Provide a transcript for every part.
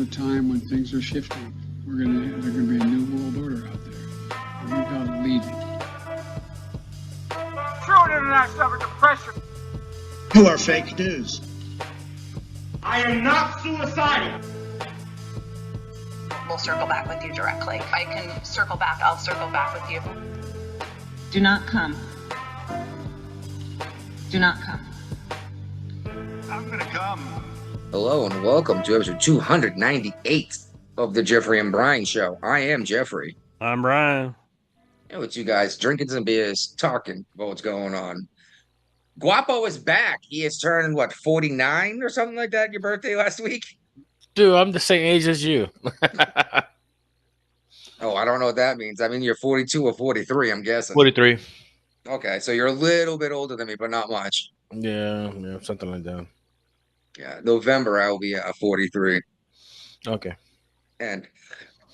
a time when things are shifting. There's gonna be a new world order out there. And we've got to lead it. True international depression. You are fake news. I am not suicidal. We'll circle back with you directly. If I can circle back, I'll circle back with you. Do not come. Do not come. I'm gonna come. Hello and welcome to episode 298 of the Jeffrey and Brian Show. I am Jeffrey. I'm Brian. And with you guys, drinking some beers, talking about what's going on. Guapo is back. He has turned, 49 or something like that, your birthday last week? Dude, I'm the same age as you. Oh, I don't know what that means. I mean, you're 42 or 43, I'm guessing. 43. Okay, so you're a little bit older than me, but not much. Yeah, something like that. Yeah, November, I will be 43. Okay. And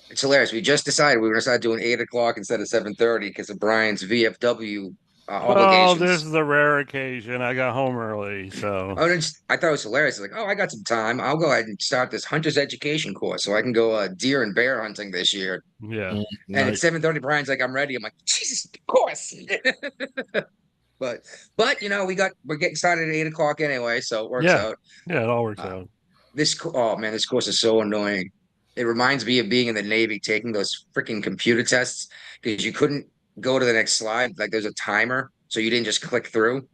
it's hilarious. We just decided we were going to start doing 8 o'clock instead of 7:30 because of Brian's VFW obligations. Oh, this is a rare occasion. I got home early, so. I thought it was hilarious. Like, I got some time. I'll go ahead and start this hunter's education course so I can go deer and bear hunting this year. Yeah. And at 7:30, Brian's like, I'm ready. I'm like, Jesus, of course. But we're getting started at 8 o'clock anyway, so it works out. Yeah, it all works out. This course is so annoying. It reminds me of being in the Navy, taking those freaking computer tests because you couldn't go to the next slide. Like there's a timer, so you didn't just click through.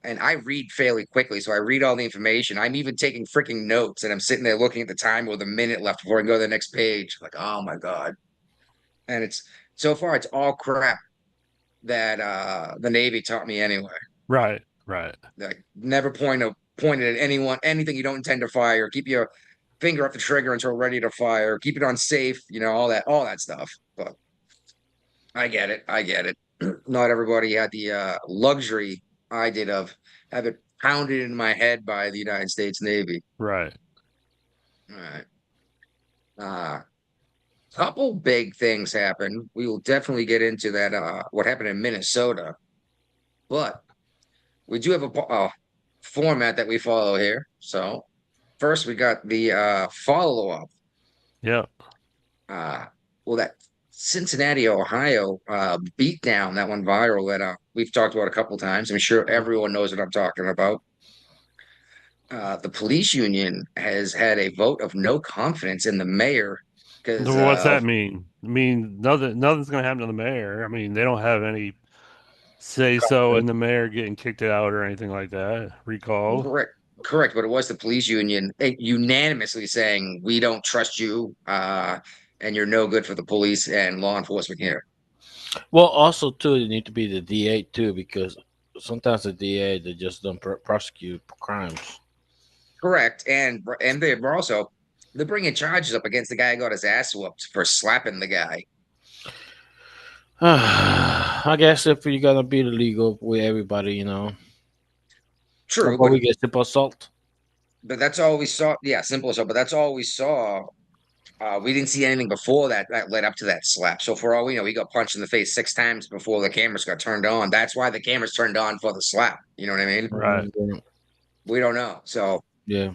And I read fairly quickly, so I read all the information. I'm even taking freaking notes, and I'm sitting there looking at the timer with a minute left before I go to the next page. Like, oh my God. And it's all crap that the Navy taught me anyway. Right. Like never point at anything you don't intend to fire. Keep your finger off the trigger until ready to fire. Keep it on safe, all that stuff. But I get it. Not everybody had the luxury I did of have it pounded in my head by the United States Navy. Right. All right. Couple big things happened. We will definitely get into that. What happened in Minnesota, but we do have a format that we follow here. So first, we got the follow-up. Yeah. That Cincinnati, Ohio beatdown that went viral that we've talked about a couple times. I'm sure everyone knows what I'm talking about. The police union has had a vote of no confidence in the mayor. What's that mean? I mean, nothing's going to happen to the mayor. I mean, they don't have any say-so in the mayor getting kicked out or anything like that. Recall. Correct, but it was the police union unanimously saying, we don't trust you, and you're no good for the police and law enforcement here. Well, also, too, you need to be the DA, too, because sometimes the DA, they just don't prosecute crimes. Correct, and they're bringing charges up against the guy who got his ass whooped for slapping the guy. I guess if you're going to be legal with everybody, True, but we get simple assault. But that's all we saw. Yeah, simple assault. But that's all we saw. We didn't see anything before that led up to that slap. So for all we know, he got punched in the face 6 times before the cameras got turned on. That's why the cameras turned on for the slap. You know what I mean? Right. We don't know. So yeah.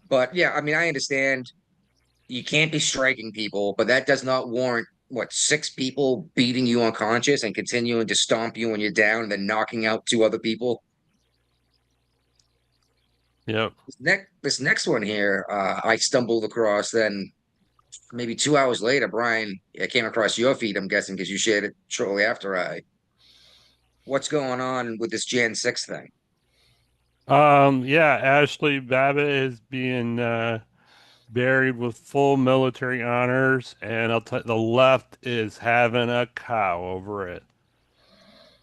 But yeah, I mean, I understand you can't be striking people, but that does not warrant 6 people beating you unconscious and continuing to stomp you when you're down and then knocking out 2 other people. Yep. This next one here, I stumbled across. Then maybe 2 hours later, Brian, I came across your feed. I'm guessing because you shared it shortly after What's going on with this Jan 6 thing? Yeah, Ashley Babbitt is being buried with full military honors, and the left is having a cow over it.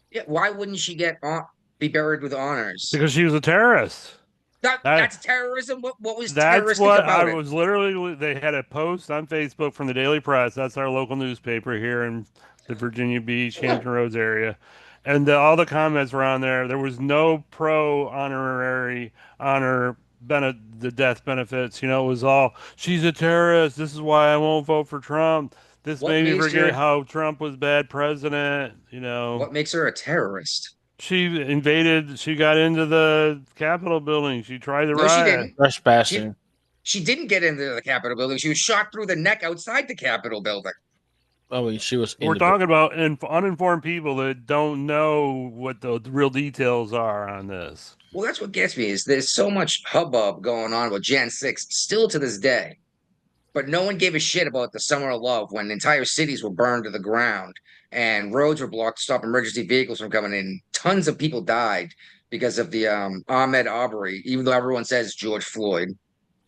Yeah, why wouldn't she be buried with honors? Because she was a terrorist. That's terrorism. What was that's terroristic what about I was literally. They had a post on Facebook from the Daily Press. That's our local newspaper here in the Virginia Beach, Hampton Roads area. And all the comments were on there. There was no honorary honor the death benefits. It was all, she's a terrorist. This is why I won't vote for Trump. This made me forget how Trump was bad president. What makes her a terrorist? She got into the Capitol building. She tried to riot. Trespassing. She didn't get into the Capitol building. She was shot through the neck outside the Capitol building. Oh, and she was. We're talking about uninformed people that don't know what the real details are on this. Well, that's what gets me is there's so much hubbub going on with Jan 6 still to this day. But no one gave a shit about the Summer of Love when entire cities were burned to the ground and roads were blocked to stop emergency vehicles from coming in. Tons of people died because of the Ahmaud Arbery, even though everyone says George Floyd.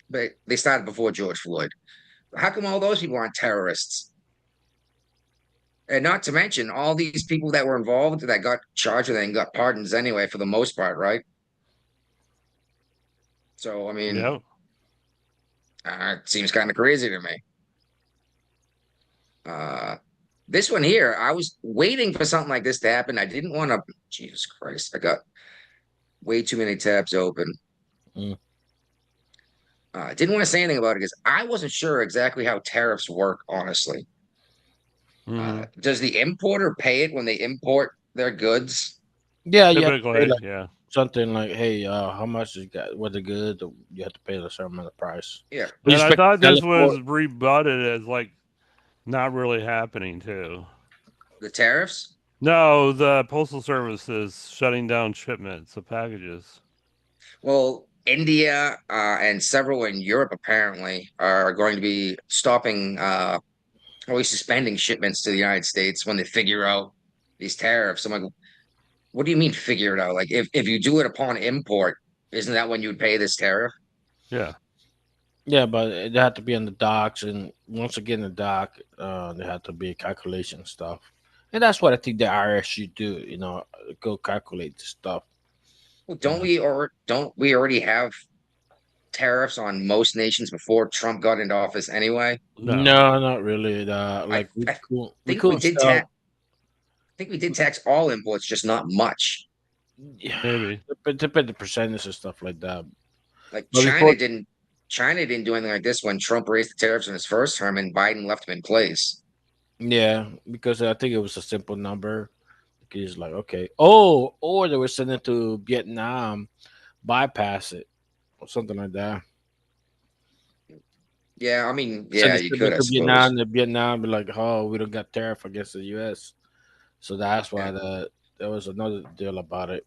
But they started before George Floyd. How come all those people aren't terrorists? And not to mention all these people that were involved that got charged with it and got pardons anyway, for the most part, right? So, I mean, Yeah. it seems kind of crazy to me. This one here, I was waiting for something like this to happen. I didn't want to. Jesus Christ, I got way too many tabs open. Didn't want to say anything about it because I wasn't sure exactly how tariffs work, honestly. Does the importer pay it when they import their goods? Yeah, you have to Typically, pay like yeah. something like, hey, how much is got what the good? You have to pay a certain amount of price. Yeah. We And I expect thought this teleport- was rebutted as like not really happening too. The tariffs? No, the postal service is shutting down shipments of packages. Well, India and several in Europe apparently are going to be stopping, or suspending shipments to the United States when they figure out these tariffs. I'm like, what do you mean figure it out? Like, if you do it upon import, isn't that when you would pay this tariff? Yeah. Yeah, but it had to be on the docks, and once again, the dock, there had to be calculation stuff, and that's what I think the IRS should do. You know, go calculate the stuff. Well, don't we already have tariffs on most nations before Trump got into office anyway? No, not really. Like we I could, think we did sell- tax. I think we did tax all imports, just not much. Yeah, Maybe. depend the percentage and stuff like that. Like But China before- didn't. China didn't do anything like this when Trump raised the tariffs in his first term and Biden left him in place. Yeah, because I think it was a simple number. It's like, okay, or they were sending it to Vietnam, bypass it, or something like that. Yeah, I mean, Send yeah, it you to could. I Vietnam, suppose. the Vietnam be like, oh, we don't got tariff against the U.S. So that's why there was another deal about it.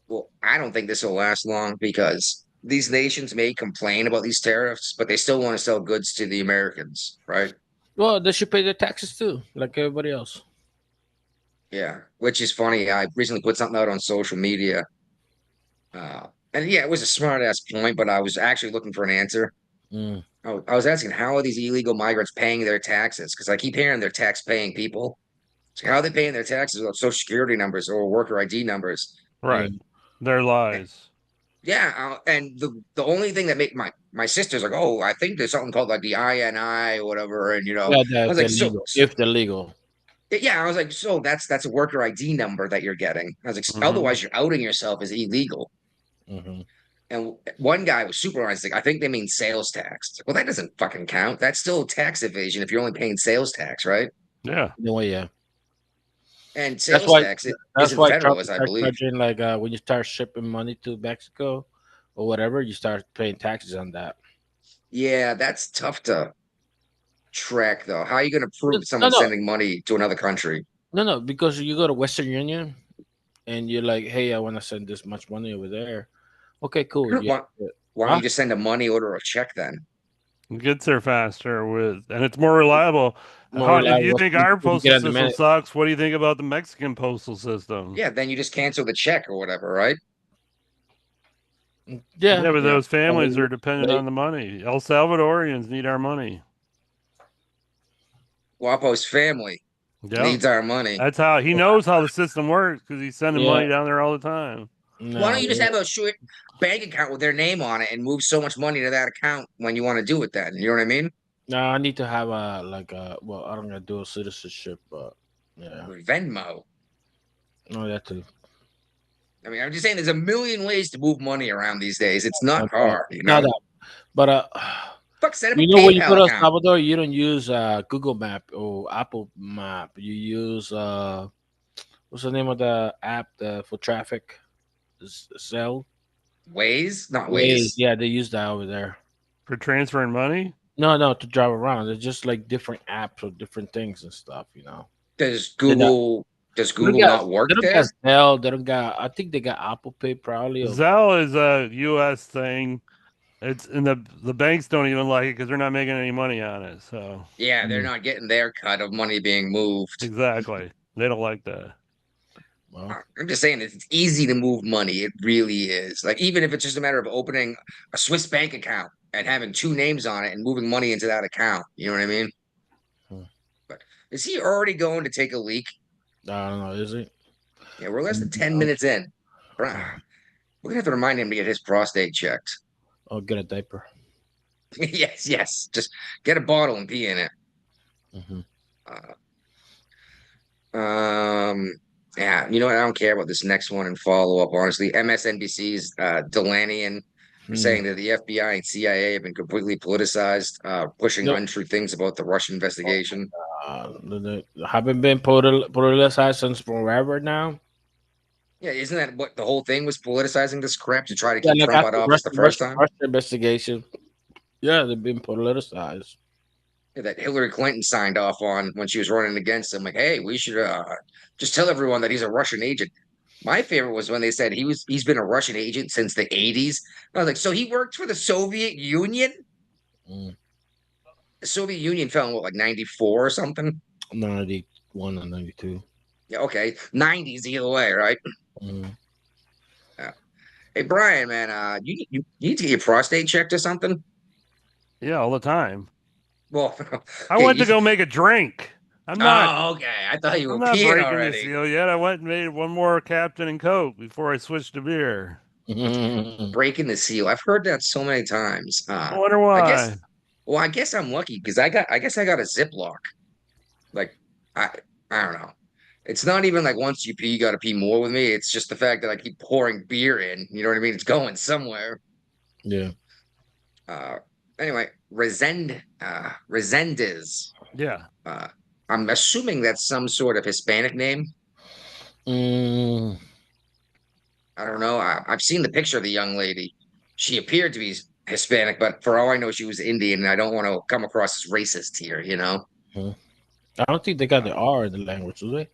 Well, I don't think this will last long because these nations may complain about these tariffs, but they still want to sell goods to the Americans, right? Well, they should pay their taxes too, like everybody else. Yeah, which is funny. I recently put something out on social media. And yeah, it was a smart ass point, but I was actually looking for an answer. Mm. I was asking, how are these illegal migrants paying their taxes? Because I keep hearing they're tax paying people. So how are they paying their taxes without social security numbers or worker ID numbers? Right. They're lies. Yeah, and the only thing that make my sister's like, oh, I think there's something called like the INI or whatever, and Yeah, I they're was like, legal. If they're legal. yeah, I was like, so that's a worker ID number that you're getting. I was like, Mhm. otherwise you're outing yourself as illegal. Mm-hmm. And one guy was super honest, like, I think they mean sales tax. Well, that doesn't fucking count. That's still tax evasion if you're only paying sales tax, right? Yeah. No, yeah. And sales why- tax That's isn't why federal, Trump as I starts believe. charging, like when you start shipping money to Mexico or whatever, you start paying taxes on that. Yeah, that's tough to track, though. How are you going to No, prove someone's no. sending money to another country? No, because you go to Western Union and you're like, hey, I want to send this much money over there. Okay, cool. Why, why don't you just send a money order or check then? It gets there faster and it's more reliable. More If you reliable. think our You can postal get it in a system minute. sucks, what do you think about the Mexican postal system? Yeah, then you just cancel the check or whatever, right? Yeah. Yeah, but those families They- are dependent they- on the money. El Salvadorians need our money. Guapo's family Yeah. needs our money. That's how he knows how the system works because he's sending Yeah. money down there all the time. No, Why don't you just have a short bank account with their name on it and move so much money to that account when you want to do it then? You know what I mean? No, I need to have well, I don't got dual citizenship, but yeah. Venmo. No, that too. I mean, I'm just saying there's a million ways to move money around these days. It's not Okay. hard, you Not know? that. But Fuck, set up a you know when you go PayPal to El account. Salvador, you don't use Google Map or Apple Map. You use what's the name of the app for traffic? Cell. Waze? Not Waze. Waze. Yeah, they use that over there. For transferring money? No, to drive around. They're just like different apps or different things and stuff. Does They don't- Google not work They don't there? got Zelle. They don't got. I think they got Apple Pay probably. Or, Zelle is a U.S. thing. It's and the banks don't even like it because they're not making any money on it. So Yeah, they're not getting their cut of money being moved. exactly, they don't like that. well, I'm just saying it's easy to move money. It really is. Like even if it's just a matter of opening a Swiss bank account and having two names on it and moving money into that account. You know what I mean? Hmm. But is he already going to take a leak? I don't know. Is it? Yeah, we're less than 10 minutes in. We're gonna have to remind him to get his prostate checked. Or get a diaper. Yes. Just get a bottle and pee in it. Hmm. Yeah, you know what? I don't care about this next one and follow up, honestly. MSNBC's Delanian saying that the FBI and CIA have been completely politicized, pushing Yep. untrue things about the Russian investigation. They haven't been politicized since forever now. Yeah, isn't that what the whole thing was, politicizing this crap to try to keep like Trump after out of office the first time? Russia investigation. Yeah, they've been politicized. Yeah, that Hillary Clinton signed off on when she was running against him. Like, hey, we should just tell everyone that he's a Russian agent. My favorite was when they said he's been a Russian agent since the 80s. I was like, so he worked for the Soviet Union? Mm. The Soviet Union fell in what, like 94 or something? 91 and 92. Yeah, okay. 90s either way, right? Mm. Hey Brian, man, you need to get your prostate checked or something? Yeah, all the time. Well, I went to go make a drink. I'm not. Oh, okay. I thought you were I'm not peeing breaking already. the seal yet. I went and made one more Captain and Coke before I switched to beer. Breaking the seal. I've heard that so many times. I wonder why. I guess I'm lucky because I guess I got a Ziploc. Like I don't know. It's not even like once you pee, you got to pee more with me. It's just the fact that I keep pouring beer in. You know what I mean? It's going somewhere. Yeah. Anyway, Resendez. Yeah. I'm assuming that's some sort of Hispanic name. Mm. I don't know. I've seen the picture of the young lady. She appeared to be Hispanic, but for all I know, she was Indian, and I don't want to come across as racist here, you know? I don't think they got the R in the language, do they?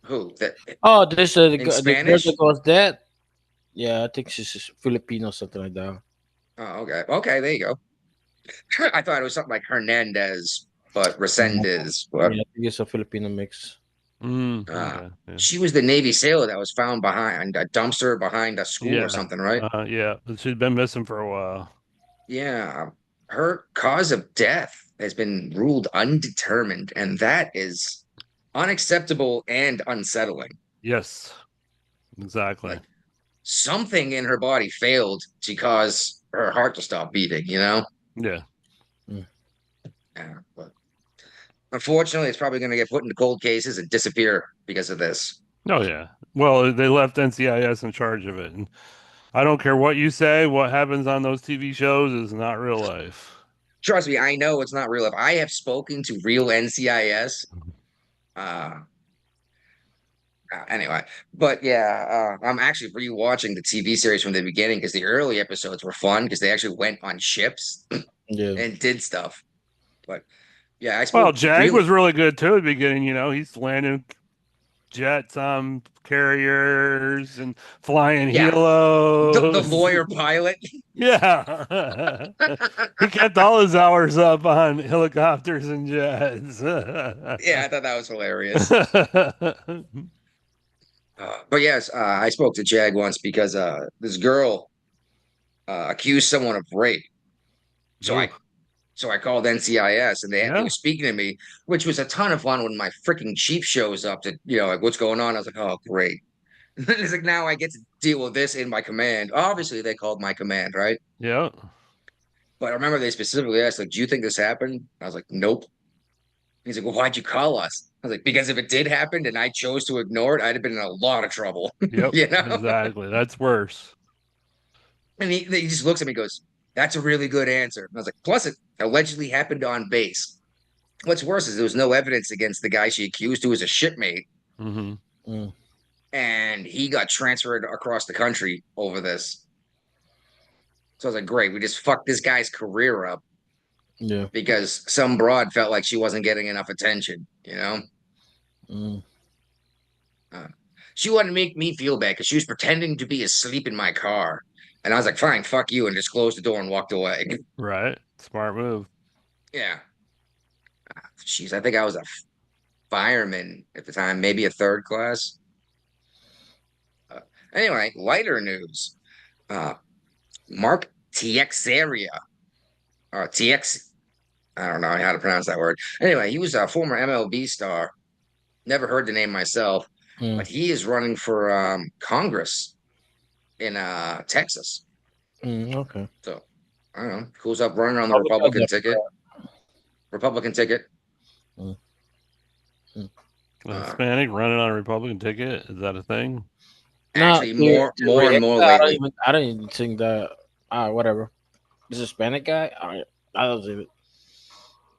Who? That Oh, there's the In girl Spanish? that goes dead. Yeah, I think she's Filipino, something like that. Oh, okay. Okay, there you go. I thought it was something like Hernandez, but Resendez. But Yeah, I think it's a Filipino mix. Mm, Ah. okay, yeah. she was the Navy sailor that was found behind a dumpster behind a school Yeah. or something, right? Yeah, but she's been missing for a while. Yeah. Her cause of death has been ruled undetermined, and that is unacceptable and unsettling. Yes, exactly. Like, something in her body failed to cause her heart to stop beating, you know? Yeah. Yeah, but unfortunately, it's probably going to get put into cold cases and disappear because of this. Oh yeah. Well, they left NCIS in charge of it, and I don't care what you say. What happens on those TV shows is not real life. Trust me, I know it's not real. If I have spoken to real NCIS, anyway, but yeah, I'm actually rewatching the TV series from the beginning because the early episodes were fun because they actually went on ships Yeah. and did stuff. But yeah, I Well, spoke Jag really- was really good too at the beginning. You know, he's landing jets on carriers and flying Yeah. helos. the lawyer pilot. Yeah. He kept all his hours up on helicopters and jets. Yeah, I thought that was hilarious. But yes, I spoke to Jag once because this girl accused someone of rape. So I called NCIS and they Yeah. were speaking to me, which was a ton of fun when my freaking chief shows up to, like, what's going on? I was like, oh, great. It's like, now I get to deal with this in my command. Obviously, they called my command, right? Yeah. But I remember they specifically asked, like, do you think this happened? I was like, nope. He's like, well, why'd you call us? I was like, because if it did happen and I chose to ignore it, I'd have been in a lot of trouble. Yep. You know? Exactly. That's worse. And he just looks at me and goes, that's a really good answer. And I was like, plus it allegedly happened on base. What's worse is there was no evidence against the guy she accused who was a shipmate. Mm-hmm. And he got transferred across the country over this. So I was like, great, we just fucked this guy's career up Yeah. because some broad felt like she wasn't getting enough attention, you know? Mm. She wanted to make me feel bad because she was pretending to be asleep in my car. And I was like, fine, fuck you, and just closed the door and walked away. Right. Smart move. Yeah. Jeez, I think I was a fireman at the time, maybe a third class. Anyway, lighter news. Mark Teixeira, or TX, I don't know how to pronounce that word. Anyway, he was a former MLB star. Never heard the name myself, but he is running for Congress in Texas. Okay. So I don't know who's up running on the Republican ticket. Republican ticket. A Hispanic running on a Republican ticket. Is that a thing? Actually, more and more I lately. don't even think that. Whatever. This Hispanic guy. I don't think it.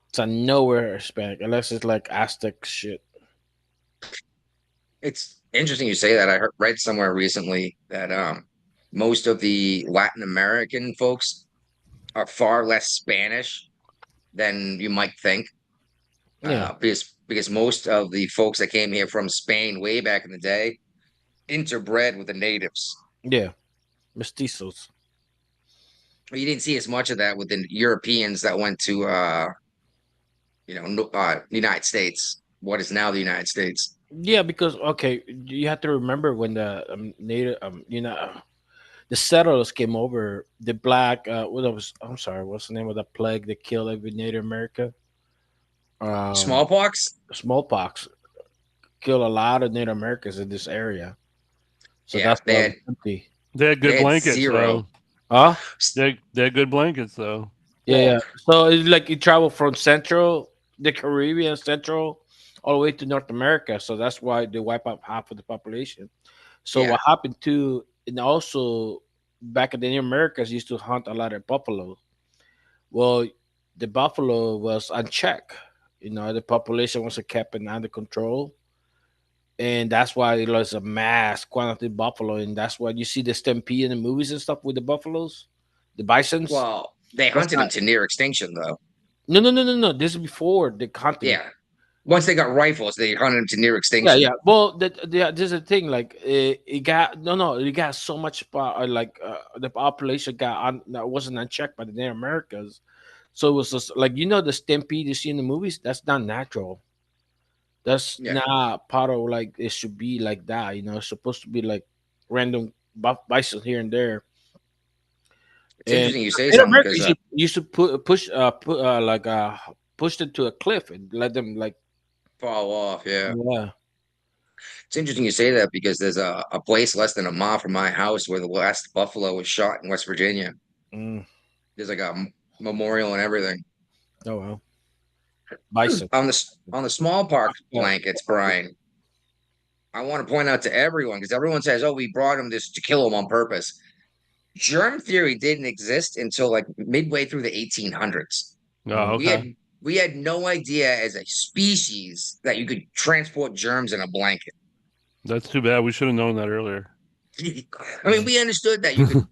It's a nowhere Hispanic unless it's like Aztec shit. It's interesting you say that. I read somewhere recently that most of the Latin American folks are far less Spanish than you might think. Yeah. Because most of the folks that came here from Spain way back in the day interbred with the natives. Yeah. Mestizos. You didn't see as much of that with the Europeans that went to United States, what is now the United States. Yeah, because okay, you have to remember when the native, the settlers came over. The black, I'm sorry, what's the name of the plague that killed every Native America? Smallpox? Smallpox killed a lot of Native Americans in this area. So Yeah, that's why they it had- was empty. They had good They had blankets, zero. though. Huh? They had good blankets, though. Yeah. So it's like you travel from Central, the Caribbean, Central, all the way to North America. So that's why they wipe out half of the population. So Yeah. what happened too, and also back in the Americas used to hunt a lot of buffalo. Well, the buffalo was unchecked. The population wasn't kept under control. And that's why it was a mass quantity of buffalo. And that's why you see the stampede in the movies and stuff with the buffaloes, the bisons. Well, they That's hunted them not- to near extinction, though. No. This is before the hunting. Yeah. Once they got rifles, they hunted them to near extinction. Yeah. Well, this is the thing. Like, it got it got so much. The population that wasn't unchecked by the Native Americans. So it was just like the stampede you see in the movies. That's not natural. That's Yeah. not part of like it should be like that. It's supposed to be like random bison here and there. It's interesting you say Native something Americans because used to push them to a cliff and let them like fall off. Yeah. yeah. It's interesting you say that because there's a place less than a mile from my house where the last buffalo was shot in West Virginia. Mm. There's like a memorial and everything. Oh well. Bison. On the smallpox blankets, Brian, I want to point out to everyone because everyone says, "Oh, we brought them this to kill them on purpose." Germ theory didn't exist until like midway through the 1800s. Oh, okay. We had no idea as a species that you could transport germs in a blanket. That's too bad. We should have known that earlier. I mean, we understood that you could,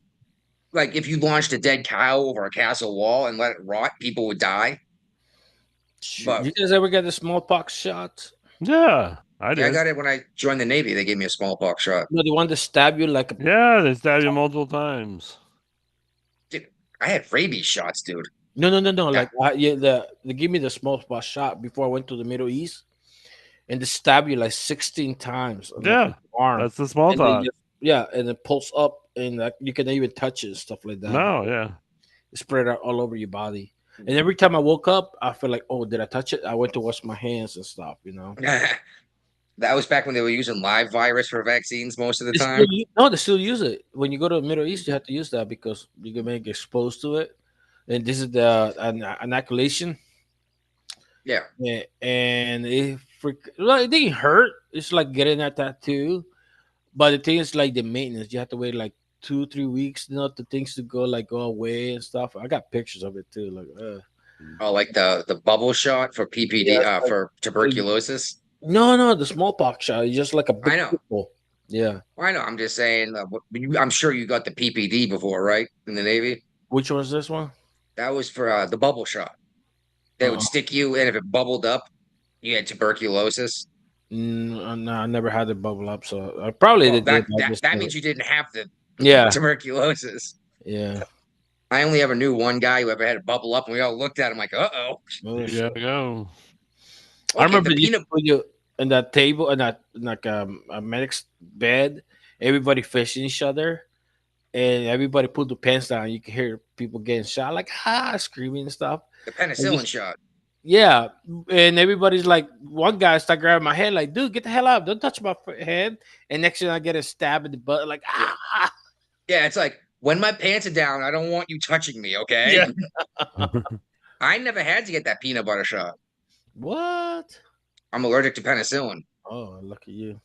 like, if you launched a dead cow over a castle wall and let it rot, people would die. But You guys ever get the smallpox shot? Yeah, I yeah, did. I got it when I joined the Navy. They gave me a smallpox shot. No, the one that stab you like a Yeah, they stabbed you multiple times. Dude, I had rabies shots, dude. No. Like they give me the smallpox shot before I went to the Middle East, and they stab you like 16 times. On Yeah, the arm. That's the small And they talk. and it pulls up, and like you can even touch it and stuff like that. No, yeah. It spread out all over your body. And every time I woke up, I feel like, oh, did I touch it? I went to wash my hands and stuff. That was back when they were using live virus for vaccines most of the They time. they still use it. When you go to the Middle East, you have to use that because you can make exposed to it. And this is the inoculation. Yeah. And it didn't hurt. It's like getting a tattoo. But the thing is like the maintenance. You have to wait like 2-3 weeks, the things to go away and stuff. I got pictures of it too. Like Oh, like the bubble shot for PPD, for tuberculosis. No, the smallpox shot is just like a big I know. pimple. Yeah. I know. I'm just saying. I'm sure you got the PPD before, right? In the Navy. Which one's this one? That was for the bubble shot. They would Oh. stick you, and if it bubbled up, you had tuberculosis. No, I never had it bubble up, so I probably Well, did. that I that, just that never- means you didn't have the Yeah, tuberculosis. yeah. I only ever knew one guy who ever had it bubble up, and we all looked at him like, "Uh-oh." Oh, You shit. gotta go. I remember the they used peanut. to put you in that table in that like a medic's bed. Everybody facing each other, and everybody put the pants down. You could hear people getting shot, like screaming and stuff. The penicillin just- shot. Yeah, and everybody's like, one guy started grabbing my head, like, "Dude, get the hell out! Don't touch my head!" And next thing I get a stab in the butt, like, Yeah, it's like when my pants are down, I don't want you touching me, okay? Yeah. I never had to get that peanut butter shot. What? I'm allergic to penicillin. Oh, look at you.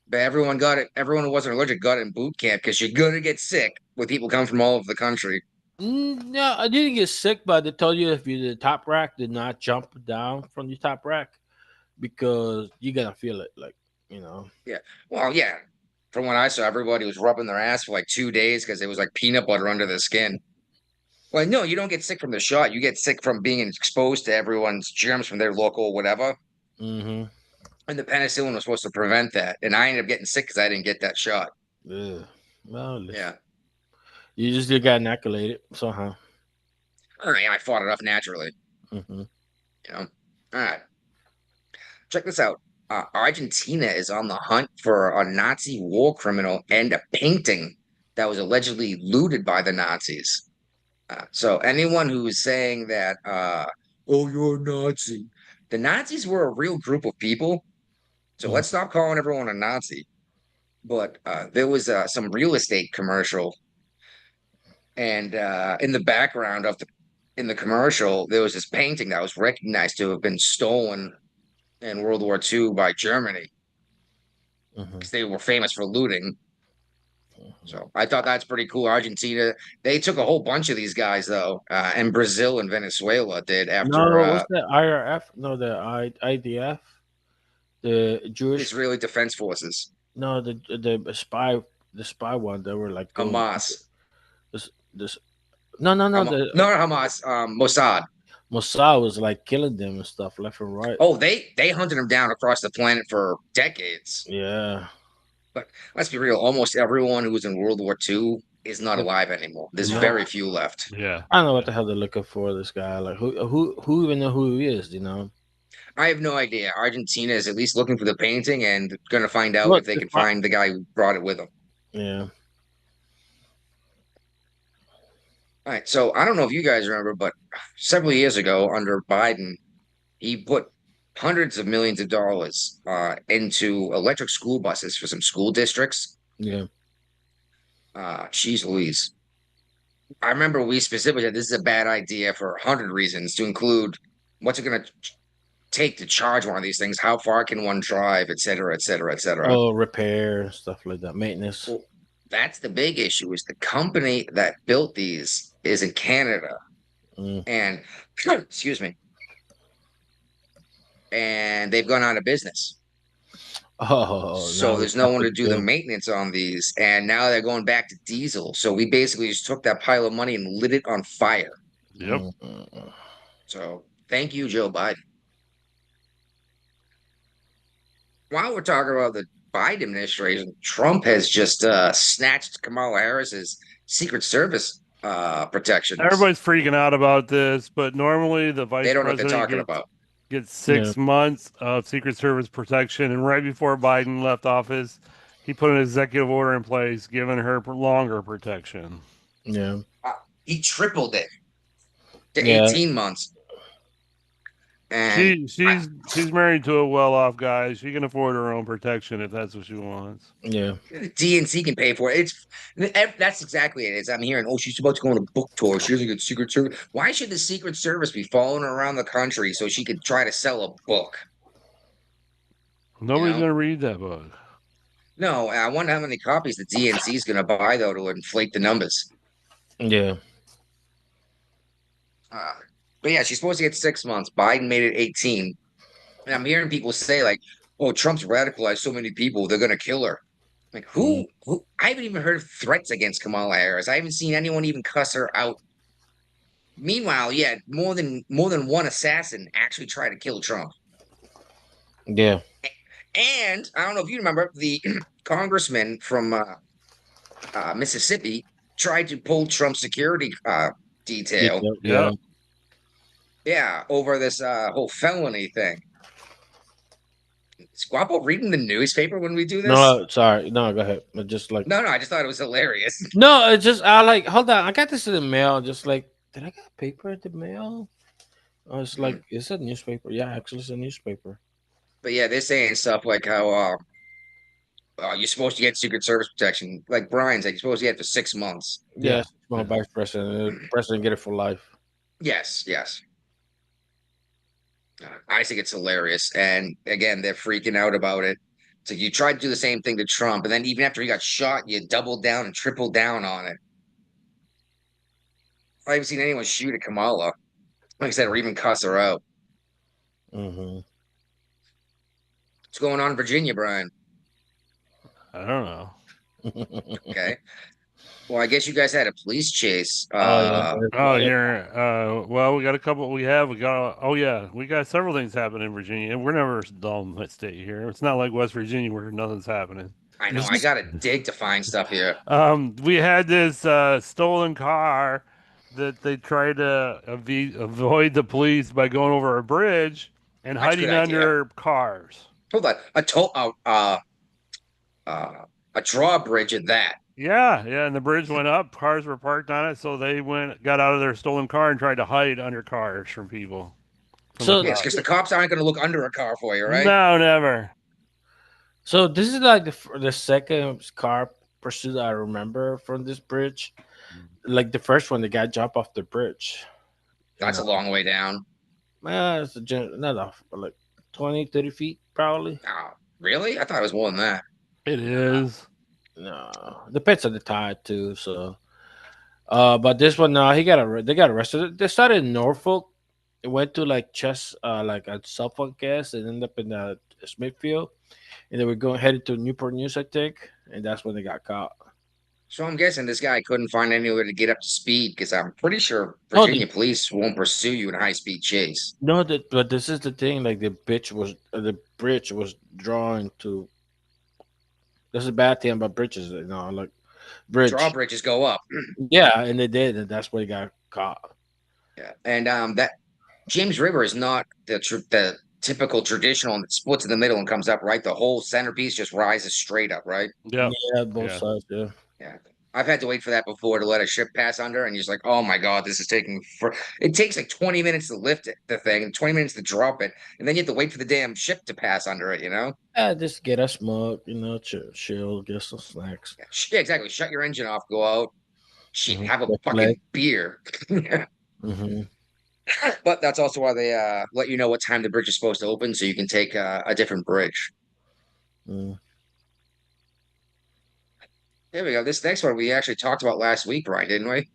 But everyone got it. Everyone who wasn't allergic got it in boot camp because you're gonna get sick with people coming from all over the country. No, I didn't get sick, but they told you if you did top rack, did not jump down from your top rack because you're gonna feel it, like, you know. Well, yeah. From what I saw, everybody was rubbing their ass for like 2 days because it was like peanut butter under their skin. Well, no, you don't get sick from the shot. You get sick from being exposed to everyone's germs from their local whatever. Mm-hmm. And the penicillin was supposed to prevent that. And I ended up getting sick because I didn't get that shot. Yeah. Well, listen, Yeah. you just got inoculated somehow. I fought it off naturally. Mm-hmm. You know. All right. Check this out. Argentina is on the hunt for a Nazi war criminal and a painting that was allegedly looted by the Nazis. So anyone who's saying that, oh, you're a Nazi, the Nazis were a real group of people. So let's stop calling everyone a Nazi. But there was some real estate commercial, and in the background of in the commercial, there was this painting that was recognized to have been stolen in World War II by Germany Mm-hmm. because they were famous for looting. So I thought that's pretty cool. Argentina, they took a whole bunch of these guys though, and Brazil and Venezuela did after No, what's that? IRF? No, the IDF, the Jewish. Israeli Defense Forces, No, the spy one. They were like going- Hamas. This. No, No, the not Hamas, Mossad. Mossad was like killing them and stuff left and right. Oh, they hunted them down across the planet for decades. Yeah. Let's be real. Almost everyone who was in World War II is not alive anymore. There's No. very few left. Yeah. I don't know what the hell they're looking for. This guy, like, who even know who he is? You know. I have no idea. Argentina is at least looking for the painting and going to find out Look, if they can if I- find the guy who brought it with him. Yeah. All right. So I don't know if you guys remember, but several years ago under Biden, he put hundreds of millions of dollars into electric school buses for some school districts. Yeah. Jeez Louise. I remember we specifically said this is a bad idea for 100 reasons, to include what's it going to take to charge one of these things, how far can one drive, et cetera, et cetera, et cetera. Oh, repair and stuff like that, maintenance. Well, that's the big issue is the company that built these is in Canada. Mm. And excuse me. And they've gone out of business. Oh, So now there's we no have one to to do the build- maintenance on these. And now they're going back to diesel. So we basically just took that pile of money and lit it on fire. Yep. Mm. So thank you, Joe Biden. While we're talking about the Biden administration, Trump has just snatched Kamala Harris's Secret Service protections. Everybody's freaking out about this, but normally the vice They don't know what they're president talking gets, about. gets 6 months of Secret Service protection, and right before Biden left office, he put an executive order in place giving her longer protection. Yeah. He tripled it to Yeah. 18 months. And She's married to a well-off guy. She can afford her own protection if that's what she wants. Yeah. the DNC can pay for it. That's exactly it. I'm hearing, oh, she's about to go on a book tour. She doesn't get Secret Service. Why should the Secret Service be following her around the country so she could try to sell a book? Nobody's know? gonna read that book. No, I wonder how many copies the DNC is going to buy, though, to inflate the numbers. Yeah. But yeah, she's supposed to get 6 months. Biden made it 18. And I'm hearing people say, like, oh, Trump's radicalized so many people, they're going to kill her. Like, who? I haven't even heard of threats against Kamala Harris. I haven't seen anyone even cuss her out Meanwhile, yeah, more than one assassin actually tried to kill Trump. Yeah. And I don't know if you remember the congressman from Mississippi tried to pull Trump's security detail. Yeah. Yeah, over this whole felony thing. Is Guapo reading the newspaper when we do this? No, sorry. No, go ahead. But just like No, I just thought it was hilarious. no, it's just I like hold on. I got this in the mail. Just like did I get paper in the mail? I was like, it's a newspaper. Yeah, actually, it's a newspaper. But yeah, they're saying stuff like how you're supposed to get Secret Service protection. Like Brian's like, you're supposed to get it for 6 months. Yes, my vice president. The president get it for life. Yes, yes. I think it's hilarious. And again, they're freaking out about it. So you tried to do the same thing to Trump, and then even after he got shot, you doubled down and tripled down on it. I haven't seen anyone shoot at Kamala, like I said, or even cuss her out. Mm-hmm. What's going on in Virginia, Brian? I don't know. Okay. Well, I guess you guys had a police chase. Oh, here. Well, we got a couple. We got. Oh, yeah. We got several things happening in Virginia. We're never a dull state here. It's not like West Virginia where nothing's happening. I know. I got to dig to find stuff here. We had this stolen car that they tried to avoid the police by going over a bridge and That's a hiding good idea. under cars. Hold on. A drawbridge of that. Yeah, and the bridge went up. Cars were parked on it, so they got out of their stolen car and tried to hide under cars from people. So Yes, because the cops aren't going to look under a car for you, right? No, never. So this is like the second car pursuit I remember from this bridge. Like the first one, the guy jumped off the bridge. That's a long way down. It's not off, but like 20, 30 feet probably. Oh, really? I thought it was more than that. It is. No, depends on the tide too. So, but this one, no, they got arrested. They started in Norfolk. It went to like like at Suffolk, gas, and ended up in Smithfield, and they were headed to Newport News, I think, and that's when they got caught. So I'm guessing this guy couldn't find anywhere to get up to speed because I'm pretty sure Oh, Virginia police won't pursue you in a high-speed chase. No, but this is the thing. Like the bridge was drawn to. That's a bad thing about bridges, like bridge. Drawbridges go up. Yeah, and they did, and that's where they got caught. Yeah, and that James River is not the typical traditional and it splits in the middle and comes up, right? The whole centerpiece just rises straight up, right? Yeah. Yeah, both sides. Yeah. Yeah. I've had to wait for that before to let a ship pass under, and you're just like, oh my God, this is taking it takes like 20 minutes to lift the thing and 20 minutes to drop it, and then you have to wait for the damn ship to pass under it, Just get a smoke, chill, get some snacks. Yeah, exactly. Shut your engine off, go out, shit, have a Get fucking flag. beer. Mm-hmm. But that's also why they let you know what time the bridge is supposed to open, so you can take a different bridge. Mm. There we go. This next one we actually talked about last week, Brian, didn't we?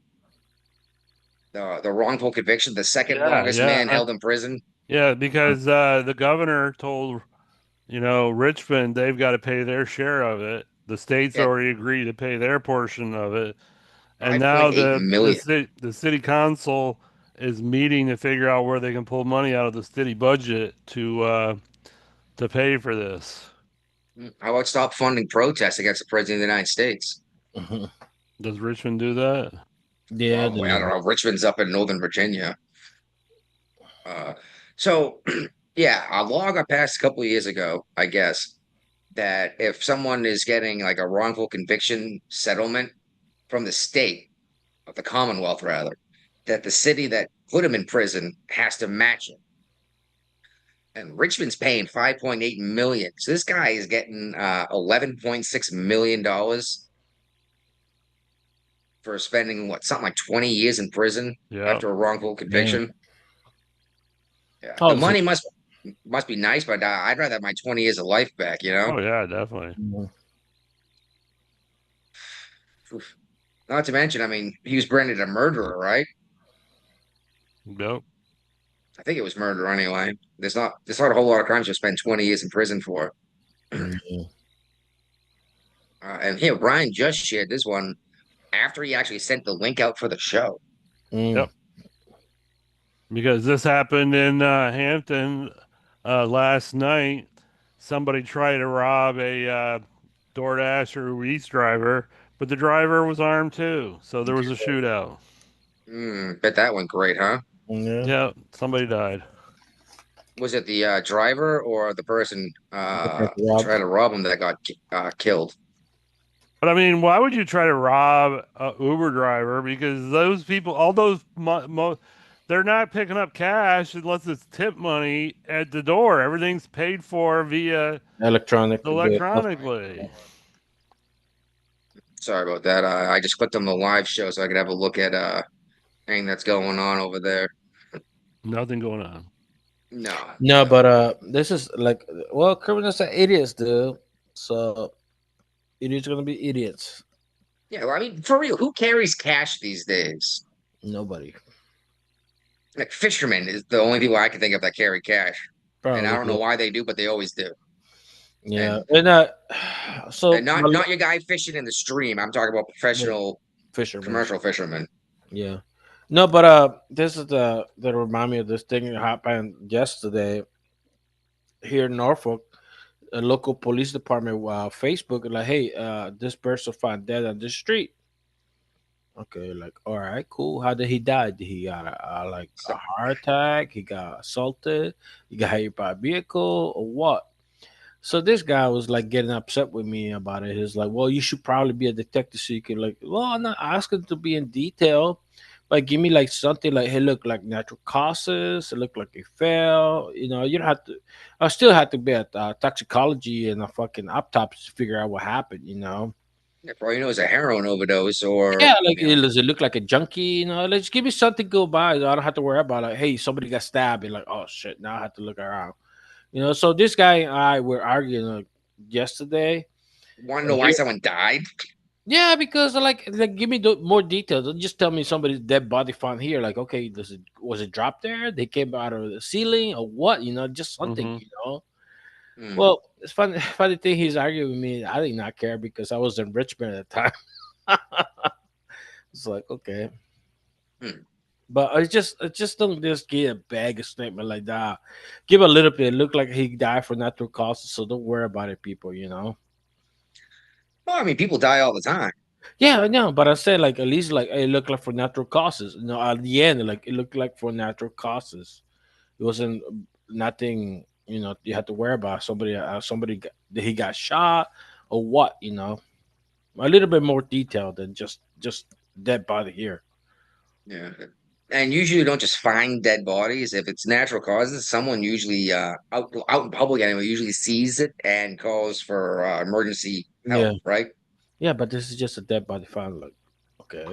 The wrongful conviction, the second longest man held in prison. Yeah, because the governor told, Richmond they've got to pay their share of it. The state's already agreed to pay their portion of it, and now the city council is meeting to figure out where they can pull money out of the city budget to pay for this. How about stop funding protests against the president of the United States? Mm-hmm. Does Richmond do that? Yeah, I don't know. Richmond's up in Northern Virginia. So, yeah, a law got passed a couple of years ago, I guess, that if someone is getting like a wrongful conviction settlement from the state, of the Commonwealth rather, that the city that put him in prison has to match it. And Richmond's paying $5.8 million. So this guy is getting $11.6 million for spending something like 20 years in prison after a wrongful conviction. Yeah. Oh, The money must be nice, but I'd rather have my 20 years of life back, Oh yeah, definitely. Oof. Not to mention, I mean, he was branded a murderer, right? Yep. I think it was murder anyway. There's not a whole lot of crimes to spend 20 years in prison for. And here, Brian just shared this one after he actually sent the link out for the show. Mm. Yep. because this happened in Hampton last night. Somebody tried to rob a DoorDash or Eats driver, but the driver was armed too. So there was a shootout. Bet that went great, huh? Yeah. Yeah, somebody died. Was it the driver or the person Rob. trying to rob him that got killed? But I mean, why would you try to rob a Uber driver? Because those people, all those, they're not picking up cash unless it's tip money at the door. Everything's paid for via electronically. Sorry about that. I just clicked on the live show so I could have a look at anything that's going on over there. Nothing going on. No, But this is like, well, criminals are idiots, dude. So idiots are gonna be idiots. Yeah, well, I mean, for real, who carries cash these days? Nobody. Like fishermen is the only people I can think of that carry cash, and I don't know why they do, but they always do. Yeah, and so And not your guy fishing in the stream. I'm talking about professional fishermen. commercial fishermen. Yeah. No, but this is that remind me of this thing that happened yesterday here in Norfolk. A local police department Facebook like, hey, this person found dead on the street. Okay, like, all right, cool. How did he die? Did he got like a heart attack? He got assaulted? He got hit by a vehicle or what? So this guy was like getting upset with me about it. He's like, well, you should probably be a detective so you can like, well, I'm not asking to be in detail, but give me like something like, hey, look, like natural causes. It looked like he fell. You know, you don't have to. I still have to be at toxicology and a fucking autopsy to figure out what happened. You know. Yeah, probably knows a heroin overdose or Yeah, like you know, does it look like a junkie? You know, like just give me something to go by. I don't have to worry about like, hey, somebody got stabbed. And like, oh shit, now I have to look around. You know, so this guy and I were arguing like yesterday. want to know why someone died? Yeah, because like give me more details. Don't just tell me somebody's dead body found here. Like, okay, was it dropped there? They came out of the ceiling or what? You know, just something. Mhm. You know. Hmm. Well, it's funny. Funny thing, he's arguing with me. I did not care because I was in Richmond at the time. It's like okay, Hmm. but I just don't just get a bag of statement like that. Give a little bit. Look like he died for natural causes, so don't worry about it, people. You know. Well, I mean, people die all the time. Yeah, I know, but I said like at least like it looked like for natural causes. You know, at the end, like it looked like for natural causes. It wasn't nothing. You know, you had to worry about somebody that he got shot or what. You know, a little bit more detail than just dead body here. Yeah. And usually you don't just find dead bodies. If it's natural causes, someone usually out in public anyway usually sees it and calls for emergency help, Yeah, right? yeah, but this is just a dead body found. Like, okay,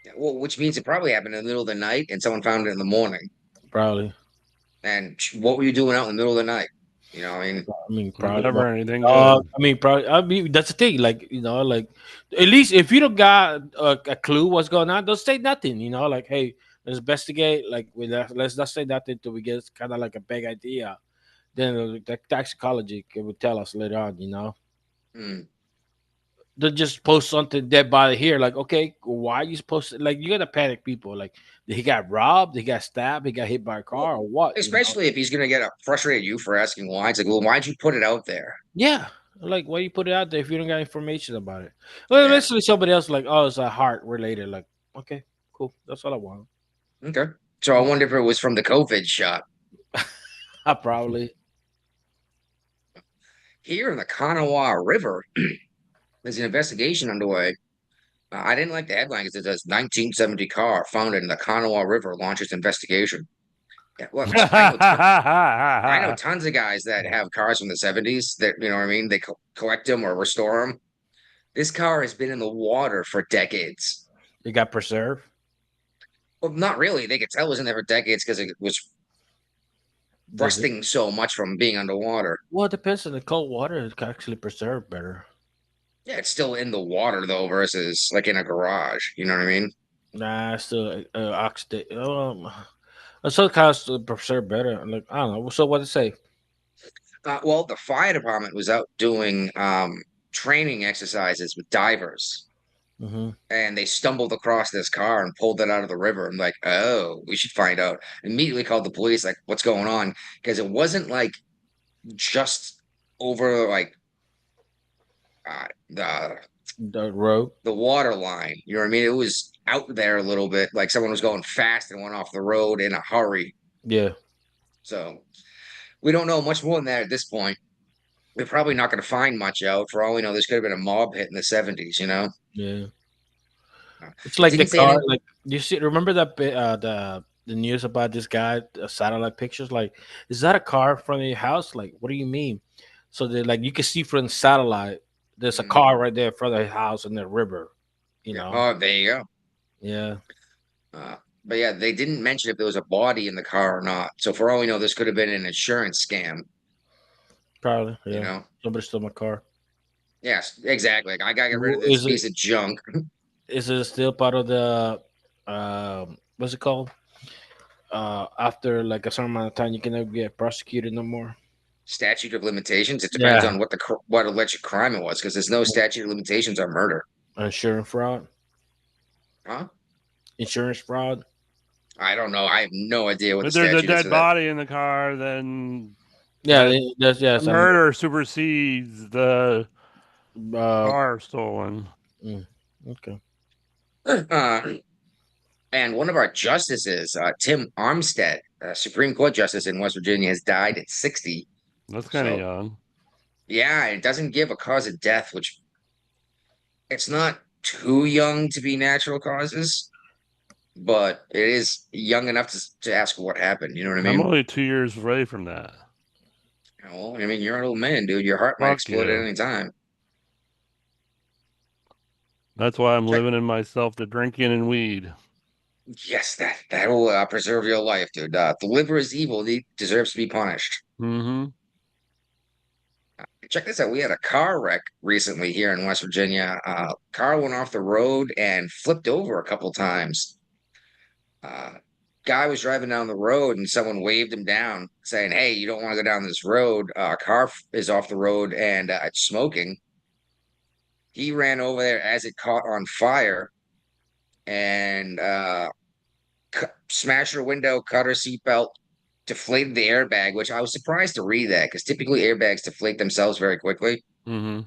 Yeah, well, which means it probably happened in the middle of the night and someone found it in the morning. probably. And what were you doing out in the middle of the night? You know, I mean, I mean, probably. Never anything I good. mean, probably. I mean, that's the thing. Like, you know, like at least if you don't got a clue what's going on, don't say nothing. You know, like, hey, let's investigate. Like, let's not say nothing until we get kind of like a big idea. Then the toxicology will tell us later on. You know, hmm. they just post something dead body here. Like, okay, why are you supposed to? Like, you gotta panic people. Like, he got robbed, he got stabbed, he got hit by a car, or what? You know? Especially if he's gonna get frustrated at you for asking why. It's like, well, why'd you put it out there? Yeah. Like, why you put it out there if you don't got information about it? Well, Yeah. eventually somebody else like, oh, it's a heart related. Like, okay, cool. That's all I want. Okay. So I wonder if it was from the COVID shot. I probably. Here in the Kanawha River, there's an investigation underway. I didn't like the headline because it says 1970 car found in the Kanawha River launches investigation. Yeah, look, I know tons of guys that have cars from the 70s that, you know what I mean? They collect them or restore them. This car has been in the water for decades. It got preserved. Well, not really. They could tell it was in there for decades because it was Does it? rusting so much from being underwater. Well, it depends on the cold water. It can actually preserve better. Yeah, it's still in the water though, versus like in a garage. You know what I mean? Nah, it's still oxidate. Some cars still preserve better. Like, I don't know. So what to say? Well, the fire department was out doing training exercises with divers. Mhm. and they stumbled across this car and pulled it out of the river. I'm like, oh, we should find out. Immediately called the police, like, what's going on? Because it wasn't like just over like the The road. water line. You know what I mean? It was out there a little bit, like someone was going fast and went off the road in a hurry. Yeah. So we don't know much more than that at this point. We're probably not going to find much out. For all we know, this could have been a mob hit in the 70s, you know? Yeah. It's like the Didn't say car. anything. Like you see, remember that the news about this guy, satellite pictures. Like, is that a car in front of your house? Like, what do you mean? So they like you can see from the satellite. There's a Mhm. car right there in front of the house in the river. You Yeah. know. Oh, there you go. Yeah. But yeah, they didn't mention if there was a body in the car or not. So for all we know, this could have been an insurance scam, Probably. Yeah. you know? Somebody stole my car. Yes, exactly. Like, I gotta get rid of this Is it piece of junk. is it still part of the what's it called? After like a certain amount of time, you can never get prosecuted no more. Statute of limitations. It depends Yeah. on what alleged crime it was, because there's no statute of limitations on murder. Insurance fraud. Huh? Insurance fraud. I don't know. I have no idea what If the there's a statute is dead for that. body in the car, then Yeah. That- That's yes. murder supersedes the Uh, car stolen. okay. And one of our justices, Tim Armstead, Supreme Court justice in West Virginia, has died at 60. That's kind of So- young. Yeah, it doesn't give a cause of death, which it's not too young to be natural causes, but it is young enough to ask what happened. You know what I I'm mean? only 2 years away from that. Well, I mean, you're an old man, dude. Your heart might Fuck explode you. at any time. That's why I'm living in myself to drinking and weed. Yes, that will preserve your life, dude. The liver is evil. He deserves to be punished. Mm-hmm. Check this out. We had a car wreck recently here in West Virginia. Car went off the road and flipped over a couple times. Guy was driving down the road and someone waved him down saying, hey, you don't want to go down this road. Car is off the road and it's smoking. He ran over there as it caught on fire and smashed her window, cut her seatbelt, deflated the airbag, which I was surprised to read that because typically airbags deflate themselves very quickly. Mm-hmm.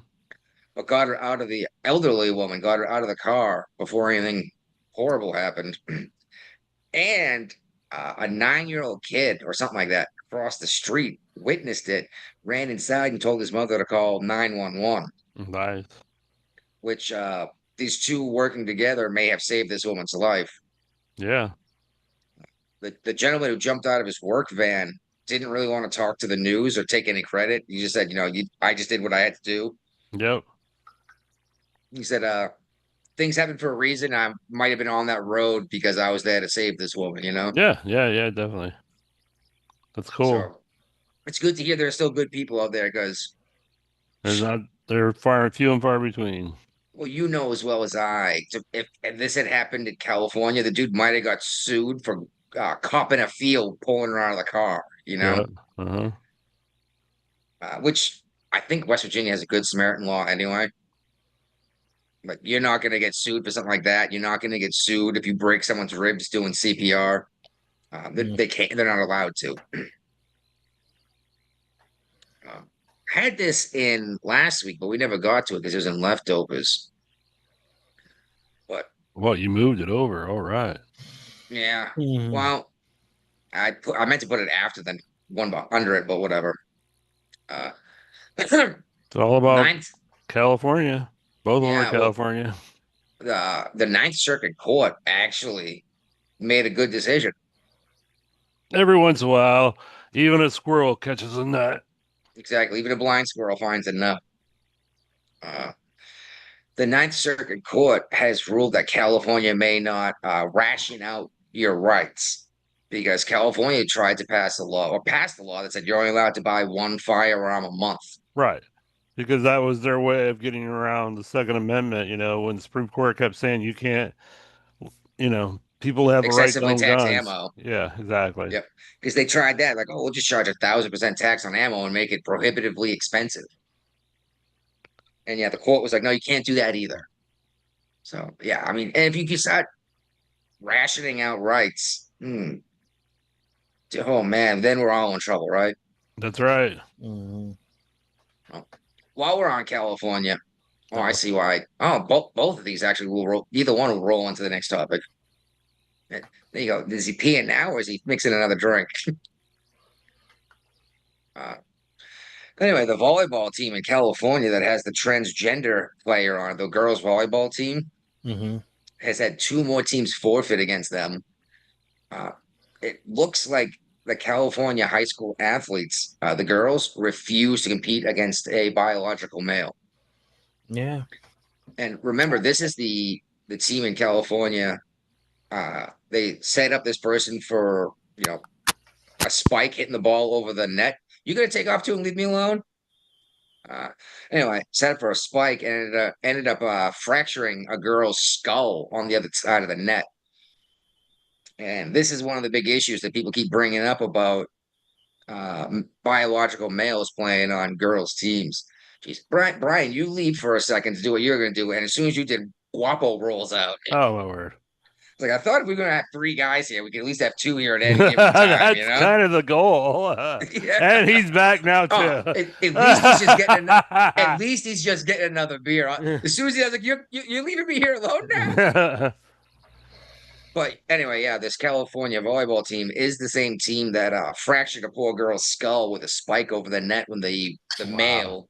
But got her out of the elderly woman, got her out of the car before anything horrible happened. And a 9-year-old kid or something like that crossed the street, witnessed it, ran inside and told his mother to call 911, Nice. which these two working together may have saved this woman's life. Yeah. The gentleman who jumped out of his work van didn't really want to talk to the news or take any credit. He just said, I just did what I had to do. Yep. He said, things happen for a reason. I might have been on that road because I was there to save this woman, Yeah. Definitely. That's cool. So it's good to hear there are still good people out there because, They're few and far between. well, you know as well as I, if this had happened in California, the dude might have got sued for copping a field, pulling her out of the car, Yeah. Uh-huh. Which I think West Virginia has a good Samaritan law anyway. But you're not going to get sued for something like that. You're not going to get sued if you break someone's ribs doing CPR. They can't. They're not allowed to. Had this in last week, but we never got to it because it was in leftovers. But Well, you moved it over. All right. yeah, Mhm. well, I meant to put it after the one under it, but whatever. It's all about Ninth, California. Both of them Yeah, are well- California. the Ninth Circuit Court actually made a good decision. Every once in a while, even a squirrel catches a nut. Exactly. Even a blind squirrel finds a nut. The Ninth Circuit Court has ruled that California may not ration out your rights because California tried to pass a law that said you're only allowed to buy one firearm a month. Right. Because that was their way of getting around the Second Amendment, when the Supreme Court kept saying you can't, people have a right to Excessively own tax guns. ammo. Yeah, exactly. Yep. Because they tried that, like, we'll just charge 1,000% tax on ammo and make it prohibitively expensive. And yeah, the court was like, no, you can't do that either. So yeah, I mean, and if you start rationing out rights, oh man, then we're all in trouble, right? That's right. Mhm. While we're on California, oh, I see why. Oh, both of these actually will roll. Either one will roll into the next topic. There you go. Is he peeing now, or is he mixing another drink? Anyway, the volleyball team in California that has the transgender player on it, the girls' volleyball team, Mhm. has had two more teams forfeit against them. It looks like the California high school athletes, the girls, refuse to compete against a biological male. Yeah. And remember, this is the team in California. They set up this person for a spike hitting the ball over the net. You gonna take off too and leave me alone? Uh, anyway, set up for a spike and it ended up fracturing a girl's skull on the other side of the net. And this is one of the big issues that people keep bringing up about biological males playing on girls' teams. Jeez, Brian, you leave for a second to do what you're going to do, and as soon as you did, Guapo rolls out. Oh my word. It's like I thought if we were going to have three guys here, we could at least have two here at any given time. That's You know, kind of the goal. Yeah. And he's back now too. At least he's just getting. At least he's just getting another beer. As soon as he does, like you're leaving me here alone now. But anyway, yeah, this California volleyball team is the same team that fractured a poor girl's skull with a spike over the net when the male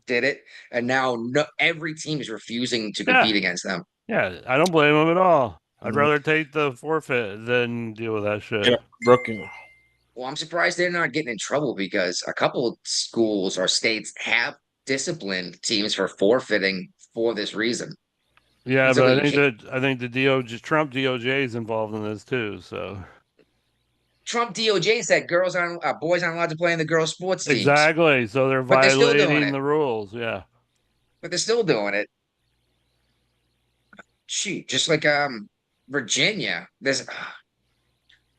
did it, and now every team is refusing to compete against them. Yeah, I don't blame them at all. I'd rather take the forfeit than deal with that shit. Yeah, broken. Well, I'm surprised they're not getting in trouble because a couple of schools or states have disciplined teams for forfeiting for this reason. Yeah, So but you I think the Trump DOJ is involved in this too. So Trump DOJ said boys aren't allowed to play in the girls' sports teams. exactly. So they're But they're still doing violating it. the rules. Yeah. But they're still doing it. Shoot, just like Virginia,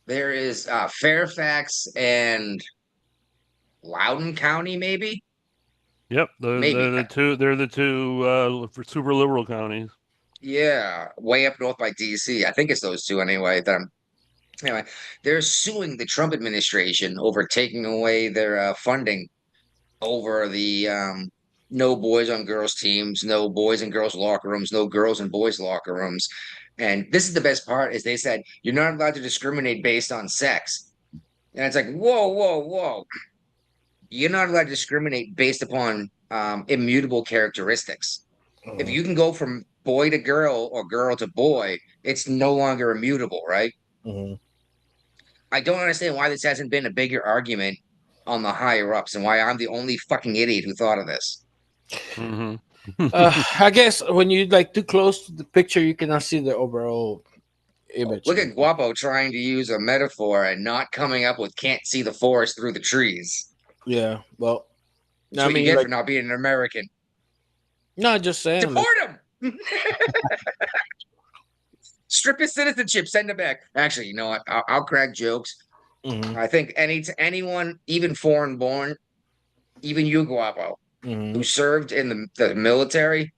there is Fairfax and Loudoun County, maybe. Yep, they're the two. They're the two super liberal counties. Yeah, way up north by DC. I think it's those two anyway. Anyway, they're suing the Trump administration over taking away their funding over the no boys on girls teams, no boys in girls locker rooms, no girls in boys locker rooms. And this is the best part is they said you're not allowed to discriminate based on sex. And it's like, whoa, whoa, whoa. You're not allowed to discriminate based upon immutable characteristics. If you can go from boy to girl or girl to boy, it's no longer immutable, right? I don't understand why this hasn't been a bigger argument on the higher ups and why I'm the only fucking idiot who thought of this. I guess when you like too close to the picture, you cannot see the overall image. Look at Guapo trying to use a metaphor and not coming up with can't see the forest through the trees. Yeah, well, That's what you get for not being an American. No, just saying. Deport him. Strip his citizenship, send him back. Actually, you know what? I'll crack jokes. I think anyone, even foreign born, even you, Guapo, who served in the military,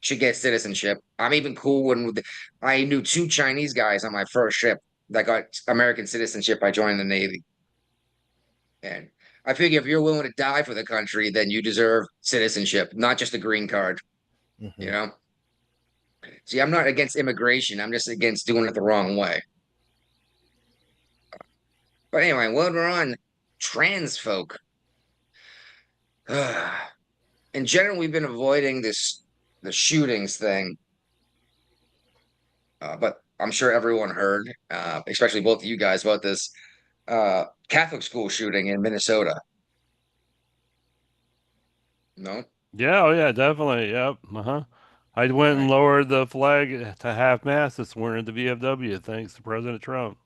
should get citizenship. I'm even cool when I knew 2 Chinese guys on my first ship that got American citizenship by joining the Navy. And I figure if you're willing to die for the country, then you deserve citizenship, not just a green card. You know? See, I'm not against immigration. I'm just against doing it the wrong way. But anyway, while we're on trans folk, in general, we've been avoiding the shootings thing. But I'm sure everyone heard, especially both of you guys, about this Catholic school shooting in Minnesota. No? Yeah, oh yeah, definitely. Yep. I went and lowered the flag to half mast this morning at the VFW, thanks to President Trump.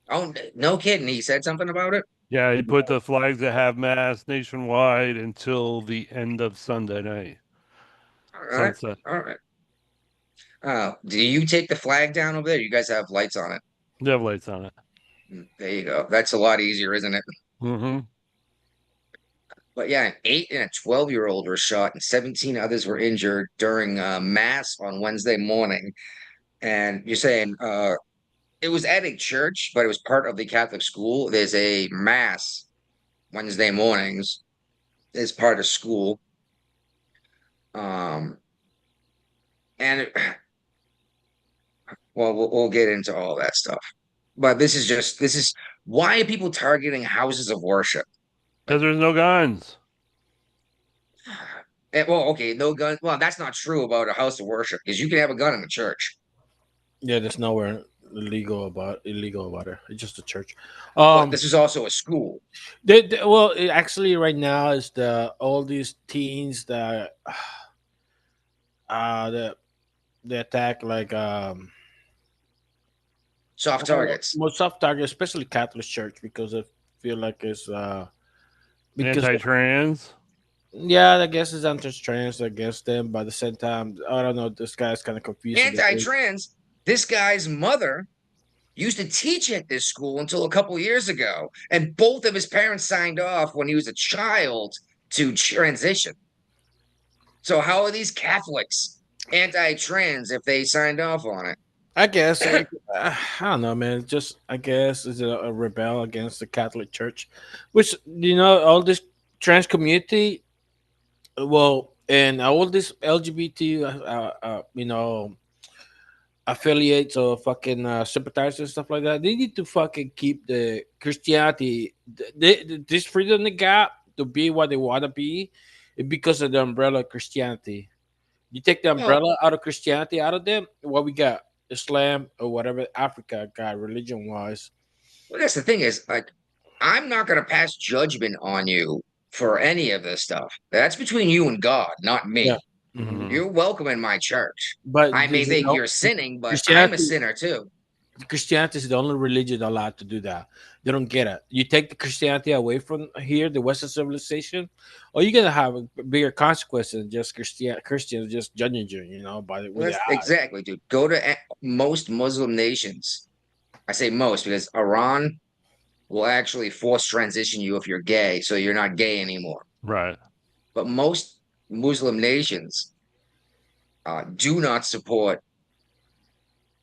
Oh, no kidding. He said something about it? Yeah, he put the flags at half mast nationwide until the end of Sunday night. All right. Sunset. All right. Do you take the flag down over there? You guys have lights on it. They have lights on it. There you go. That's a lot easier, isn't it? But yeah, an 8 and a 12-year-old were shot, and 17 others were injured during mass on Wednesday morning. And you're saying it was at a church, but it was part of the Catholic school. There's a mass Wednesday mornings as part of school. And well, we'll get into all that stuff. But this is why are people targeting houses of worship? Because there's no guns. Well, okay, no gun. Well, that's not true about a house of worship because you can have a gun in a church. Yeah, there's nowhere illegal about it. It's just a church. But this is also a school. Actually, right now is all these teens that they attack like Soft targets. most soft targets, especially Catholic Church, because I feel like it's because Anti-trans. yeah, I guess it's anti-trans against them, but at the same time, I don't know. This guy's kind of confused. Anti-trans. This guy's mother used to teach at this school until a couple years ago, and both of his parents signed off when he was a child to transition. So how are these Catholics anti-trans if they signed off on it? I guess I don't know, man. Just I guess is a rebel against the Catholic Church, which all this trans community, well, and all this LGBT, affiliates or fucking sympathizers and stuff like that. They need to fucking keep the Christianity, this freedom they got to be what they want to be, because of the umbrella of Christianity. You take the umbrella out of Christianity, out of them, what we got? Islam or whatever Africa got religion wise. Well, that's the thing is, like, I'm not going to pass judgment on you for any of this stuff. That's between you and God, not me. Yeah. Mhm. You're welcome in my church. But I may think you're sinning, but I'm a Christianity- sinner too. Christianity is the only religion allowed to do that. They don't get it. You take the Christianity away from here, the Western civilization, or you're gonna have a bigger consequence than just Christians just judging you, by the That's exactly, dude. Go to most Muslim nations. I say most because Iran will actually force transition you if you're gay, so you're not gay anymore. Right. But most Muslim nations do not support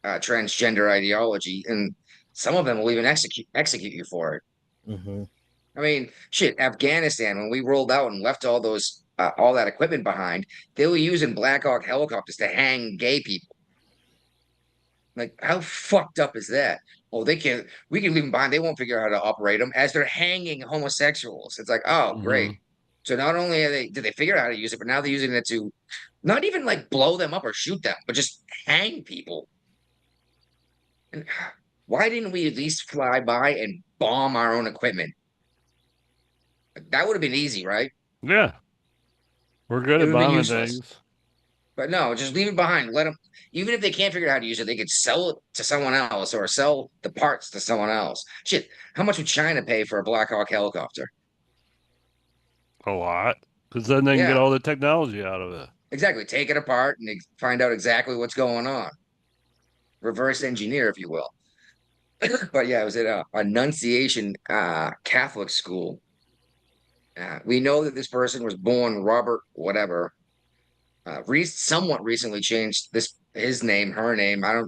transgender ideology, and some of them will even execute you for it. Mm-hmm. I mean, shit, Afghanistan, when we rolled out and left all that equipment behind, they were using Black Hawk helicopters to hang gay people. Like, how fucked up is that? Oh, we can leave them behind. They won't figure out how to operate them as they're hanging homosexuals. It's like, oh, great. So not only did they figure out how to use it, but now they're using it to not even like blow them up or shoot them, but just hang people. And why didn't we at least fly by and bomb our own equipment? That would have been easy, right? Yeah. We're good It at would be bombing useless. things. But no, just leave it behind. Let them, even if they can't figure out how to use it, they could sell it to someone else or sell the parts to someone else. Shit, how much would China pay for a Black Hawk helicopter? A lot. Because then they can get Yeah. all the technology out of it. Exactly. Take it apart and find out exactly what's going on. Reverse engineer, if you will. But yeah, it was at a Annunciation Catholic school. We know that this person was born Robert whatever. Somewhat recently changed his name, her name. I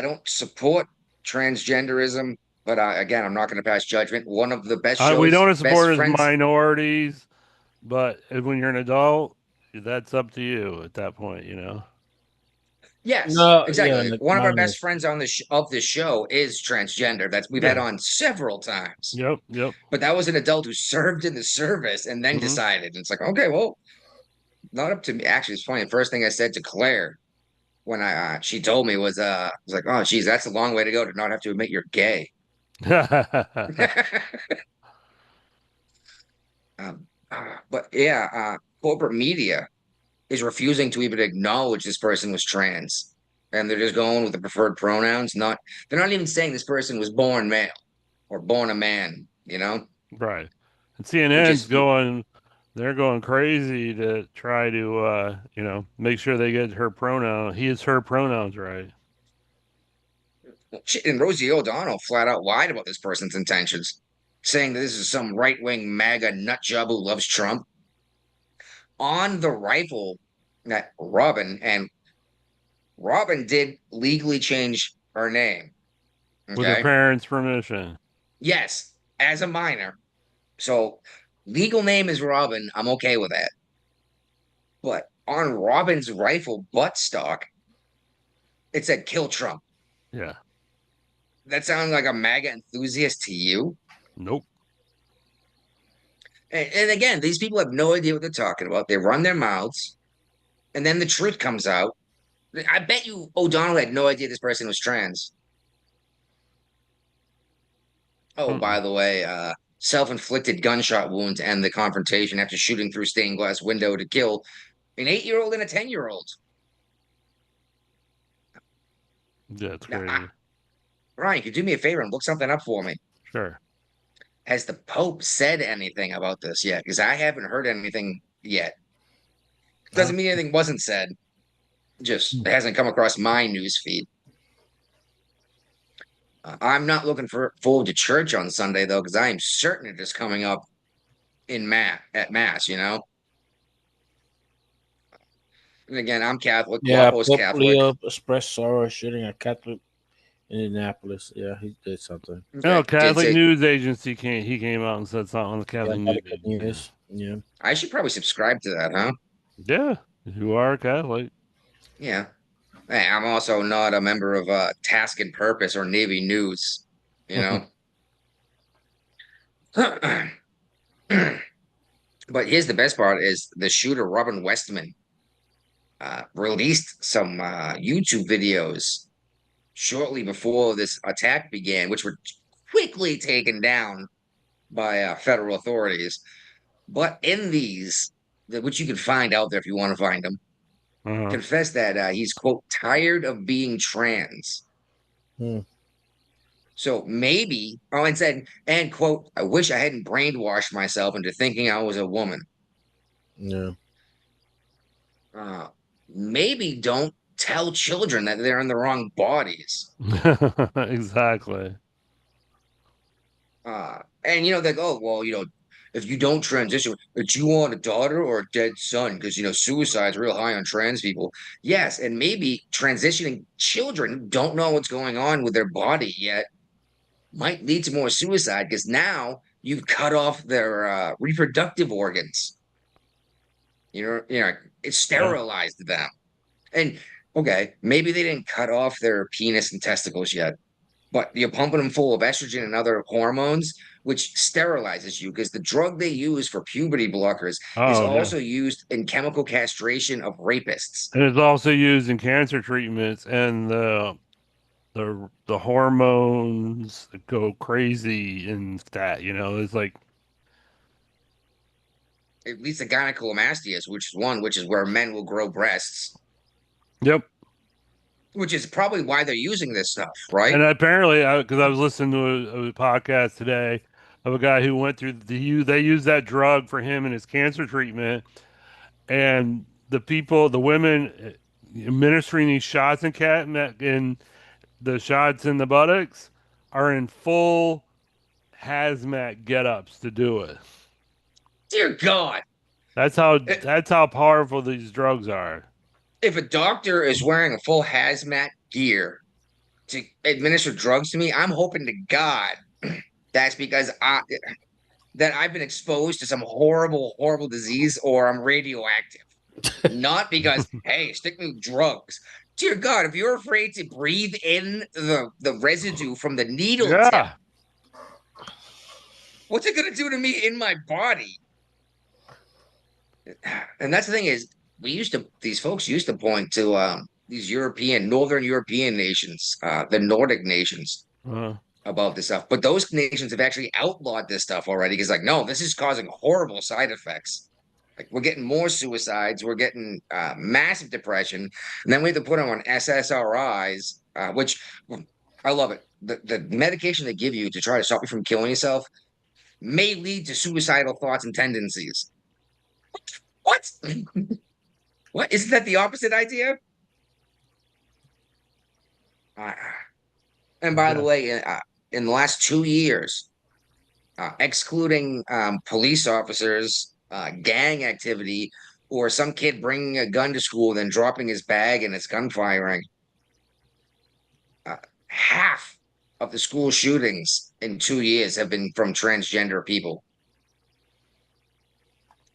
don't support transgenderism, but again, I'm not going to pass judgment. One of the best shows. We don't Best support as Friends- minorities, but when you're an adult, that's up to you at that point, Yes, No, exactly. yeah, One of our minors. best friends on this show is transgender. We've had on several times. Yep. But that was an adult who served in the service and then Mhm. decided. It's like, okay, well, not up to me. Actually, it's funny. The first thing I said to Claire when she told me was like, oh, geez, that's a long way to go to not have to admit you're gay. But yeah, corporate media is refusing to even acknowledge this person was trans, and they're just going with the preferred pronouns. They're not even saying this person was born male or born a man. Right. And CNN's is- they're going crazy to try to, make sure they get her pronouns right. Shit, and Rosie O'Donnell flat out lied about this person's intentions. saying that this is some right-wing MAGA nut job who loves Trump. On the rifle that Robin did legally change her name. With her Okay. parents' permission. Yes, as a minor. So legal name is Robin. I'm okay with that. But on Robin's rifle buttstock, it said kill Trump. Yeah. That sounds like a MAGA enthusiast to you? Nope. And again, these people have no idea what they're talking about. They run their mouths, and then the truth comes out. I bet you O'Donnell had no idea this person was trans. Oh, by the way, self-inflicted gunshot wound to end the confrontation after shooting through stained glass window to kill an 8-year-old and a 10-year-old. Yeah, it's Now, crazy. Ryan, could you do me a favor and look something up for me? Sure. Has the Pope said anything about this yet? Because I haven't heard anything yet. Doesn't mean anything wasn't said. Just it hasn't come across my news feed. I'm not looking forward to church on Sunday though, because I am certain it is coming up at mass. You know. And again, I'm Catholic. Yeah, Guapo's Pope Catholic. Leo expressed sorrow shooting a Catholic in Indianapolis. Yeah, he did something. No, Did Catholic say- News Agency he came out and said something on the Catholic Yeah, News. Catholic News. Yeah. I should probably subscribe to that, huh? Yeah, you are Catholic. Yeah. Hey, I'm also not a member of Task and Purpose or Navy News, you know. But here's the best part is the shooter, Robin Westman, released some YouTube videos shortly before this attack began, which were quickly taken down by federal authorities. But in these, which you can find out there if you want to find them, confessed that he's, quote, tired of being trans. So maybe, and said, and quote, I wish I hadn't brainwashed myself into thinking I was a woman. Yeah. Maybe don't tell children that they're in the wrong bodies. Exactly. And you know, they go, well, you know, if you don't transition, but you want a daughter or a dead son, because you know, suicide's real high on trans people. Yes, and maybe transitioning children who don't know what's going on with their body yet might lead to more suicide because now you've cut off their reproductive organs. You know, it sterilized them. And okay, maybe they didn't cut off their penis and testicles yet, but you're pumping them full of estrogen and other hormones, which sterilizes you because the drug they use for puberty blockers is also used in chemical castration of rapists. And it's also used in cancer treatments and the hormones that go crazy in that, you know, it's like At least the gynecomastia, which is where men will grow breasts. Yep. Which is probably why they're using this stuff, right? And apparently, because I was listening to a podcast today of a guy who went through they used that drug for him and his cancer treatment, and the women administering these shots in the shots in the buttocks are in full hazmat get-ups to do it. Dear God. That's how powerful these drugs are. If a doctor is wearing a full hazmat gear to administer drugs to me, I'm hoping to God that's because I've been exposed to some horrible, horrible disease or I'm radioactive. Not because, hey, stick me with drugs. Dear God, if you're afraid to breathe in the residue from the needle tip, what's it gonna do to me in my body? And that's the thing is, these folks used to point to these Northern European nations, the Nordic nations, about this stuff. But those nations have actually outlawed this stuff already because, like, no, this is causing horrible side effects. Like, we're getting more suicides, we're getting massive depression, and then we have to put them on SSRIs, which I love it. The medication they give you to try to stop you from killing yourself may lead to suicidal thoughts and tendencies. What? What? Isn't that the opposite idea? And by the way, in the last 2 years, excluding police officers, gang activity, or some kid bringing a gun to school, then dropping his bag and it's gun firing. Half of the school shootings in 2 years have been from transgender people.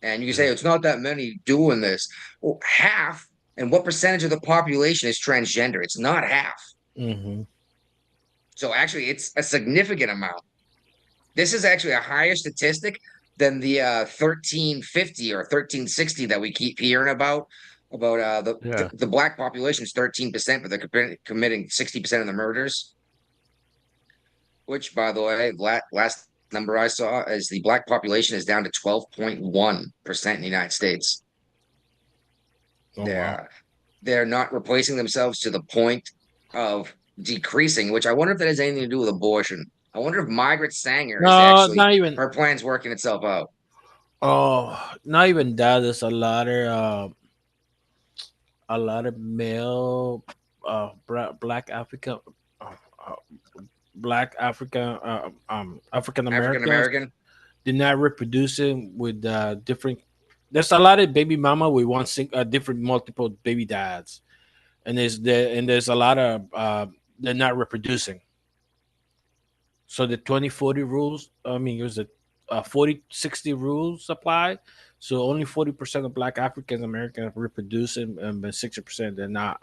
And you say it's not that many doing this. Well, half, and what percentage of the population is transgender? It's not half. Mm-hmm. So actually, it's a significant amount. This is actually a higher statistic than the 1350 or 1360 that we keep hearing about. The black population is 13%, but they're committing 60% of the murders. Which, by the way, last number I saw is the black population is down to 12.1% in the United States. Oh, wow. They're not replacing themselves to the point of decreasing, which I wonder if that has anything to do with abortion. I wonder if Margaret Sanger is actually not even. her plan's working itself out. Oh, not even that. There's a lot of male, black African, African American. They're not reproducing with different. There's a lot of baby mama with different multiple baby dads, and there's a lot of they're not reproducing. So the 2040 rules, I mean, it was a 40-60 rules apply. So only 40% of black African Americans reproduce, and 60% they're not.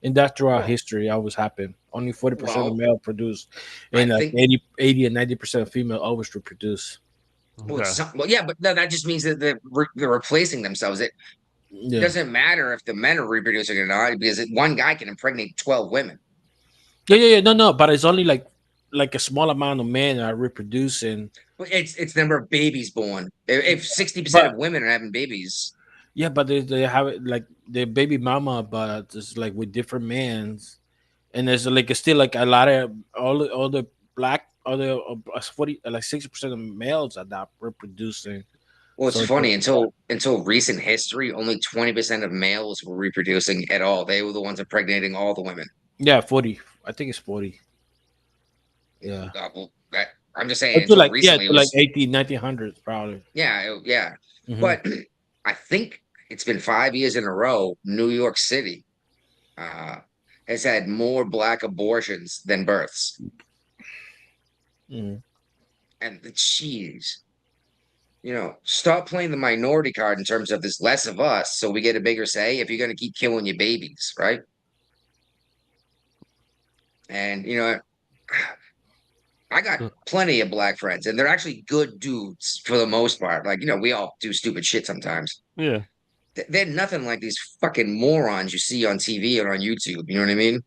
And that throughout history always happened. Only 40% of male produce, and 80 and 90% of female always reproduce. Well, yeah, but no, that just means that they're replacing themselves. It doesn't matter if the men are reproducing or not, because one guy can impregnate 12 women. Yeah. No, but it's only like a small amount of men are reproducing. Well, it's the number of babies born. If 60% of women are having babies. Yeah, but they have it like the baby mama, but it's like with different men's, and there's like still like a lot of all the black, all the 60% of males are not reproducing. Well, it's funny, until recent history, only 20% of males were reproducing at all. They were the ones impregnating all the women. Yeah, 40. I think it's 40. Yeah. Well, I'm just saying. To like 1900s probably. Yeah. Mm-hmm. But I think it's been 5 years in a row. New York City has had more black abortions than births. Mm-hmm. And jeez, stop playing the minority card in terms of there's less of us, so we get a bigger say. If you're going to keep killing your babies, right? And I got plenty of black friends, and they're actually good dudes for the most part. Like, we all do stupid shit sometimes. Yeah. They're nothing like these fucking morons you see on TV and on YouTube. You know what I mean?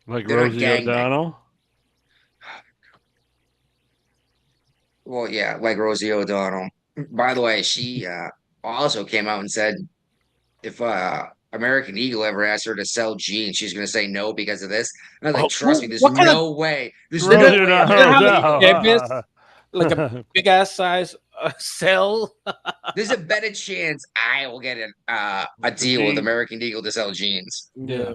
Like They're Rosie O'Donnell? Well, yeah, like Rosie O'Donnell. By the way, she also came out and said if American Eagle ever asked her to sell jeans, she's going to say no because of this. And I was like, trust me, there's no way. There's no way. Like a big ass size sell. There's a better chance I will get a deal with American Eagle to sell jeans. Yeah.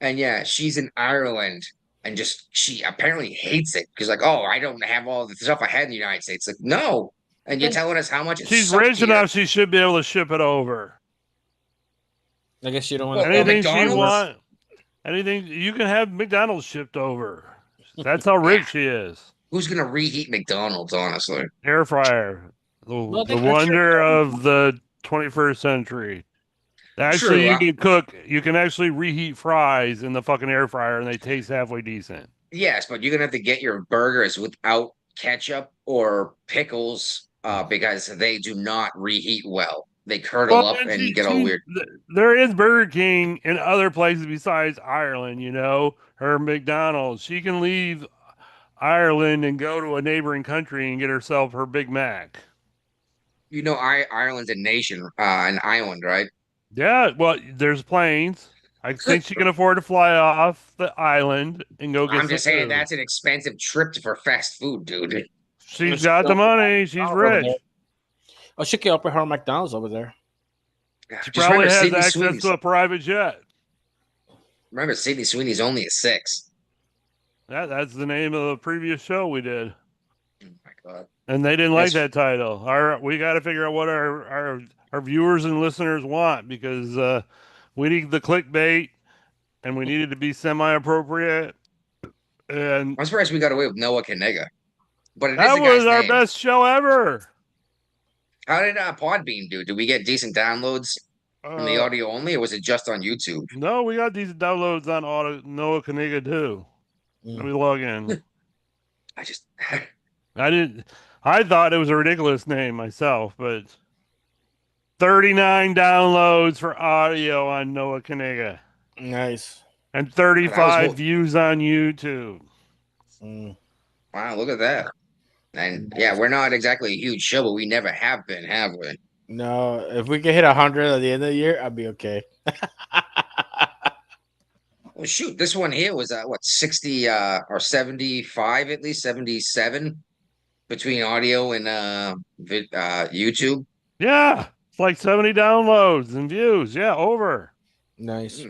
And yeah, she's in Ireland, and she apparently hates it because, like, oh, I don't have all the stuff I had in the United States. Like, no. And you're telling us how much it she's rich enough, she should be able to ship it over. I guess you don't want anything she want. Anything you can have McDonald's shipped over. That's how rich she is. Who's gonna reheat McDonald's, honestly? Air fryer. The wonder of the 21st century. Actually, you can actually reheat fries in the fucking air fryer and they taste halfway decent. Yes, but you're gonna have to get your burgers without ketchup or pickles because they do not reheat well. They curdle up and get all weird. There is Burger King in other places besides Ireland, her McDonald's. She can leave Ireland and go to a neighboring country and get herself her Big Mac. Ireland's a nation, an island, right? Yeah, well, there's planes. I think she can afford to fly off the island and go get I'm just saying food. That's an expensive trip for fast food, dude. She's got the money. She's rich. Oh, she can open her McDonald's over there. She probably has access to a private jet. Remember, Sydney Sweeney's only a 6. That's the name of the previous show we did. Oh my God. And they didn't like Yes. that title. We got to figure out what our viewers and listeners want, because we need the clickbait and we needed to be semi-appropriate. And I'm surprised we got away with Noah Kanega. But it is that the guy's was our name. best show ever. How did Podbean do? Did we get decent downloads from the audio only, or was it just on YouTube? No, we got these downloads on Noah Kaniga too. Let me log in. I just I thought it was a ridiculous name myself, but 39 downloads for audio on Noah Kaniga Nice. and 35 hope- views on YouTube. wow, look at that. And yeah, we're not exactly a huge show, but we never have been, have we? No, if we can hit 100 at the end of the year, I'll be okay. Well, shoot, this one here was what 60 or 75, at least 77 between audio and YouTube. Yeah, it's like 70 downloads and views. Yeah, over. Nice.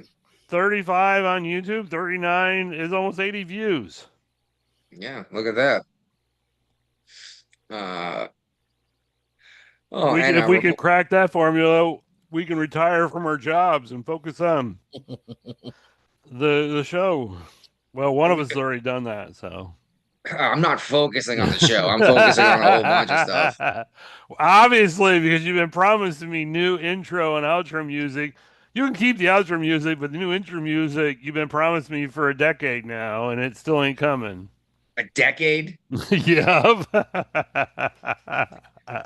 35 on YouTube, 39 is almost 80 views. Yeah, look at that. If we can crack that formula, we can retire from our jobs and focus on the show. Well, one of us has already done that, so I'm not focusing on the show. I'm focusing on a whole bunch of stuff. Obviously, because you've been promising me new intro and outro music. You can keep the outro music, but the new intro music you've been promising me for a decade now, and it still ain't coming. A decade? Yeah. I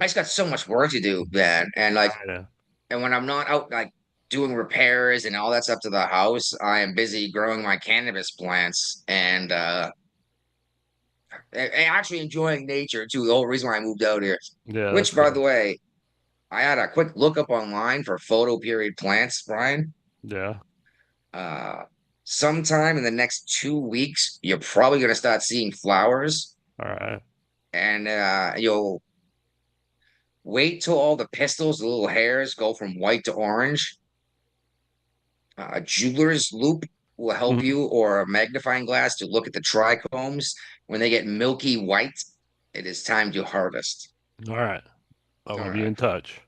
just got so much work to do, man. And like, I know. and when I'm not out like doing repairs and all that stuff to the house, I am busy growing my cannabis plants and actually enjoying nature too. The whole reason why I moved out here. Yeah. Which, by the way, I had a quick look up online for photo period plants, Brian. Yeah. Sometime in the next 2 weeks, you're probably going to start seeing flowers. All right. And you'll wait till all the pistils, the little hairs, go from white to orange. A jeweler's loop will help you, or a magnifying glass to look at the trichomes. When they get milky white, it is time to harvest. All right. I will All be right. in touch.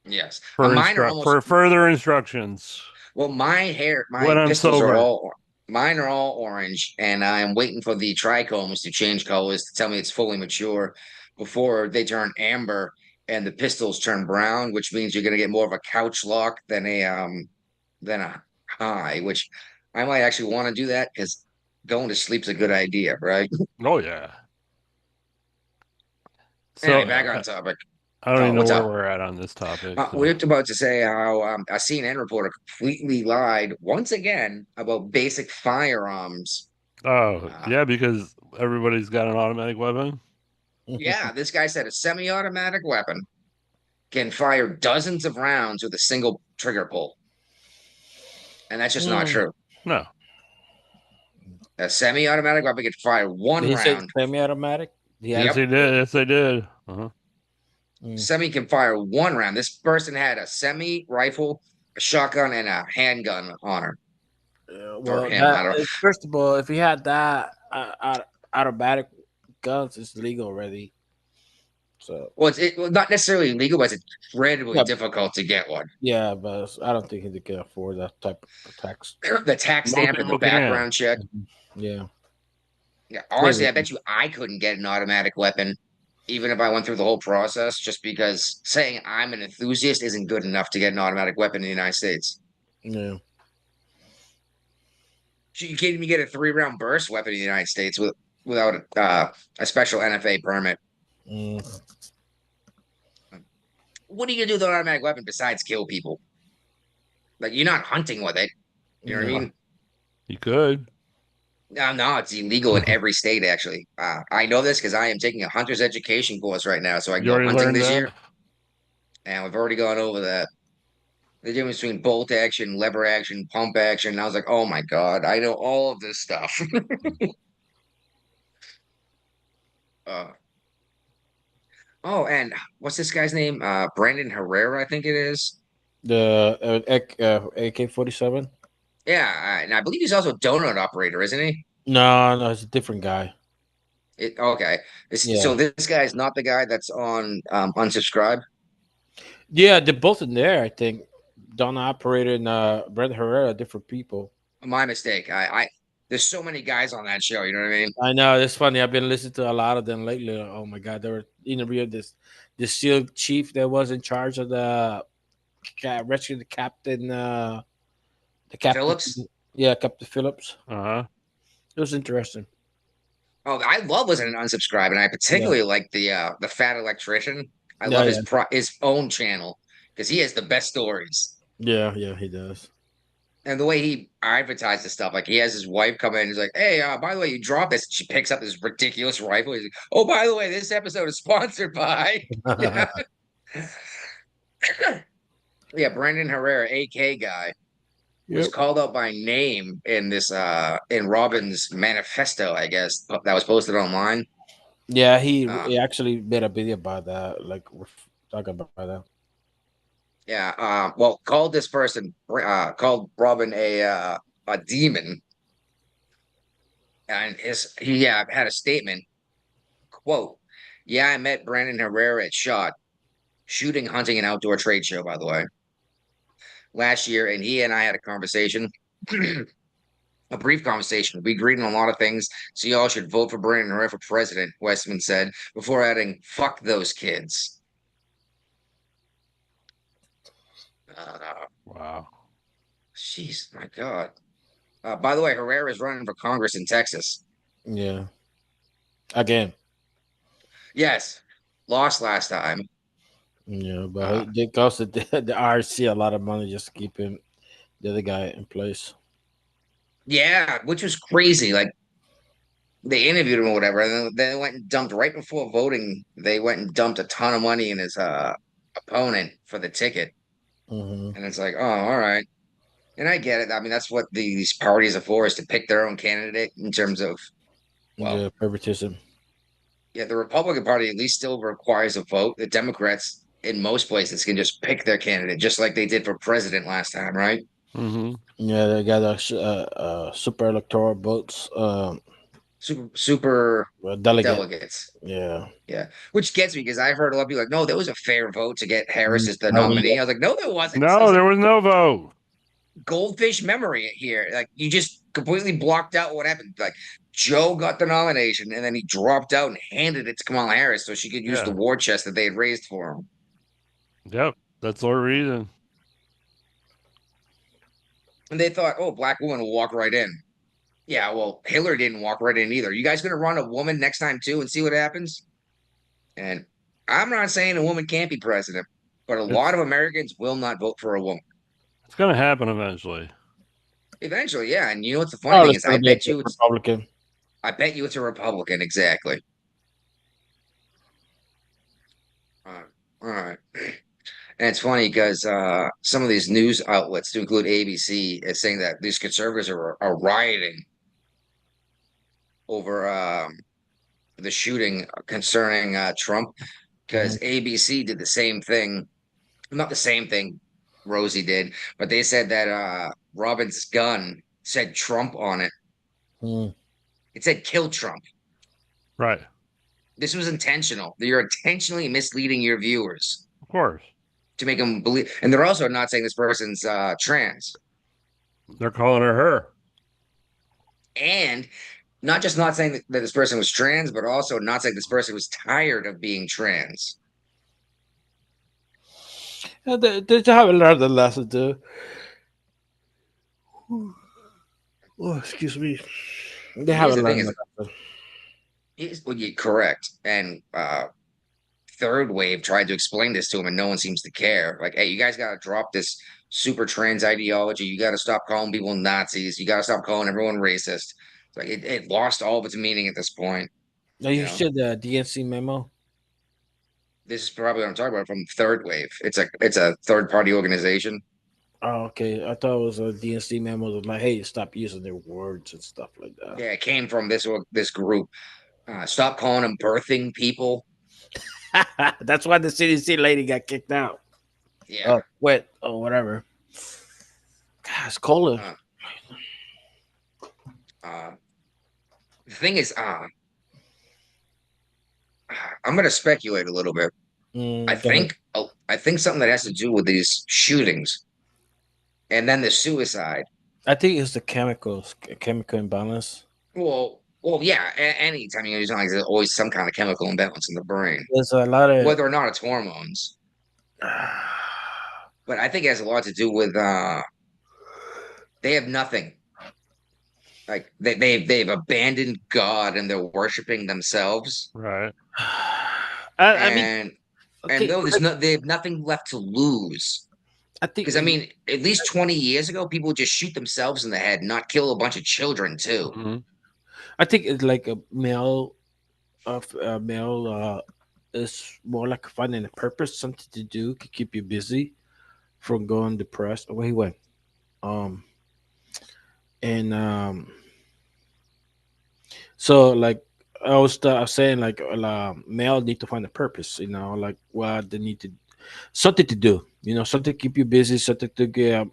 Yes. For, Mine are almost for further instructions. well, my When I'm pistils sober. are all mine are all orange, and I'm waiting for the trichomes to change colors to tell me it's fully mature before they turn amber and the pistils turn brown, which means you're gonna get more of a couch lock than a high, which I might actually want to do that because going to sleep's a good idea, right? Oh yeah. So Anyway, back on topic. I don't even know what's where up? we're at on this topic. so. We're about to say how a CNN reporter completely lied once again about basic firearms. Oh, yeah, because everybody's got an automatic weapon. Yeah, this guy said a semi-automatic weapon can fire dozens of rounds with a single trigger pull. And that's just not true. No. A semi-automatic weapon can fire one Did he say round. semi-automatic? Yeah. Yes, they did. Yes, they did. Uh-huh. Semi can fire one round. This person had a semi rifle, a shotgun, and a handgun on her. Well, him, I don't- first of all, if he had that automatic guns, it's legal already. So Well, it's not necessarily illegal, but it's incredibly Yeah. difficult to get one. yeah, but I don't think he can afford that type of tax. The tax stamp and the people can. background check. Yeah. Yeah, honestly, I bet you I couldn't get an automatic weapon, even if I went through the whole process, just because saying I'm an enthusiast isn't good enough to get an automatic weapon in the United States. Yeah. You can't even get a 3-round burst weapon in the United States without a special NFA permit. What are you gonna do with an automatic weapon besides kill people? Like, you're not hunting with it. You know what I mean? You could. No, it's illegal in every state, actually. I know this because I am taking a hunter's education course right now, so I You go already hunting learned this that? year, and we've already gone over that. The difference between bolt action, lever action, pump action. And I was like, oh my God, I know all of this stuff. Oh, and what's this guy's name? Brandon Herrera, I think it is. The AK-47. Yeah, and I believe he's also a donut operator, isn't he? No, it's a different guy. Okay. So Yeah, this guy's not the guy that's on unsubscribe. yeah, they're both in there. I think Donna Operator and Brent Herrera, different people. My mistake. I there's so many guys on that show. You know what I mean? I know it's funny. I've been listening to a lot of them lately. Oh my god, they were interviewing this SEAL chief that was in charge of the rescue the captain. The captain, Phillips. yeah, Captain Phillips. Uh-huh. It was interesting. Oh, I love listening to unsubscribe, and I Yeah, particularly like the fat electrician. I yeah, love yeah, his own channel because he has the best stories. yeah. He does. And the way he advertises stuff, like he has his wife come in, he's like, "Hey, by the way, you dropped this." She picks up this ridiculous rifle. He's like, "Oh, by the way, this episode is sponsored by." Yeah, yeah. Brandon Herrera, AK guy, was Yep. called out by name in this in Robin's manifesto, I guess, that was posted online. Yeah, he, Uh, he actually made a video about that. Like we're talking about that. yeah. Well, called this person called Robin a demon, and he had a statement. Quote, yeah, I met Brandon Herrera at SHOT, shooting, hunting, and outdoor trade show, by the way, last year, and he and I had a conversation, a brief conversation. We agreed on a lot of things, so y'all should vote for Brandon Herrera for president, Westman said, before adding, fuck those kids. Wow. Jeez, my God. By the way, Herrera is running for Congress in Texas. Yeah. Again. Yes, lost last time. Yeah, but Uh, they costed the RC a lot of money just to keep him, the other guy, in place. yeah, which was crazy. Like, they interviewed him or whatever, and then they went and dumped right before voting. They went and dumped a ton of money in his opponent for the ticket, Hmm. and it's like, oh, all right. And I get it. I mean, that's what these parties are for, is to pick their own candidate in terms of, well, Yeah, favoritism. yeah, the Republican Party at least still requires a vote. The Democrats in most places can just pick their candidate, just like they did for president last time, right? Mm-hmm. Yeah, they got super electoral votes. Super Delegate. delegates. Yeah. Yeah, which gets me because I heard a lot of people like, no, there was a fair vote to get Harris as the No, nominee. I was like, no, there wasn't. So I No, was there like, was no vote. goldfish memory here. Like, you just completely blocked out what happened. Like, Joe got the nomination and then he dropped out and handed it to Kamala Harris so she could use the Yeah. war chest that they had raised for him. Yep. That's the reason. And they thought, oh, black woman will walk right in. Yeah, well, Hillary didn't walk right in either. You guys gonna run a woman next time too and see what happens? And I'm not saying a woman can't be president, but a lot of Americans will not vote for a woman. It's going to happen eventually. Eventually, yeah. And you know what's the funny Probably thing is, gonna be a Republican. I bet you it's a Republican, exactly. All right. And it's funny because some of these news outlets, to include ABC, is saying that these conservatives are rioting over the shooting concerning Trump, because ABC did the same thing. Not the same thing Rosie did, but they said that Robin's gun said Trump on it. Mm. It said kill Trump. Right. This was intentional. You're intentionally misleading your viewers Of course. to make them believe. And they're also not saying this person's trans. They're calling her. And not just not saying that this person was trans, but also not saying this person was tired of being trans. Yeah, they haven't learned the lesson too. Oh, excuse me. They Here's haven't the thing learned is, the lesson. well, you're correct. And Third Wave tried to explain this to him, and no one seems to care. Like, hey, you guys got to drop this super trans ideology. You got to stop calling people Nazis. You got to stop calling everyone racist. It's like it lost all of its meaning at this point. Now you Yeah. said the DNC memo. This is probably what I'm talking about from Third Wave. It's a third party organization. Oh, okay. I thought it was a DNC memo that like, hey, stop using their words and stuff like that. Yeah, it came from this group. Stop calling them birthing people. That's why the CDC lady got kicked out. Yeah. Wet or whatever. God, it's cold. The thing is, I'm gonna speculate a little bit. I Go ahead. think something that has to do with these shootings and then the suicide. I think it's the chemical imbalance. Well, yeah. Anytime you use something, there's always some kind of chemical imbalance in the brain, There's a lot of whether or not it's hormones. But I think it has a lot to do with they have nothing. Like they've abandoned God and they're worshiping themselves. Right. I mean, And okay, though they have nothing left to lose. I think Because I mean, at least 20 years ago, people would just shoot themselves in the head, not kill a bunch of children too. Mhm. I think it's like a male is more like finding a purpose, something to do to keep you busy from going depressed. Oh, where he went. Um and so like I was saying like male need to find a purpose, like what they need to something to do, something to keep you busy, something to get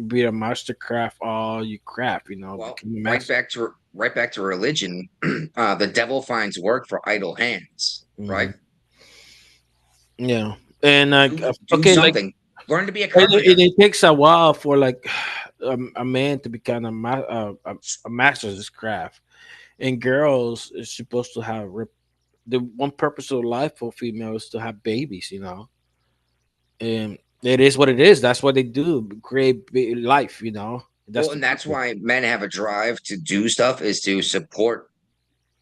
be a master craft all you craft, Well, become a right master. back to religion. The devil finds work for idle hands, right? Mhm. Yeah, and Do okay, like something. Learn to be a it, carpenter. it takes a while for like a man to become a master of his craft, and girls is supposed to have the one purpose of life for females to have babies, and it is what it is. That's what they do, create life, That's Well, the and that's purpose. why men have a drive to do stuff is to support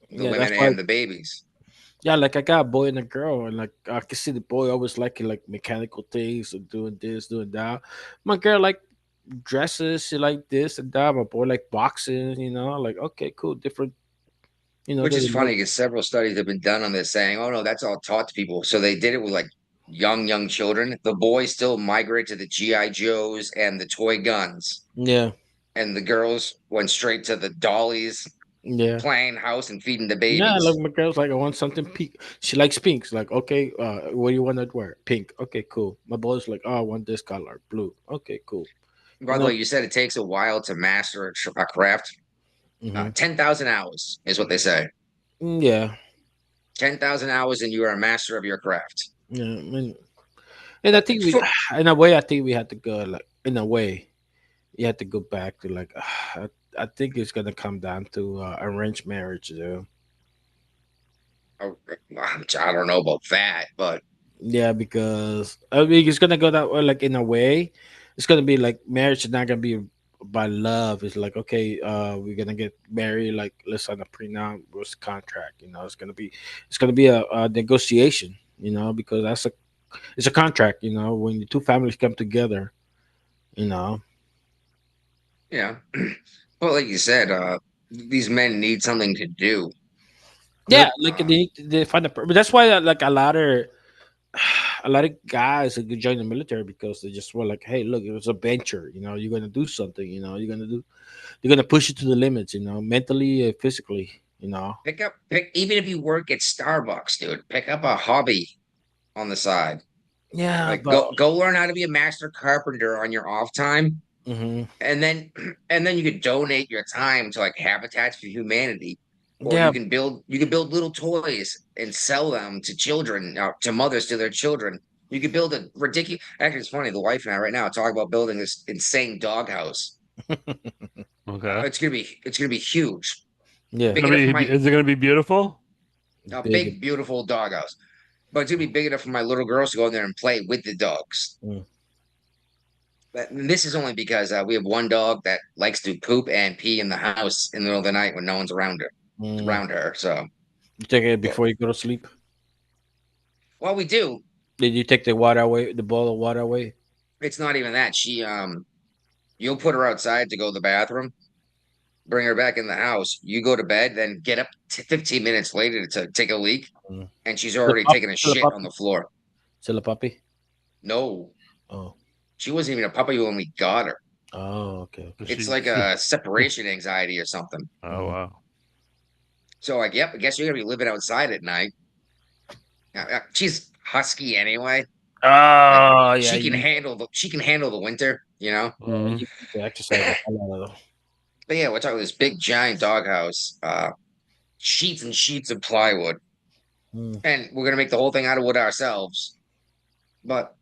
the Yeah, that's women why. and the babies. Yeah, like I got a boy and a girl, and like I can see the boy always liking like mechanical things and doing this, doing that. My girl like dresses, she like this and that. My boy like boxing, like okay, cool, different, Which they is like funny because several studies have been done on this saying, oh no, that's all taught to people. So they did it with like young children. The boys still migrate to the GI Joes and the toy guns, yeah, and the girls went straight to the dollies, yeah. playing house and feeding the Yeah, like babies. my girl's like, I want something pink. She likes pinks. Like, okay, what do you want to wear? Pink. Okay, cool. My boy's like, oh, I want this color, blue. Okay, cool. By the way, you said it takes a while to master a craft. Mhm. 10,000 hours is what they say. Yeah, 10,000 hours and you are a master of your craft. yeah. And I think we, in a way, I think we had to go like, in a way, you had to go back to like, I think it's gonna come down to arranged marriage, though. I don't know about that, but Yeah, because I mean, it's gonna go that way. Like in a way, it's gonna be like marriage is not gonna be by love. It's like okay, we're gonna get married. Like let's sign a prenup, what's the contract? It's gonna be a negotiation. Because it's a contract. When the two families come together. You know. yeah. Well, like you said, these men need something to do. Yeah, like they find but that's why like a lot of guys that join the military because they just were like, hey, look, it was a venture. You're gonna do something. You're gonna push it to the limits. Mentally, physically. Pick even if you work at Starbucks, dude, pick up a hobby on the side. Yeah, Like but go learn how to be a master carpenter on your off time, hmm and then you could donate your time to like Habitats for Humanity, or yeah, you can build little toys and sell them to children, to mothers to their children. You could build a ridiculous. Actually, it's funny. The wife and I right now talk about building this insane doghouse. Okay. It's gonna be huge, yeah, big enough for my Is it going to be beautiful? a big. big beautiful doghouse. But it's gonna be big enough for my little girls to go in there and play with the dogs. Mm. But this is only because we have one dog that likes to poop and pee in the house in the middle of the night when no one's Mm. around her. So, You take it yeah. before you go to sleep. Well, we do. Did you take the water away, the bowl of water away? It's not even that. You'll put her outside to go to the bathroom, bring her back in the house. You go to bed, then get up 15 minutes later to take a leak, Mm. and she's already taken a Still a shit puppy? on the floor. Still a puppy? No, Oh, she wasn't even a puppy when we got her. oh, okay. It's like a separation anxiety or something. Oh wow. So like, yep, I guess you're gonna be living outside at night. She's husky anyway. Oh, yeah. She can handle the winter, you know. Yeah, you need to exercise a hell out of them. But yeah, we're talking this big giant doghouse, sheets and sheets of plywood, Mm. and we're gonna make the whole thing out of wood ourselves. But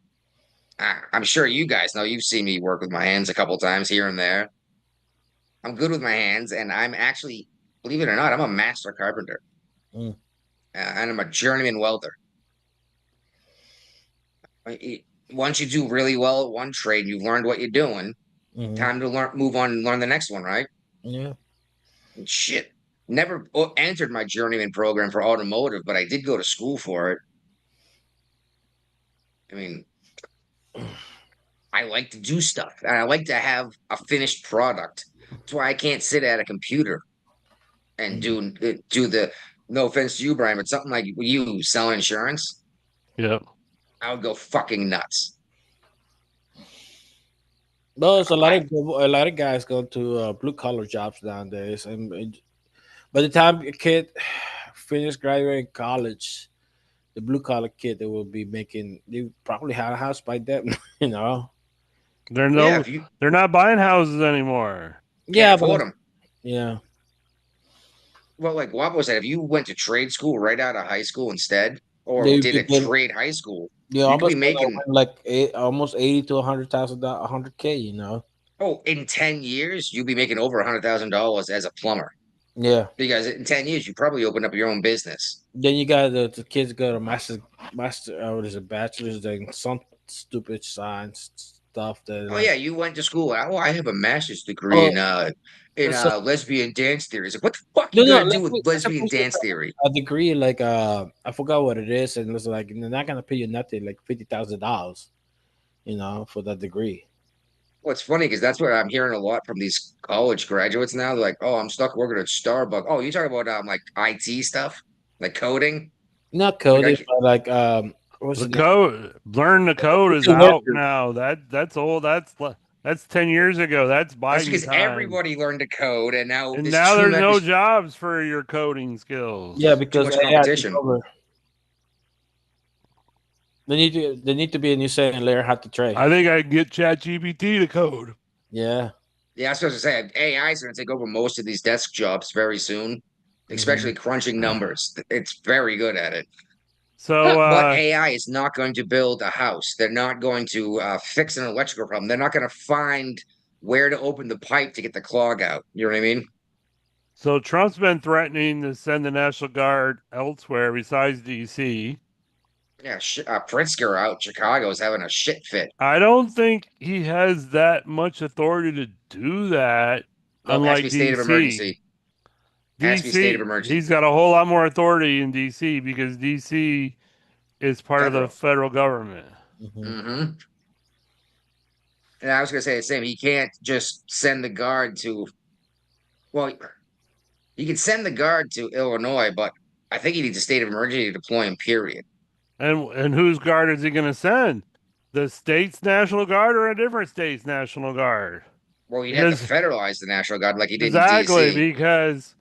I'm sure you guys know, you've seen me work with my hands a couple times here and there. I'm good with my hands, and I'm actually, believe it or not, I'm a master carpenter, Mm. and I'm a journeyman welder. Once you do really well at one trade, you've learned what you're doing. Mhm. Time to learn, move on, and learn the next one, right? Yeah. And shit, never entered my journeyman program for automotive, but I did go to school for it. I mean, I like to do stuff, and I like to have a finished product. That's why I can't sit at a computer and do the. No offense to you, Brian, but something like you selling insurance, Yep. I would go fucking nuts. No, there's a lot of guys go to blue collar jobs nowadays, and by the time a kid finish graduating college, the blue collar kid they will be making they probably had a house by then, you know. They're Yeah, if you they're not buying houses anymore. Yeah, can't but afford them. yeah, Well, like Wapo said, if you went to trade school right out of high school instead, or they did a begin. trade high school, Yeah, you could be almost making like almost 80 to 100,000, 100K. You know. in 10 years, you'd be making over $100,000 as a plumber. Yeah. Because in 10 years, you probably open up your own business. Then you got the kids go to master. What is it? Bachelor's and some stupid science stuff that. Oh Like, yeah, you went to school. Oh, I have a master's degree in so- lesbian dance theory. It's like, what the fuck no, you no. gonna do with lesbian Supposed to dance theory? a degree like I forgot what it is, and it's like they're not gonna pay you nothing like $50,000, you know, for that degree. Well, it's funny because that's what I'm hearing a lot from these college graduates now. They're like, "Oh, I'm stuck working at Starbucks." Oh, you talking about like IT stuff, like coding? Not Like coding, but like what's The it? code, learn the code is To work out with. now. That's old. That's 10 years ago. That's That's Biden because time. everybody learned to code, and now And there's now too there's no much. jobs for your coding skills. Yeah, because much AI took competition. over. They need to be a new saying learn how to trade. I think I can get ChatGPT to code. Yeah. Yeah, I was supposed to say AI is going to take over most of these desk jobs very soon, especially crunching numbers. It's very good at it. So But AI is not going to build a house. They're not going to fix an electrical problem. They're not going to find where to open the pipe to get the clog out. You know what I mean? so Trump's been threatening to send the National Guard elsewhere besides DC. Yeah, Pritzker out Chicago is having a shit fit. I don't think he has that much authority to do that. Well, it has to Unlike be state of DC. emergency. Has to be state of DC, emergency. he's got a whole lot more authority in DC because DC is part of Federal. the federal government. Mm-hmm. And I was going to say the same. He can't just send the guard to. Well, he can send the guard to Illinois, but I think he needs a state of emergency to deploy him. Period. And whose guard is he going to send? The state's National Guard or a different state's National Guard? Well, you'd have to Because- federalize the National Guard like he did Exactly, in DC. because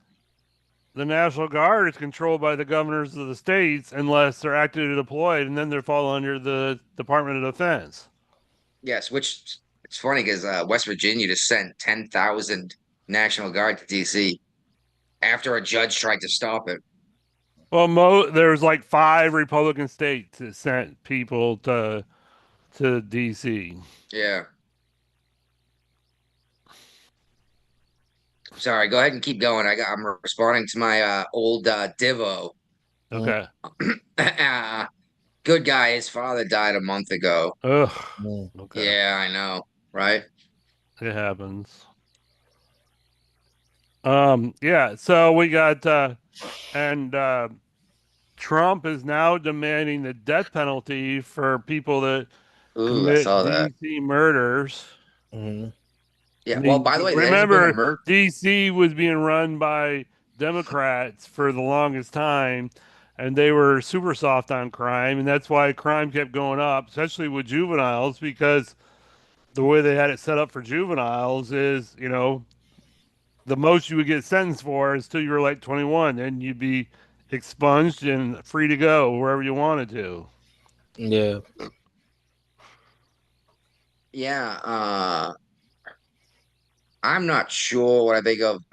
the National Guard is controlled by the governors of the states unless they're actively deployed, and then they fall under the Department of Defense. Yes, which it's funny because West Virginia just sent 10,000 National Guard to DC after a judge tried to stop it. Well, there's like 5 Republican states that sent people to DC. Yeah. Sorry, go ahead and keep going. I'm responding to my old Divo. Okay. Good guy. His father died a month ago. Ugh. Mm. Okay. Yeah, I know, right? It happens. Yeah, so we got Trump is now demanding the death penalty for people that Ooh, I commit saw that. DC murders. Mhm. Yeah. I Well, mean, by the way, there's been remember a murder. DC was being run by Democrats for the longest time, and they were super soft on crime, and that's why crime kept going up, especially with juveniles, because the way they had it set up for juveniles is, the most you would get sentenced for is till you were like 21, and you'd be expunged and free to go wherever you wanted to. Yeah. Yeah. I'm not sure what I think of.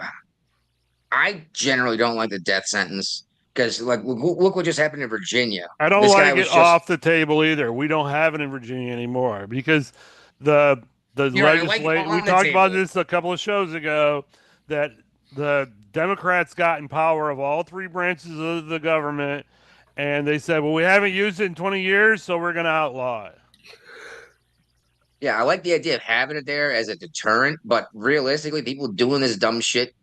I generally don't like the death sentence because, like, look what just happened in Virginia. I don't This guy like was it just. off the table either. We don't have it in Virginia anymore because the You're right, I like legislate. We on the talked about table. this a couple of shows ago that the Democrats got in power of all three branches of the government, and they said, "Well, we haven't used it in 20 years, so we're going to outlaw it." Yeah, I like the idea of having it there as a deterrent, but realistically, people doing this dumb shit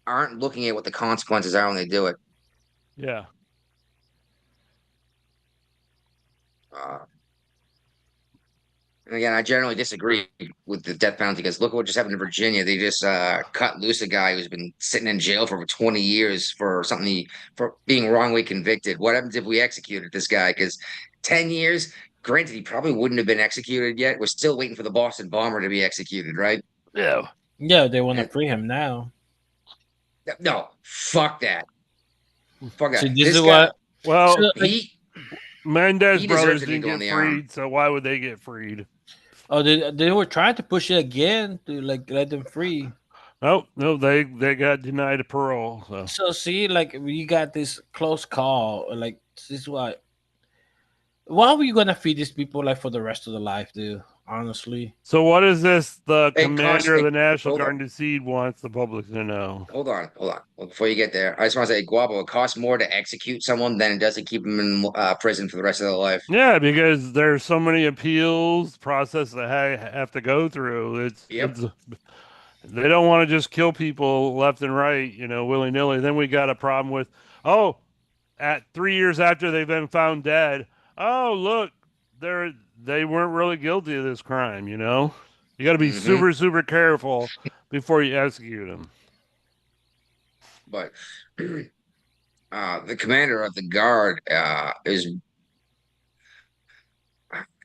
aren't looking at what the consequences are when they do it. Yeah. Uh, and again, I generally disagree with the death penalty because look what just happened in Virginia. They just cut loose a guy who's been sitting in jail for 20 years for something for being wrongly convicted. What happens if we executed this guy? Because 10 years, granted, he probably wouldn't have been executed yet. We're still waiting for the Boston bomber to be executed, right? Yeah. Yeah, they want to And- free him now. No, fuck that. Fuck that. So this This is guy, what. Well, So, like, he Mendez he deserves brothers to be didn't going get the arm. freed, so why would they get freed? oh, they were trying to push it again to like let them free. Nope, no, they got denied a parole. So So see, like you got this close call. Like this is what. Why were you gonna feed these people like for the rest of their life, dude? Honestly, So what is this? The It commander costs- of the National hold on. Guard to seed wants the public to know. Hold on. Well, before you get there, I just want to say, Guapo, it costs more to execute someone than it does to keep them in prison for the rest of their life. Yeah, because there's so many appeals process that have to go through. Yep. They don't want to just kill people left and right, willy nilly. Then we got a problem with, at 3 years after they've been found dead, oh look, they weren't really guilty of this crime. You got to be Mhm. super careful before you execute them. But the commander of the guard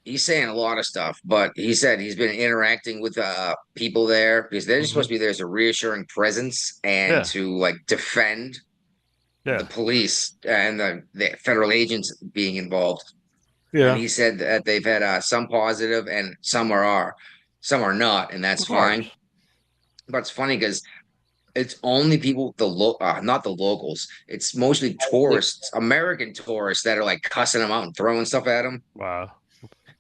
he's saying a lot of stuff, but he said he's been interacting with people there because they're just supposed to be there as a reassuring presence and Yeah. to like defend Yeah, the police and the federal agents being involved. yeah. And he said that they've had some positive and some are not, and that's Of course. fine. But it's funny because it's only people not the locals. It's mostly tourists, American tourists that are like cussing them out and throwing stuff at them. Wow.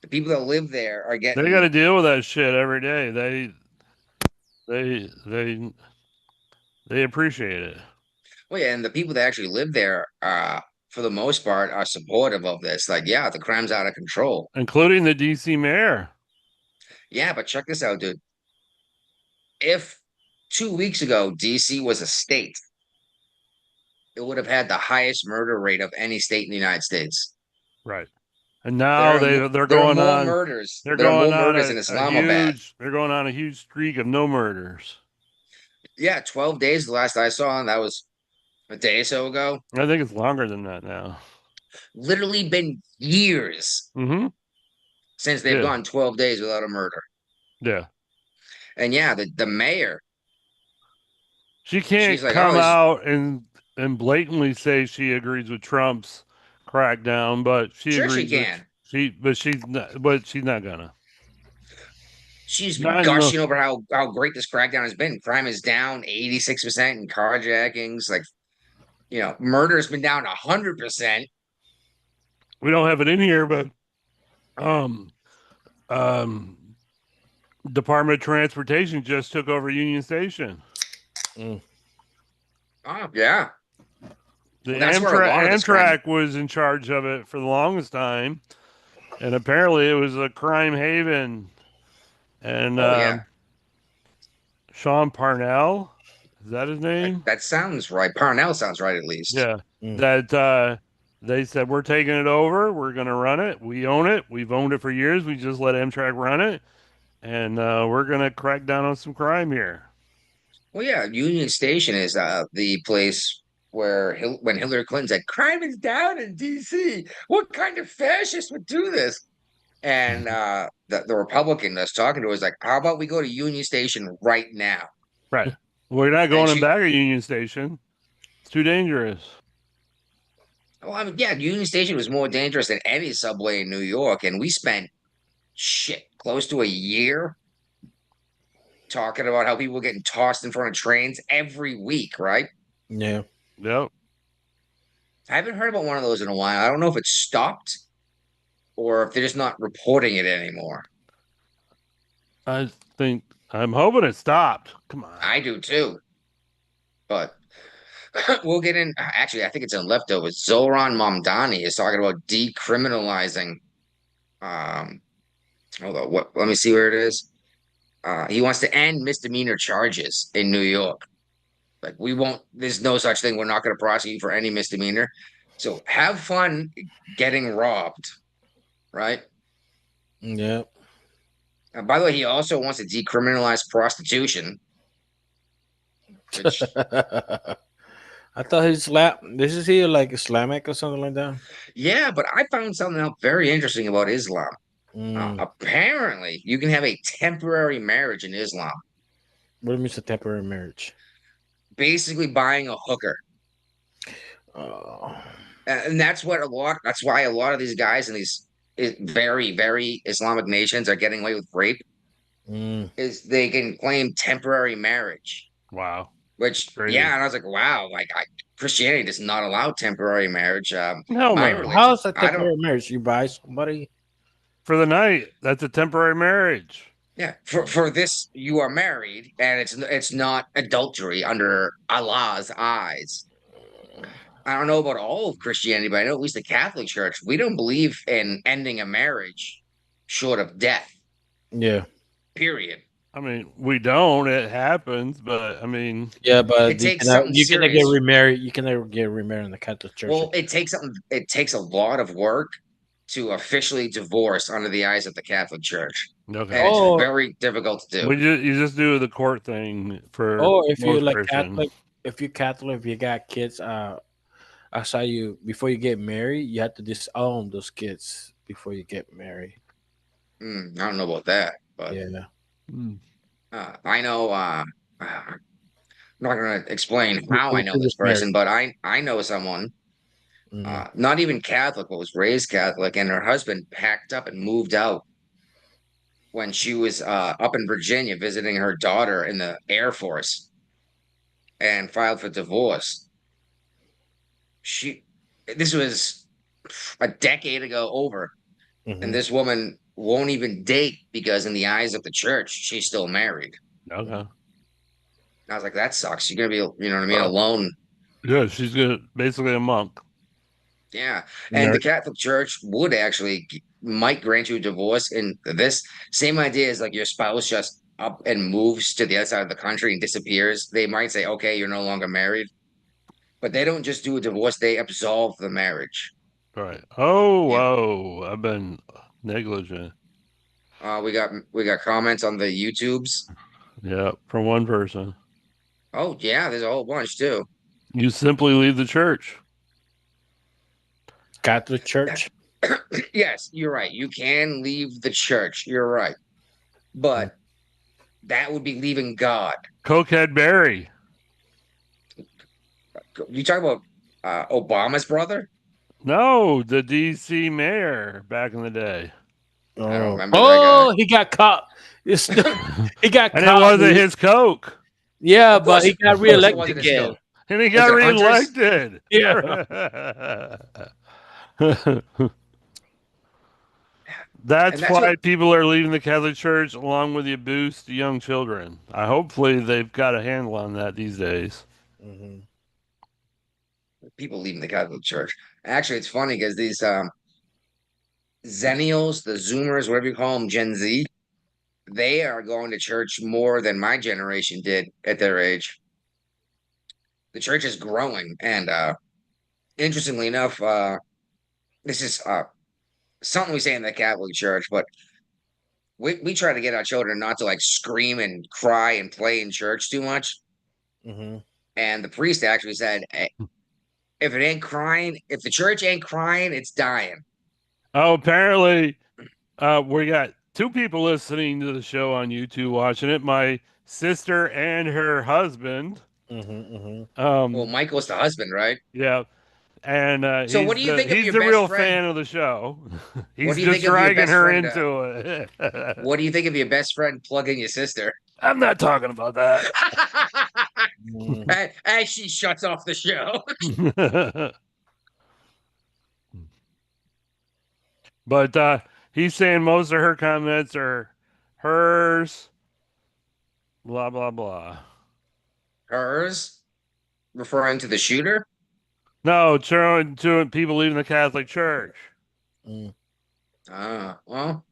The people that live there are getting. They got to deal with that shit every day. They appreciate it. Well, yeah, and the people that actually live there, for the most part, are supportive of this. Like, yeah, the crime's out of control. Including the DC mayor. Yeah, but check this out, dude. If 2 weeks ago DC was a state, it would have had the highest murder rate of any state in the United States. Right. And now There are they're there are going more on murders. they're There are going more on murders in Islamabad. they're going on a huge streak of no murders. Yeah, 12 days the last I saw, and that was a day or so ago. I think it's longer than that now. Literally been years Mm-hmm. since they've Yeah. gone 12 days without a murder. Yeah. And yeah, the mayor, She can't She's like, come "Oh, out and blatantly say she agrees with Trump's crackdown, but she sure agrees she with- can. she's not gonna. She's Not gushing over how great this crackdown has been. Crime is down 86% in carjackings. Like, murder has been down 100%. We don't have it in here, but Department of Transportation just took over Union Station. Oh, yeah. The That's where a lot of this crime- Amtrak was in charge of it for the longest time, and apparently it was a crime haven. And Oh, yeah. Sean Parnell, is that his name? That sounds right. Parnell sounds right, at least. Yeah, Mm. that they said we're taking it over. We're going to run it. We own it. We've owned it for years. We just let Amtrak run it, and we're going to crack down on some crime here. Well, yeah, Union Station is the place where when Hillary Clinton said crime is down in D.C. What kind of fascist would do this? And the Republican that's talking to her was like, "How about we go to Union Station right now?" Right. We're not going she- back at Union Station. It's too dangerous. Well, I mean, yeah, Union Station was more dangerous than any subway in New York, and we spent close to a year talking about how people were getting tossed in front of trains every week, right? Yeah. Yep. I haven't heard about one of those in a while. I don't know if it's stopped or if they're just not reporting it anymore. I'm hoping it stopped. Come on. I do too. But we'll get in. Actually, I think it's in leftovers. Zoran Mamdani is talking about decriminalizing. Hold on. What? Let me see where it is. He wants to end misdemeanor charges in New York. Like we won't. There's no such thing. We're not going to prosecute for any misdemeanor. So have fun getting robbed, right? Yeah. By the way, he also wants to decriminalize prostitution. Which, I thought this is here like Islamic or something like that. yeah, but I found something else very interesting about Islam. Apparently, you can have a temporary marriage in Islam. What do you mean it's a temporary marriage? Basically, buying a hooker, and that's what That's why a lot of these guys in these very, very Islamic nations are getting away with rape. Is they can claim temporary marriage. Wow. Which, Crazy. yeah, and I was like, wow, like Christianity does not allow temporary marriage. No, my man. religion- How is that I don't- temporary marriage? You buy somebody? For the night, that's a temporary marriage. Yeah, for this, you are married, and it's not adultery under Allah's eyes. I don't know about all of Christianity, but I know at least the Catholic Church, we don't believe in ending a marriage short of death. Yeah. Period. I mean, we don't. It happens, but I mean, Yeah, but It takes you something cannot get serious. remarried. You can never get remarried in the Catholic Church. Well, it takes a lot of work to officially divorce under the eyes of the Catholic Church, okay. and Oh. it's very difficult to do. You just do the court thing for. Or if you're most like Christians. Catholic, if you're Catholic, if you got kids, outside you before you get married, you have to disown those kids before you get married. I don't know about that, but Yeah. Hmm. I know. I'm not going to explain how I know this person, but I know someone, not even Catholic, but was raised Catholic, and her husband packed up and moved out when she was up in Virginia visiting her daughter in the Air Force, and filed for divorce. This was a decade ago over, and this woman won't even date because in the eyes of the church, she's still married. Okay. I was like, that sucks. You're gonna be, you know what I mean, alone. Yeah, she's basically a monk. Yeah, and the Catholic Church might grant you a divorce. And this same idea is like your spouse just up and moves to the other side of the country and disappears. They might say, okay, you're no longer married, but they don't just do a divorce; they absolve the marriage. Right. Oh, whoa! I've been negligent. We got comments on the YouTubes. Yeah, from one person. Oh yeah, there's a whole bunch too. You simply leave the church. Catholic Church. Yes, you're right. You can leave the church. You're right, but that would be leaving God. Cokehead Barry. You talk about Obama's brother? No, the DC mayor back in the day. I don't remember Oh, that he got caught. He got And caught. it wasn't his Coke. Yeah, Of but course he it- got of course it reelected wasn't his again. Coke. And he got Was it Hunter's? reelected. Yeah. That's that's why what- people are leaving the Catholic Church along with the abuse to young children. Hopefully they've got a handle on that these days. People leaving the Catholic Church. Actually, it's funny because these Zennials, the Zoomers, whatever you call them, Gen Z, they are going to church more than my generation did at their age. The church is growing, and interestingly enough, this is something we say in the Catholic Church, but we try to get our children not to like scream and cry and play in church too much. And the priest actually said, hey, if it ain't crying, if the church ain't crying, it's dying. Oh, apparently we got two people listening to the show on YouTube watching it. My sister and her husband. Well, Michael's the husband, right? Yeah. And So what do you think of he's your the best real friend? fan of the show. He's do you just think of your dragging best her friend, into it. What do you think of your best friend plugging your sister? I'm not talking about that. Mm. As she shuts off the show. But he's saying most of her comments are hers. Blah blah blah. Hers, referring to the shooter. No, to people leaving the Catholic Church. Mm. Well.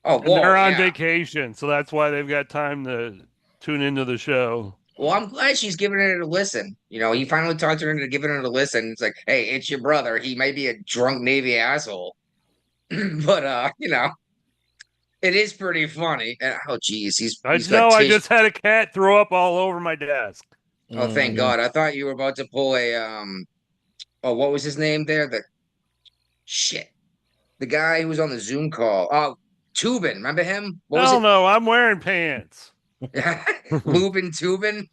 Oh, And whoa, they're on yeah. vacation, so that's why they've got time to tune into the show. Well, I'm glad she's giving it a listen. You know, he finally talked her into giving it a listen. It's like, hey, it's your brother. He may be a drunk Navy asshole, but you know, it is pretty funny. And oh, geez, he's I got I tissue. just had a cat throw up all over my desk. Oh, thank Mhm. God! I thought you were about to pull a Oh, what was his name there? The shit, the guy who was on the Zoom call. Oh, Tubin. Remember him? What was Hell it? no, I'm wearing pants. Lubin Tubin.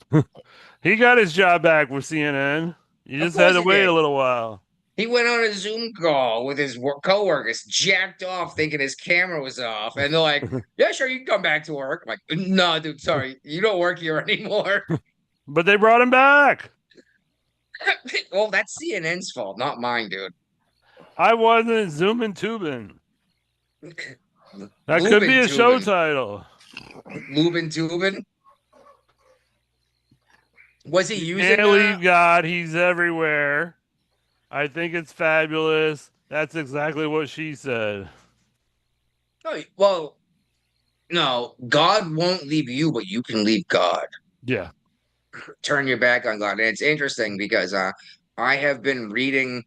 He got his job back with CNN. You Of just had course to he wait did. a little while. He went on a Zoom call with his coworkers, jacked off, thinking his camera was off, and they're like, "Yeah, sure, you can come back to work." I'm like, "No, dude, sorry, you don't work here anymore." But they brought him back. Well, that's CNN's fault, not mine, dude. I wasn't zooming tubing. That could be a Lubin show Tubin. title. Lubin Tubin. Was he You using? can't leave God. He's everywhere. I think it's fabulous. That's exactly what she said. No, well, no, God won't leave you, but you can leave God. Yeah. Turn your back on God. And it's interesting because I have been rereading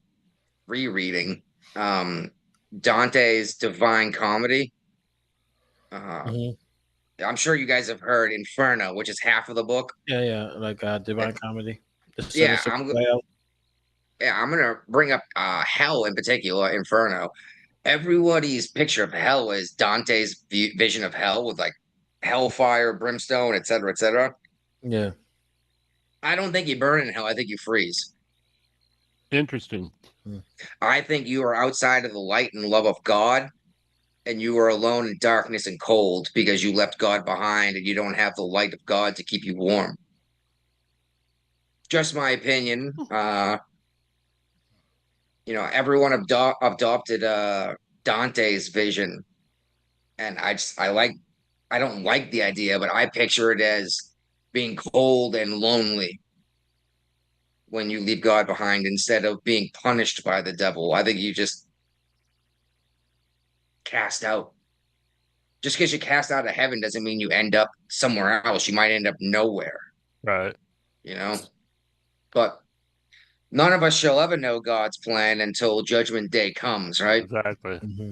Dante's Divine Comedy. Mhm. I'm sure you guys have heard Inferno, which is half of the book. Yeah, like Divine Comedy. The Yeah, Sinister Cloud. I'm gonna bring up Hell in particular, Inferno. Everybody's picture of hell is Dante's vision of hell with like hellfire, brimstone, etc., etc. Yeah. I don't think you burn in hell. I think you freeze. Interesting. I think you are outside of the light and love of God, and you are alone in darkness and cold because you left God behind and you don't have the light of God to keep you warm. Just my opinion. Everyone adopted Dante's vision, and I don't like the idea, but I picture it as being cold and lonely when you leave God behind instead of being punished by the devil. I think you just cast out. Just because you cast out of heaven doesn't mean you end up somewhere else. You might end up nowhere, Right. you know? But none of us shall ever know God's plan until judgment day comes, right? Exactly. Mm-hmm.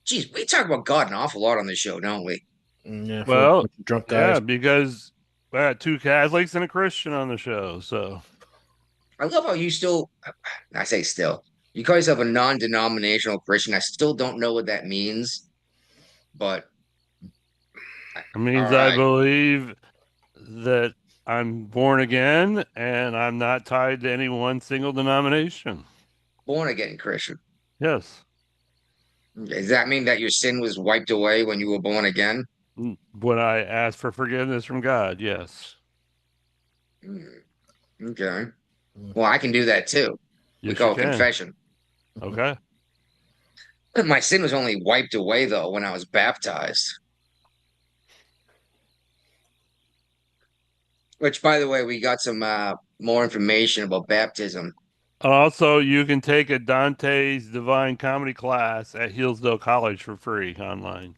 Geez, we talk about God an awful lot on this show, don't we? Yeah. Well, drunk yeah, guys. because we had 2 Catholics and a Christian on the show. So I love how you still, I say still, you call yourself a non-denominational Christian. I still don't know what that means, but it means all I right. believe that I'm born again and I'm not tied to any one single denomination. Born again Christian. Yes. Does that mean that your sin was wiped away when you were born again? When I ask for forgiveness from God, yes. Okay. Well, I can do that too. We Yes, call you it can. confession. Okay. My sin was only wiped away though when I was baptized. Which, by the way, we got some more information about baptism. Also, you can take a Dante's Divine Comedy class at Hillsdale College for free online.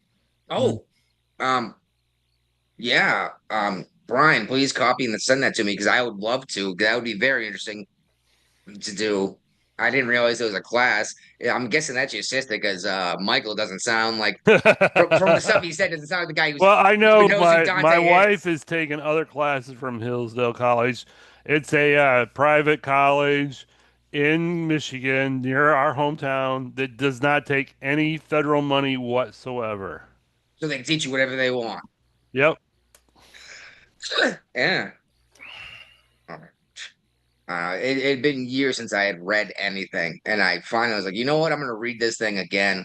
Oh, yeah. Brian, please copy and send that to me because I would love to. That would be very interesting to do. I didn't realize there was a class. I'm guessing that's your sister because Michael doesn't sound like from the stuff he said doesn't sound like the guy who's Well, I know who knows who Dante my is. wife is taking other classes from Hillsdale College. It's a private college in Michigan near our hometown that does not take any federal money whatsoever. So they can teach you whatever they want. Yep. Yeah. It had been years since I had read anything, and I finally was like, you know what? I'm going to read this thing again.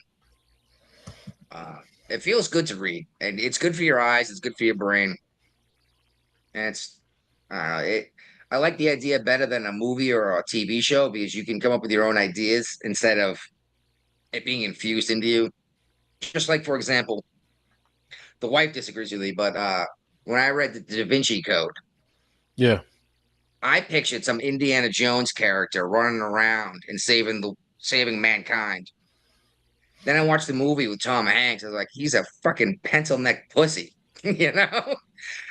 it feels good to read, and it's good for your eyes. It's good for your brain, and it's it. I like the idea better than a movie or a TV show because you can come up with your own ideas instead of it being infused into you. Just like, for example, the wife disagrees with me, but when I read the Da Vinci Code, Yeah. I pictured some Indiana Jones character running around and saving mankind. Then I watched the movie with Tom Hanks. I was like, he's a fucking pencil neck pussy, you know?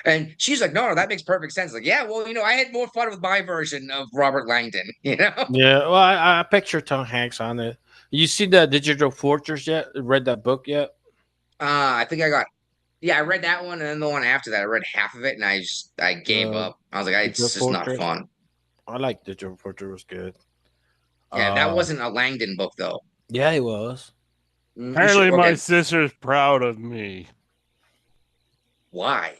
And she's like, no, that makes perfect sense. Like, yeah, well, I had more fun with my version of Robert Langdon, you know? Yeah. Well, I picture Tom Hanks on it. You see the Digital Fortress yet? Read that book yet? I think I read that one, and then the one after that, I read half of it, and I gave up. I was like, Digital it's just not Fortress? fun. I like Digital Fortress. Was good. Yeah, that wasn't a Langdon book, though. Yeah, it was. Apparently, my Okay, sister's proud of me. why?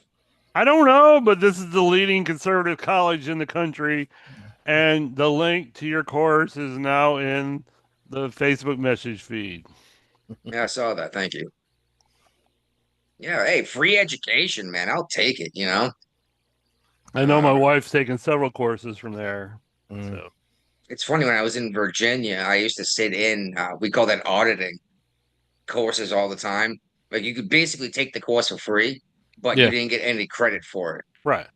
I don't know, but this is the leading conservative college in the country, and the link to your course is now in the Facebook message feed. Yeah, I saw that. Thank you. Yeah, hey, free education, man. I'll take it, you know? I know my wife's taken several courses from there. So It's funny, when I was in Virginia, I used to sit in, we call that auditing courses all the time. Like, you could basically take the course for free, but Yeah. you didn't get any credit for it. right.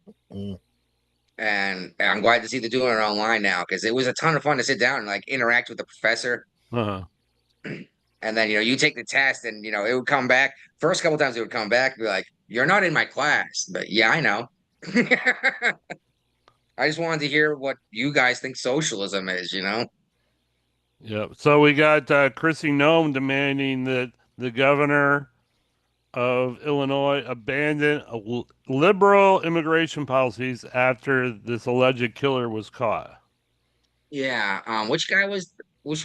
And I'm glad to see they're doing it online now because it was a ton of fun to sit down and like interact with the professor. Uh-huh. And then, you take the test and, it would come back. First couple times it would come back and be like, you're not in my class. But yeah, I know. I just wanted to hear what you guys think socialism is, Yep. So we got Chrissy Nome demanding that the governor of Illinois abandon liberal immigration policies after this alleged killer was caught. Yeah. Which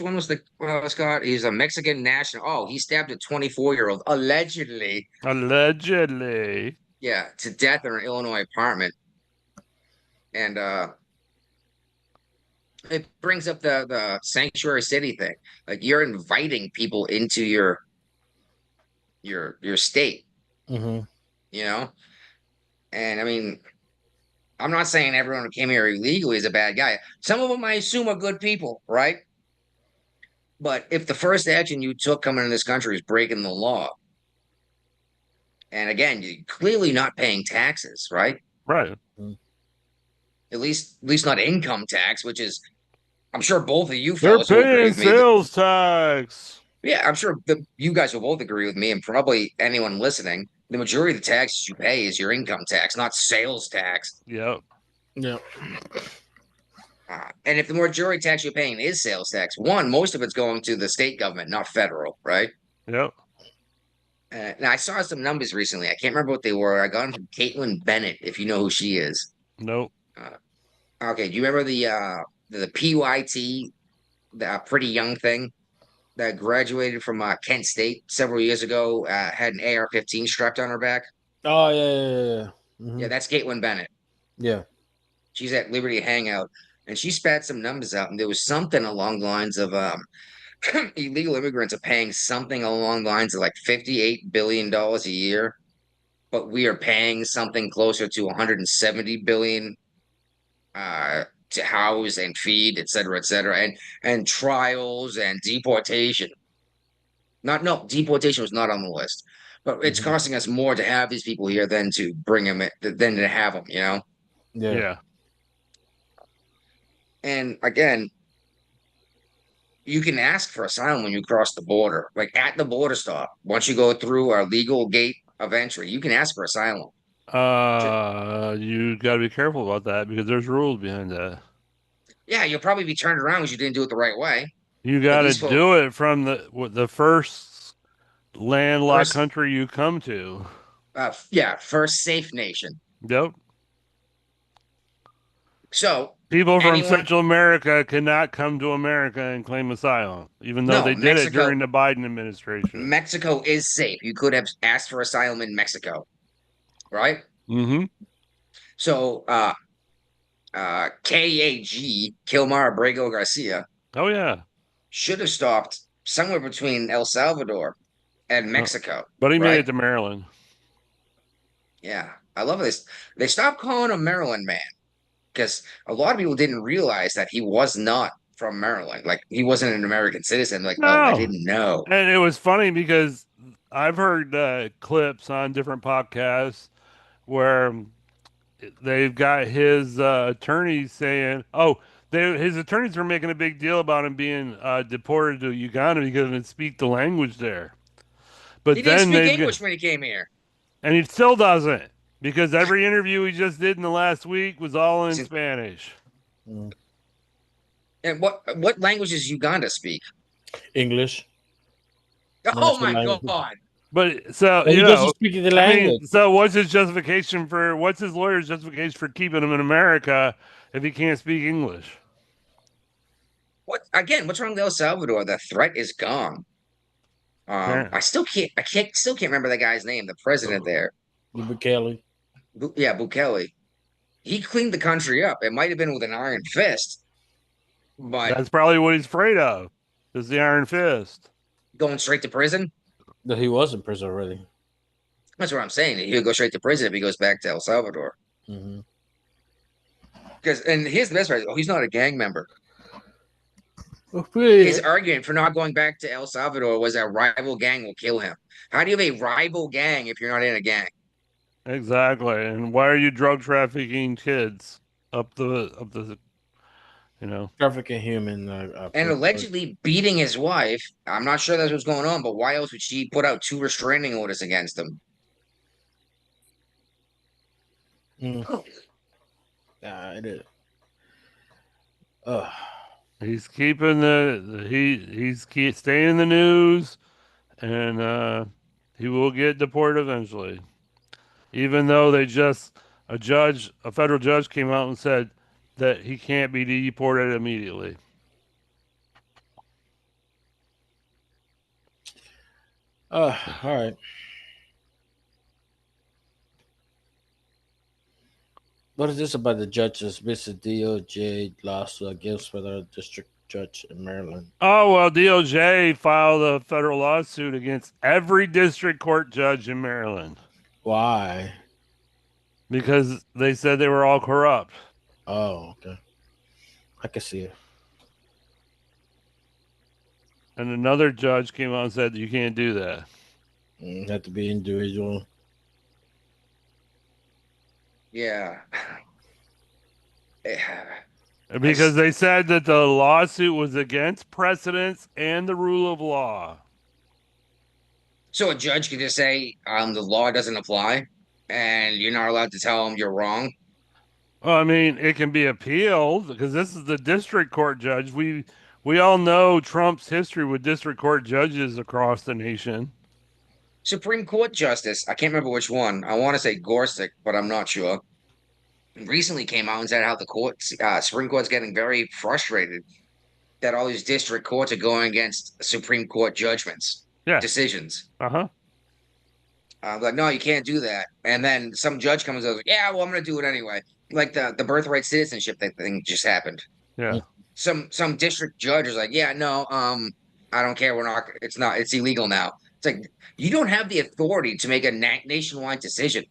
one was the Scott? He's a Mexican national. Oh, he stabbed a 24-year-old allegedly. Allegedly. Yeah, to death in an Illinois apartment. And it brings up the sanctuary city thing. Like, you're inviting people into your state, Mm-hmm. And I mean, I'm not saying everyone who came here illegally is a bad guy. Some of them I assume are good people, right? But if the first action you took coming in this country is breaking the law, and again, you're clearly not paying taxes, right? Right. At least not income tax, which is, I'm sure both of you They're fellas will agree paying with me that- sales tax. Yeah, I'm sure you guys will both agree with me, and probably anyone listening. The majority of the taxes you pay is your income tax, not sales tax. Yep. Yeah. And if the majority tax you're paying is sales tax, most of it's going to the state government, not federal, right? Yep. Now, I saw some numbers recently. I can't remember what they were. I got them from Caitlin Bennett, if you know who she is. Nope. Okay, do you remember the PYT, the pretty young thing that graduated from Kent State several years ago, had an AR-15 strapped on her back? Oh yeah. Mhm. Yeah, that's Caitlin Bennett. Yeah. She's at Liberty Hangout, and she spat some numbers out, and there was something along the lines of illegal immigrants are paying something along the lines of like $58 billion a year, but we are paying something closer to 170 billion to house and feed, et cetera, and trials and deportation. Deportation was not on the list, but it's costing us more to have these people here than to bring them than to have them, Yeah. Yeah. And again, you can ask for asylum when you cross the border, like at the border stop. Once you go through our legal gate of entry, you can ask for asylum. You got to be careful about that because there's rules behind that. Yeah, you'll probably be turned around because you didn't do it the right way. You got to these folks- do it from the first landlocked First- country you come to. First safe nation. Yep. So People from anyone- Central America cannot come to America and claim asylum, even though No, they did it Mexico- during the Biden administration. Mexico is safe. You could have asked for asylum in Mexico, right? Mm-hmm. So KAG, Kilmar Abrego Garcia, Oh yeah. should have stopped somewhere between El Salvador and Mexico. But he made right? it to Maryland. Yeah, I love this. They stopped calling him Maryland man because a lot of people didn't realize that he was not from Maryland. Like he wasn't an American citizen. Like, oh, I No. didn't know. And it was funny because I've heard clips on different podcasts where they've got his attorneys saying, "Oh, his attorneys were making a big deal about him being deported to Uganda because he didn't speak the language there." But He didn't then speak English when he came here. and he still doesn't because every interview he just did in the last week was all in Is it- Spanish. And what language does Uganda speak? English. Oh National my language. God! But so He you doesn't know, speak the I mean, language. so what's his lawyer's justification for keeping him in America if he can't speak English? What's wrong with El Salvador? The threat is gone. Yeah. I still can't remember the guy's name. The president there. Bukele. Bukele. He cleaned the country up. It might have been with an iron fist, but That's probably what he's afraid of. Is the Iron Fist. going straight to prison. That he was in prison already. That's what I'm saying. He'll go straight to prison if he goes back to El Salvador. Mm-hmm. And here's the best part. Oh, he's not a gang member. Oh, His argument for not going back to El Salvador was a rival gang will kill him. How do you have a rival gang if you're not in a gang? Exactly. And why are you drug trafficking kids up the trafficking human. And allegedly beating his wife. I'm not sure that's what's going on, but why else would she put out 2 restraining orders against him? It is. he's keeping he's staying in the news, and he will get deported eventually. Even though a federal judge came out and said that he can't be deported immediately. All right. What is this about the judges visit DOJ lawsuit against federal district judge in Maryland? Oh, well, DOJ filed a federal lawsuit against every district court judge in Maryland Why? because they said they were all corrupt. Oh, okay. I can see it. And another judge came out and said you can't do that. Have to be individual. Yeah. Because they said that the lawsuit was against precedents and the rule of law. So a judge could just say, the law doesn't apply, and you're not allowed to tell them you're wrong. Well, I mean, it can be appealed because this is the district court judge. We all know Trump's history with district court judges across the nation. Supreme Court Justice, I can't remember which one. I want to say Gorsuch, but I'm not sure. Recently came out and said how the Supreme Court's getting very frustrated that all these district courts are going against Supreme Court judgments, decisions. Uh-huh. Like, no, you can't do that. And then some judge comes over, yeah, well, I'm going to do it anyway. Like the birthright citizenship thing just happened. Yeah. Some district judge is like, yeah, no, I don't care. It's illegal now. It's like, you don't have the authority to make a nationwide decision.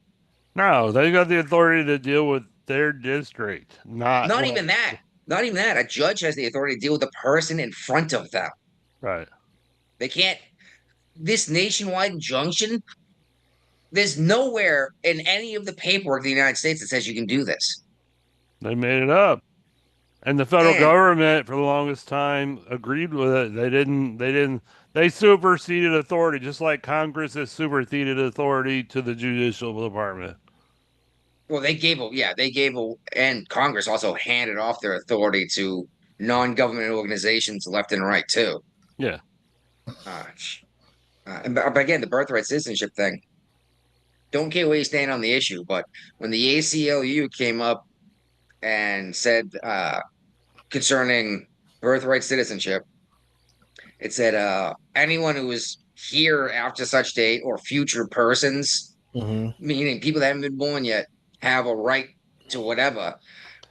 No, they got the authority to deal with their district. Not even that. Not even that. A judge has the authority to deal with the person in front of them. Right. They can't. This nationwide injunction, there's nowhere in any of the paperwork of the United States that says you can do this. They made it up. And the federal government for the longest time agreed with it. They superseded authority, just like Congress has superseded authority to the judicial department. Well, and Congress also handed off their authority to non-government organizations left and right too. Yeah. But again, the birthright citizenship thing. Don't care where you stand on the issue, but when the ACLU came up and said concerning birthright citizenship, it said anyone who is here after such date or future persons, meaning people that haven't been born yet, have a right to whatever.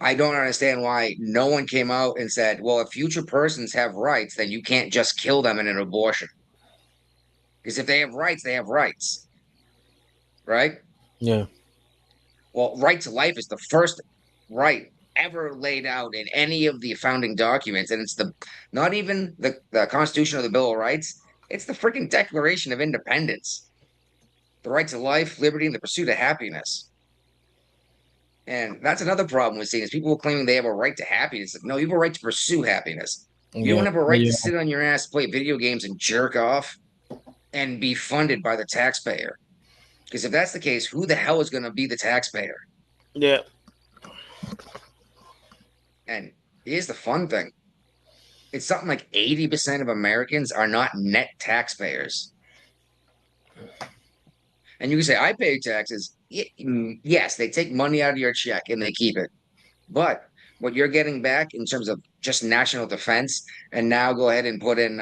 I don't understand why no one came out and said, well, if future persons have rights, then you can't just kill them in an abortion. Because if they have rights, they have rights. Right? Yeah. Well, right to life is the first right ever laid out in any of the founding documents. And it's not even the Constitution or the Bill of Rights, it's the freaking Declaration of Independence. The right to life, liberty, and the pursuit of happiness. And that's another problem we're seeing is people claiming they have a right to happiness. No, you have a right to pursue happiness. You don't have a right to sit on your ass, play video games, and jerk off and be funded by the taxpayer. Because if that's the case, who the hell is going to be the taxpayer? Yeah. And here's the fun thing. It's something like 80% of Americans are not net taxpayers. And you can say, I pay taxes. Yes, they take money out of your check and they keep it. But what you're getting back in terms of just national defense, and now go ahead and put in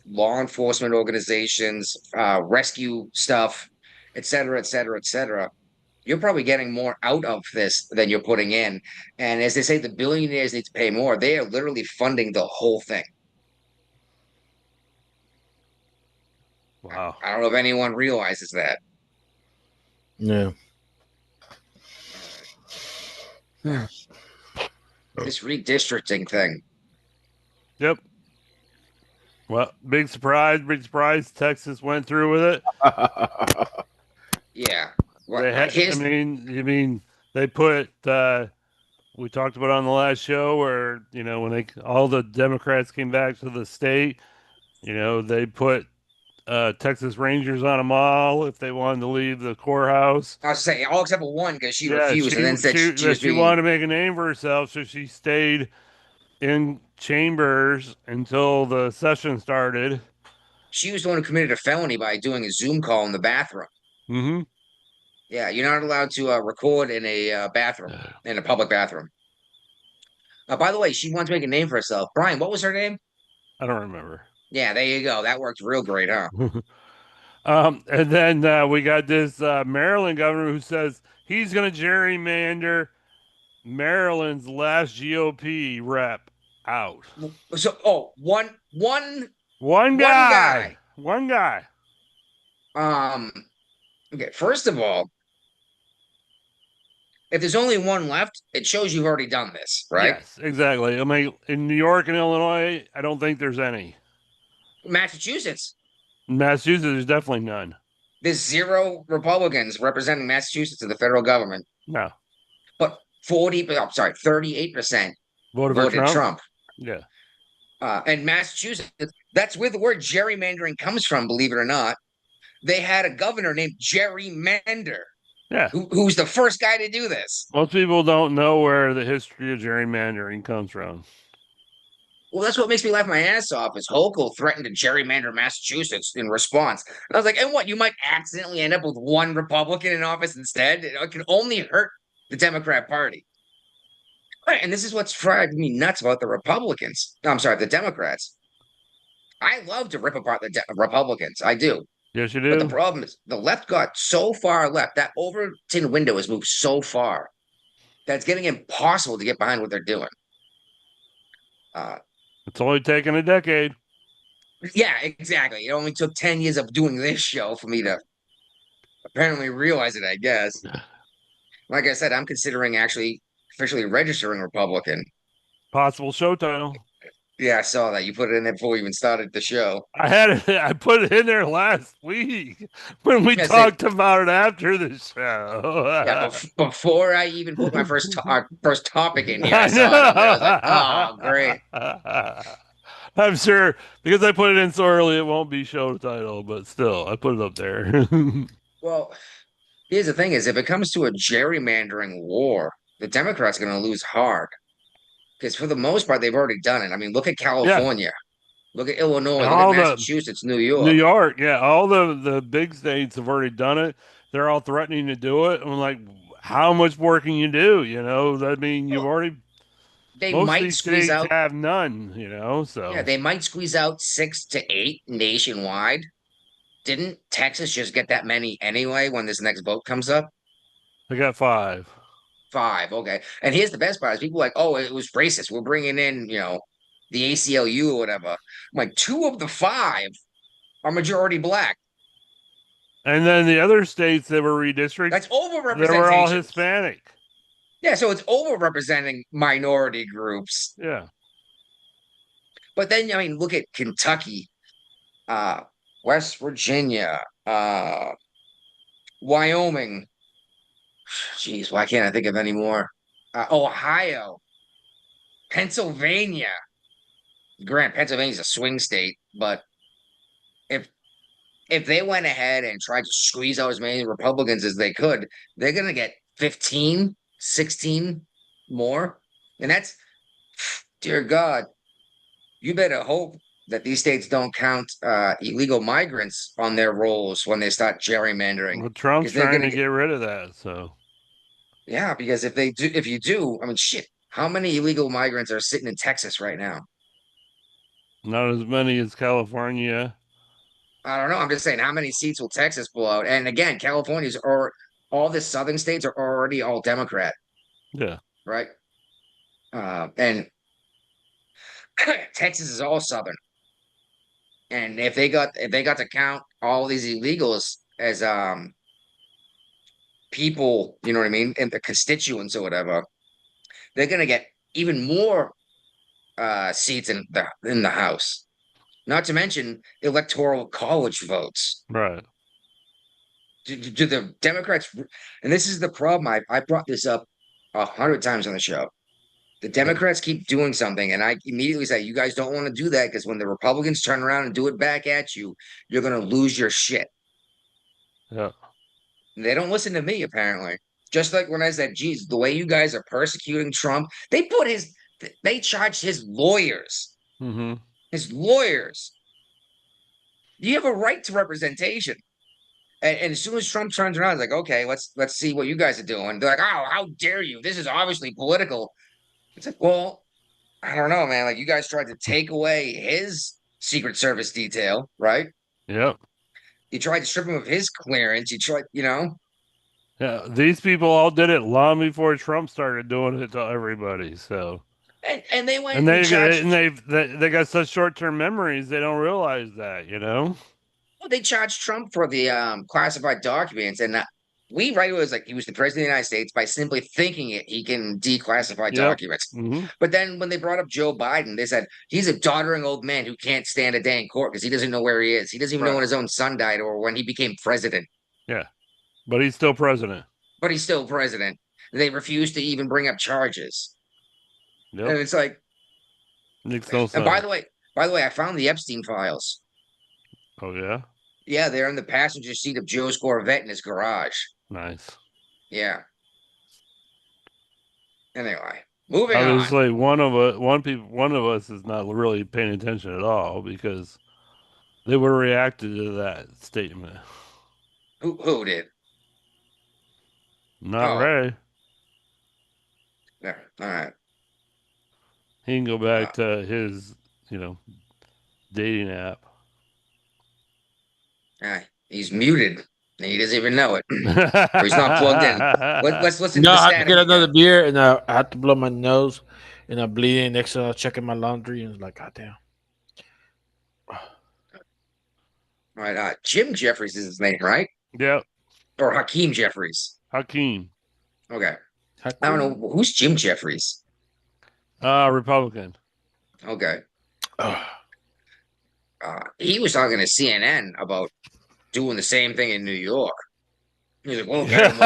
law enforcement organizations, rescue stuff, et cetera, et cetera, et cetera. You're probably getting more out of this than you're putting in. And as they say, the billionaires need to pay more. They are literally funding the whole thing. Wow. I don't know if anyone realizes that. Yeah. This redistricting thing. Yep. Well, big surprise. Texas went through with it. Yeah. Well, They had, I mean, they put. We talked about it on the last show where when all the Democrats came back to the state, they put Texas Rangers on them all if they wanted to leave the courthouse. I was saying all except for one because she refused and then said she wanted to make a name for herself, so she stayed in chambers until the session started. She was the one who committed a felony by doing a Zoom call in the bathroom. Mm-hmm. Yeah, you're not allowed to record in a bathroom, in a public bathroom. By the way, she wants to make a name for herself. Brian, what was her name? I don't remember. Yeah, there you go. That worked real great, huh? And then we got this Maryland governor who says he's going to gerrymander Maryland's last GOP rep out. So, one guy. Okay, first of all, if there's only one left, it shows you've already done this, right? Yes, exactly. I mean, in New York and Illinois, I don't think there's any. Massachusetts. In Massachusetts, there's definitely none. There's 0 Republicans representing Massachusetts in the federal government. No. But 38% voted Trump. Yeah. And Massachusetts, that's where the word gerrymandering comes from, believe it or not. They had a governor named Jerry Mander. Yeah. Who's the first guy to do this? Most people don't know where the history of gerrymandering comes from. Well, that's what makes me laugh my ass off is Hochul threatened to gerrymander Massachusetts in response. And I was like, and what? You might accidentally end up with one Republican in office instead? It can only hurt the Democrat Party. And this is what's driving me nuts about the Republicans. No, I'm sorry, the Democrats. I love to rip apart the Republicans. I do. Yes, you do. But the problem is the left got so far left. That Overton window has moved so far that it's getting impossible to get behind what they're doing. It's only taken a decade. Yeah, exactly. It only took 10 years of doing this show for me to apparently realize it, I guess. Like I said, I'm considering actually officially registering Republican. Possible show title. Yeah, I saw that. You put it in there before we even started the show. I put it in there last week when we talked about it after the show. Yeah, before I even put my first topic in here, I saw it. I was like, oh, great. I'm sure because I put it in so early, it won't be show title, but still, I put it up there. Well, here's the thing is if it comes to a gerrymandering war, the Democrats are going to lose hard. Because for the most part, they've already done it. I mean, look at California. Yeah. Look at Illinois. Look at Massachusetts, New York. New York, yeah. All the big states have already done it. They're all threatening to do it. I'm like, how much more can you do? I mean, you've already... They might squeeze out... have none, so... Yeah, they might squeeze out 6 to 8 nationwide. Didn't Texas just get that many anyway when this next vote comes up? They got 5. 5, okay. And here's the best part is people are like, oh, it was racist. We're bringing in, the ACLU or whatever. I'm like, 2 of the 5 are majority black. And then the other states that were redistricted, That's overrepresentation. they were all Hispanic. Yeah, so it's overrepresenting minority groups. Yeah. But then, I mean, look at Kentucky, West Virginia, Wyoming. Jeez, why can't I think of any more? Ohio, Pennsylvania. Grant, Pennsylvania's a swing state, but if they went ahead and tried to squeeze out as many Republicans as they could, they're going to get 15, 16 more. And that's, dear God, you better hope that these states don't count illegal migrants on their rolls when they start gerrymandering. Well, Trump's 'Cause they're trying gonna to get rid of that. So, Yeah, because if you do, I mean, shit, how many illegal migrants are sitting in Texas right now? not as many as California. I don't know. I'm just saying, how many seats will Texas pull out? And again, California's or all the southern states are already all Democrat, Yeah. right? And Texas is all southern. And if they got to count all these illegals as people, you know what I mean, and the constituents or whatever, they're gonna get even more seats in the House. Not to mention electoral college votes. Right. Do the Democrats, and this is the problem. I brought this up 100 times on the show. The Democrats keep doing something, and I immediately say, you guys don't want to do that because when the Republicans turn around and do it back at you, you're going to lose your shit. Yeah. They don't listen to me, apparently. Just like when I said, geez, the way you guys are persecuting Trump, they charged his lawyers. Mm-hmm. His lawyers. You have a right to representation. And as soon as Trump turns around, it's like, okay, let's see what you guys are doing. They're like, oh, how dare you? This is obviously political. It's like, well, I don't know, man. Like, you guys tried to take away his Secret Service detail, right? Yep. You tried to strip him of his clearance. You tried, Yeah. These people all did it long before Trump started doing it to everybody. So. And they went And they got such short-term memories, they don't realize that, you know. Well, they charged Trump for the classified documents, and we right away was like, he was the president of the United States. By simply thinking it, he can declassify documents. Mm-hmm. But then when they brought up Joe Biden, they said he's a doddering old man who can't stand a day in court because he doesn't know where he is. He doesn't even know when his own son died or when he became president. Yeah, but he's still president. But he's still president. They refuse to even bring up charges. Yep. And it's like, makes no sense. and by the way, I found the Epstein files. Oh yeah. Yeah, they're in the passenger seat of Joe's Corvette in his garage. Nice. Yeah. Anyway, moving on. Obviously, one of us is not really paying attention at all because they would have reacted to that statement. Who did? Not Ray. Yeah. All right. He can go back to his, dating app. He's muted. And he doesn't even know it. Or he's not plugged in. Let's listen to the I had to static get again. another beer, and I had to blow my nose, and I'm bleeding next to checking my laundry, and it's like, God damn. All right. Jim Jeffries is his name, right? Yep. Or Hakeem Jeffries. Hakeem. Okay. I don't know. Who's Jim Jeffries? Republican. Okay. He was talking to CNN about doing the same thing in New York. He's like, we'll get him.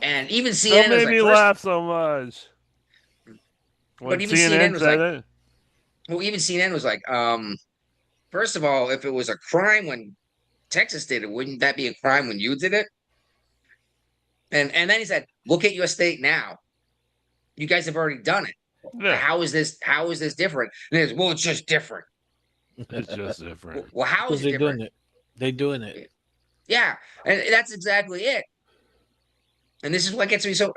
And even CNN That was made like, me laugh so much. When but even CNN was said like, it. well, even CNN was like, first of all, if it was a crime when Texas did it, wouldn't that be a crime when you did it? And then he said, look at your state now. You guys have already done it. Yeah. How is this different? And he goes, well, it's just different. It's just different. Well, how is Because it they're different? doing it. They're doing it. Yeah, and that's exactly it. And this is what gets me so.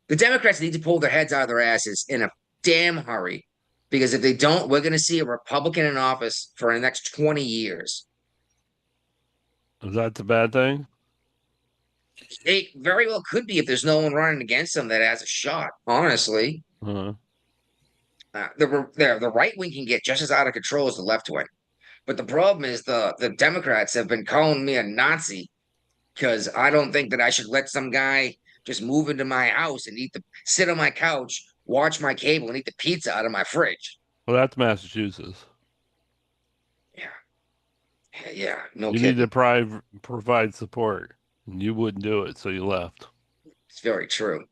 The Democrats need to pull their heads out of their asses in a damn hurry, because if they don't, we're going to see a Republican in office for the next 20 years. Is that the bad thing? It very well could be if there's no one running against them that has a shot. Honestly, Uh-huh. the right wing can get just as out of control as the left wing. But the problem is the Democrats have been calling me a Nazi because I don't think that I should let some guy just move into my house and sit on my couch, watch my cable, and eat the pizza out of my fridge. Well, that's Massachusetts. Yeah, no You kidding. need to provide support. And you wouldn't do it, so you left. It's very true.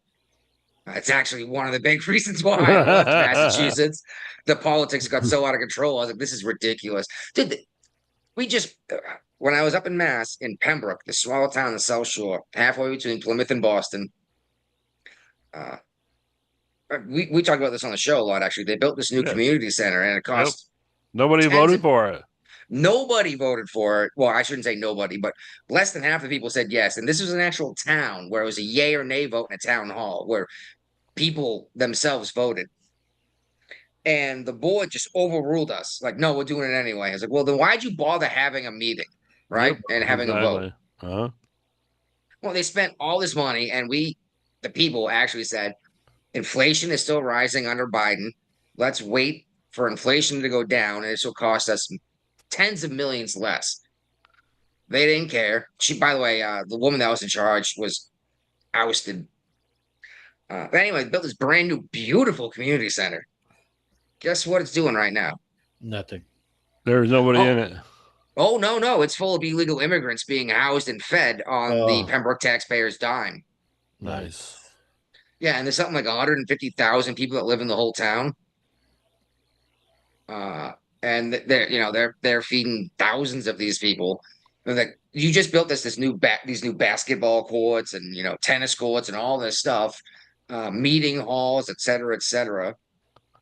It's actually one of the big reasons why I left Massachusetts. The politics got so out of control. I was like, this is ridiculous. Dude, when I was up in Mass, in Pembroke, the small town in the South Shore, halfway between Plymouth and Boston, we talked about this on the show a lot, actually. They built this new community center, and it cost Nobody voted for it. Nobody voted for it. Well, I shouldn't say nobody, but less than half the people said yes. And this was an actual town where it was a yay or nay vote in a town hall where people themselves voted. And the board just overruled us. Like, no, we're doing it anyway. I was like, well, then why'd you bother having a meeting, right? Yep, and having a vote. Uh-huh. Well, they spent all this money, and the people actually said, inflation is still rising under Biden. Let's wait for inflation to go down, and this will cost us tens of millions less. They didn't care. By the way, the woman that was in charge was ousted. But anyway, built this brand new, beautiful community center. Guess what it's doing right now? Nothing. There's nobody in it. Oh, no. It's full of illegal immigrants being housed and fed on the Pembroke taxpayers' dime. Nice. Yeah, and there's something like 150,000 people that live in the whole town. And they're feeding thousands of these people. And like, you just built these new basketball courts and tennis courts and all this stuff, meeting halls, et cetera,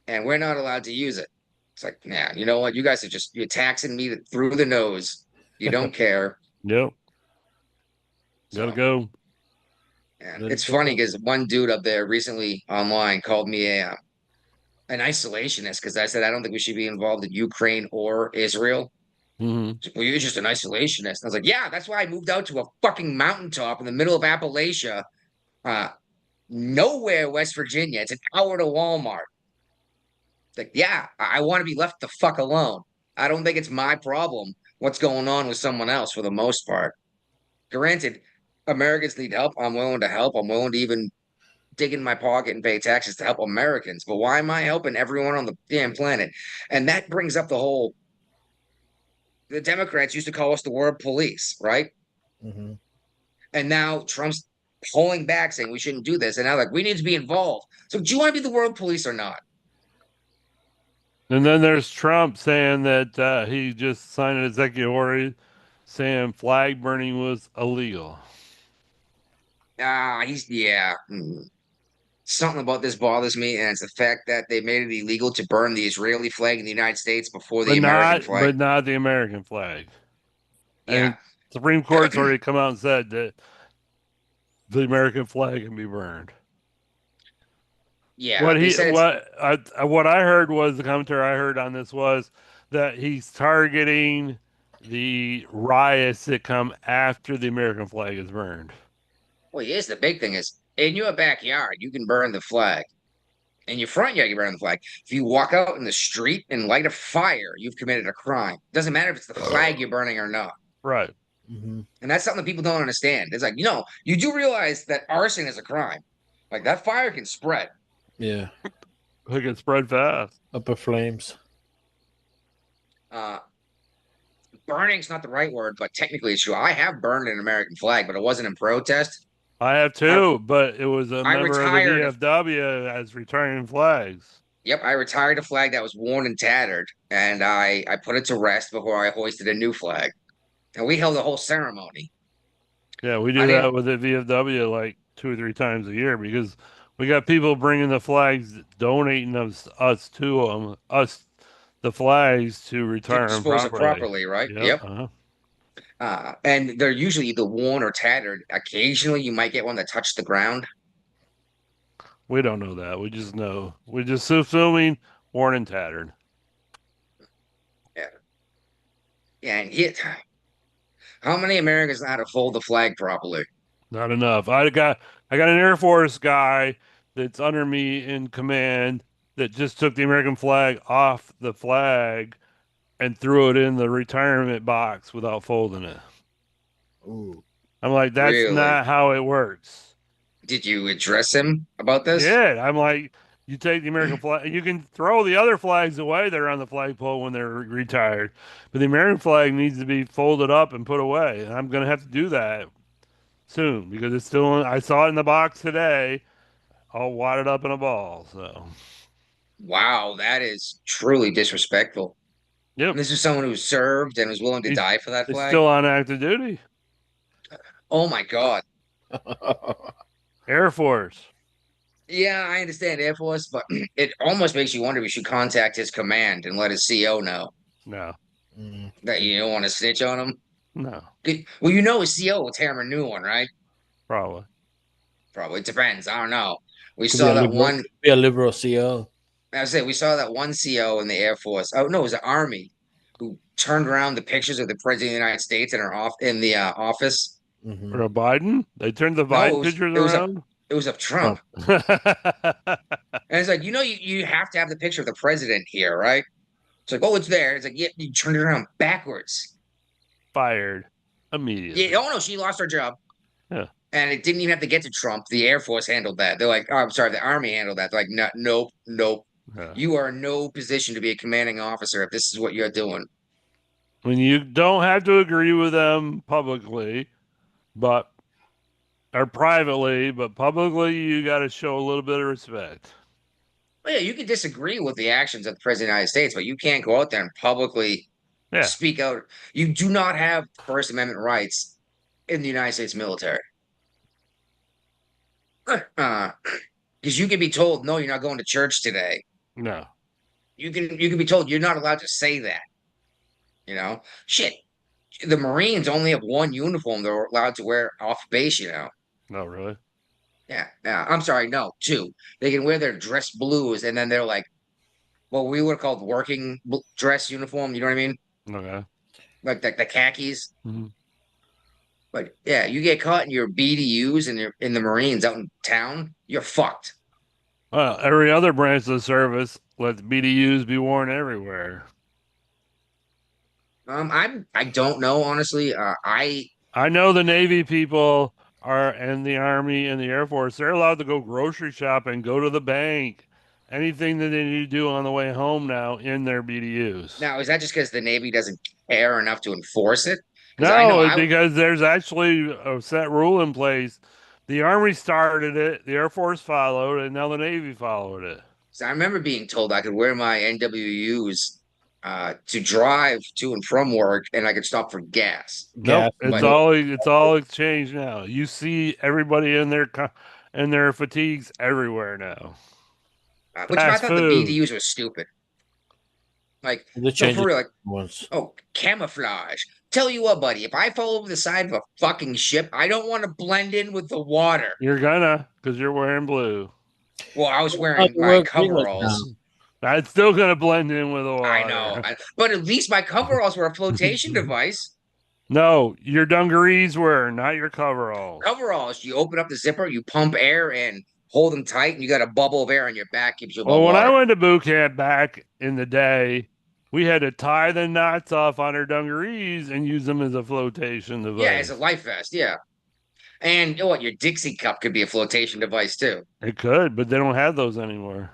and we're not allowed to use it. It's like, nah, you know what? You guys you're taxing me through the nose. You don't care. Yep. Gotta go. And it's funny because one dude up there recently online called me an isolationist because I said I don't think we should be involved in Ukraine or Israel. Mm-hmm. Well, you're just an isolationist. I was like, yeah, that's why I moved out to a fucking mountaintop in the middle of Appalachia, nowhere, West Virginia. It's an hour to Walmart. Like, yeah, I want to be left the fuck alone. I don't think it's my problem what's going on with someone else for the most part. Granted, Americans need help. I'm willing to help. I'm willing to even dig in my pocket and pay taxes to help Americans. But why am I helping everyone on the damn planet? And that brings up the Democrats used to call us the world police, right? Mm-hmm. And now Trump's pulling back saying we shouldn't do this. And now, like, we need to be involved. So do you want to be the world police or not? And then there's Trump saying that he just signed an executive order saying flag burning was illegal. Something about this bothers me, and it's the fact that they made it illegal to burn the Israeli flag in the United States before the American flag. But not the American flag. Yeah. And Supreme Court's already come out and said that the American flag can be burned. Yeah. What I heard was the commentary I heard on this was that he's targeting the riots that come after the American flag is burned. Well, here's the big thing is in your backyard, you can burn the flag. In your front yard, you burn the flag. If you walk out in the street and light a fire, you've committed a crime. Doesn't matter if it's the flag you're burning or not. Right. Mm-hmm. And that's something that people don't understand. It's like, you do realize that arson is a crime. Like, that fire can spread. Yeah. It can spread fast. Up in flames. Burning's not the right word, but technically it's true. I have burned an American flag, but it wasn't in protest. I have too, but it was a member retired. of the VFW as returning flags. Yep, I retired a flag that was worn and tattered, and I put it to rest before I hoisted a new flag. And we held a whole ceremony. Yeah, we do that with the VFW like 2 or 3 times a year because we got people bringing the flags, donating the flags to return them properly, right? Yep. Uh-huh. And they're usually either worn or tattered. Occasionally, you might get one that touched the ground. We don't know that. We just know. We're just assuming worn and tattered. Yeah. Yeah, and how many Americans know how to fold the flag properly? Not enough. I got an Air Force guy that's under me in command that just took the American flag off the flag and threw it in the retirement box without folding it. Ooh. I'm like, that's Really? not how it works. Did you address him about this? Yeah, I'm like, you take the American flag, you can throw the other flags away. They're on the flagpole when they're retired, but the American flag needs to be folded up and put away. And I'm gonna have to do that soon because it's still. I saw it in the box today, all wadded up in a ball. So, Wow, that is truly disrespectful. yep, And this is someone who served and was willing to He's- die for that it's flag. still on active duty. Oh my God. Air Force. Yeah, I understand Air Force, but it almost makes you wonder if you should contact his command and let his CO know No, Mm. that you don't want to snitch on him. no, Well, you know his CO will tear him a new one, right? probably. Probably. It depends. I don't know. We Could saw be a that liberal- one. could be a liberal CO. I was saying we saw that one CO in the Air Force. Oh no, it was the Army who turned around the pictures of the President of the United States in her office. Mhm. Or a Biden? They turned the No, Biden it was- pictures it was a- around. It was of Trump, and it's like you have to have the picture of the president here, right? It's like, oh, it's there. It's like, yeah, you turned it around backwards. Fired immediately. Yeah, oh no, she lost her job. Yeah. And it didn't even have to get to Trump. The Air Force handled that. They're like, oh, I'm sorry, the Army handled that. They're like, no, nope. Yeah. You are in no position to be a commanding officer if this is what you're doing. When you don't have to agree with them publicly, but or privately, but publicly, you got to show a little bit of respect. Well, yeah, you can disagree with the actions of the President of the United States, but you can't go out there and publicly Yeah. speak out. You do not have First Amendment rights in the United States military. Because you can be told, no, you're not going to church today. No. You can be told you're not allowed to say that. You know, shit. The Marines only have one uniform they're allowed to wear off base. You know. No, really. Yeah. I'm sorry. No, two. They can wear their dress blues, and then they're like, well, we would have called working dress uniform. You know what I mean? Okay. Like the khakis. Mhm. But yeah, you get caught in your BDUs and you're in the Marines out in town, you're fucked. Well, every other branch of the service lets BDUs be worn everywhere. I don't know honestly. I know the Navy people are, and the Army and the Air Force. They're allowed to go grocery shopping, go to the bank, anything that they need to do on the way home now in their BDUs. now is that just because the Navy doesn't care enough to enforce it? 'Cause I know No, I- because there's actually a set rule in place. The Army started it, the Air Force followed, and now the Navy followed it. So I remember being told I could wear my NWUs to drive to and from work, and I could stop for gas. Nope, Yeah, it's all changed now. You see everybody in their fatigues everywhere now. Which I Fast thought food. the BDUs were stupid. Like, They no, changed for it real, like, once. oh, camouflage. Tell you what, buddy, if I fall over the side of a fucking ship, I don't want to blend in with the water. You're gonna, because you're wearing blue. Well, I was Oh, wearing you my wear green ones coveralls. That's still gonna blend in with the water. I know, but at least my coveralls were a flotation device. No, your dungarees were, not your coveralls. Coveralls, you open up the zipper, you pump air and hold them tight, and you got a bubble of air on your back, keeps you above Well, when I water. went to boot camp back in the day, we had to tie the knots off on our dungarees and use them as a flotation device. Yeah, it's a life vest, yeah. And you know what? Your Dixie cup could be a flotation device too. It could, but they don't have those anymore.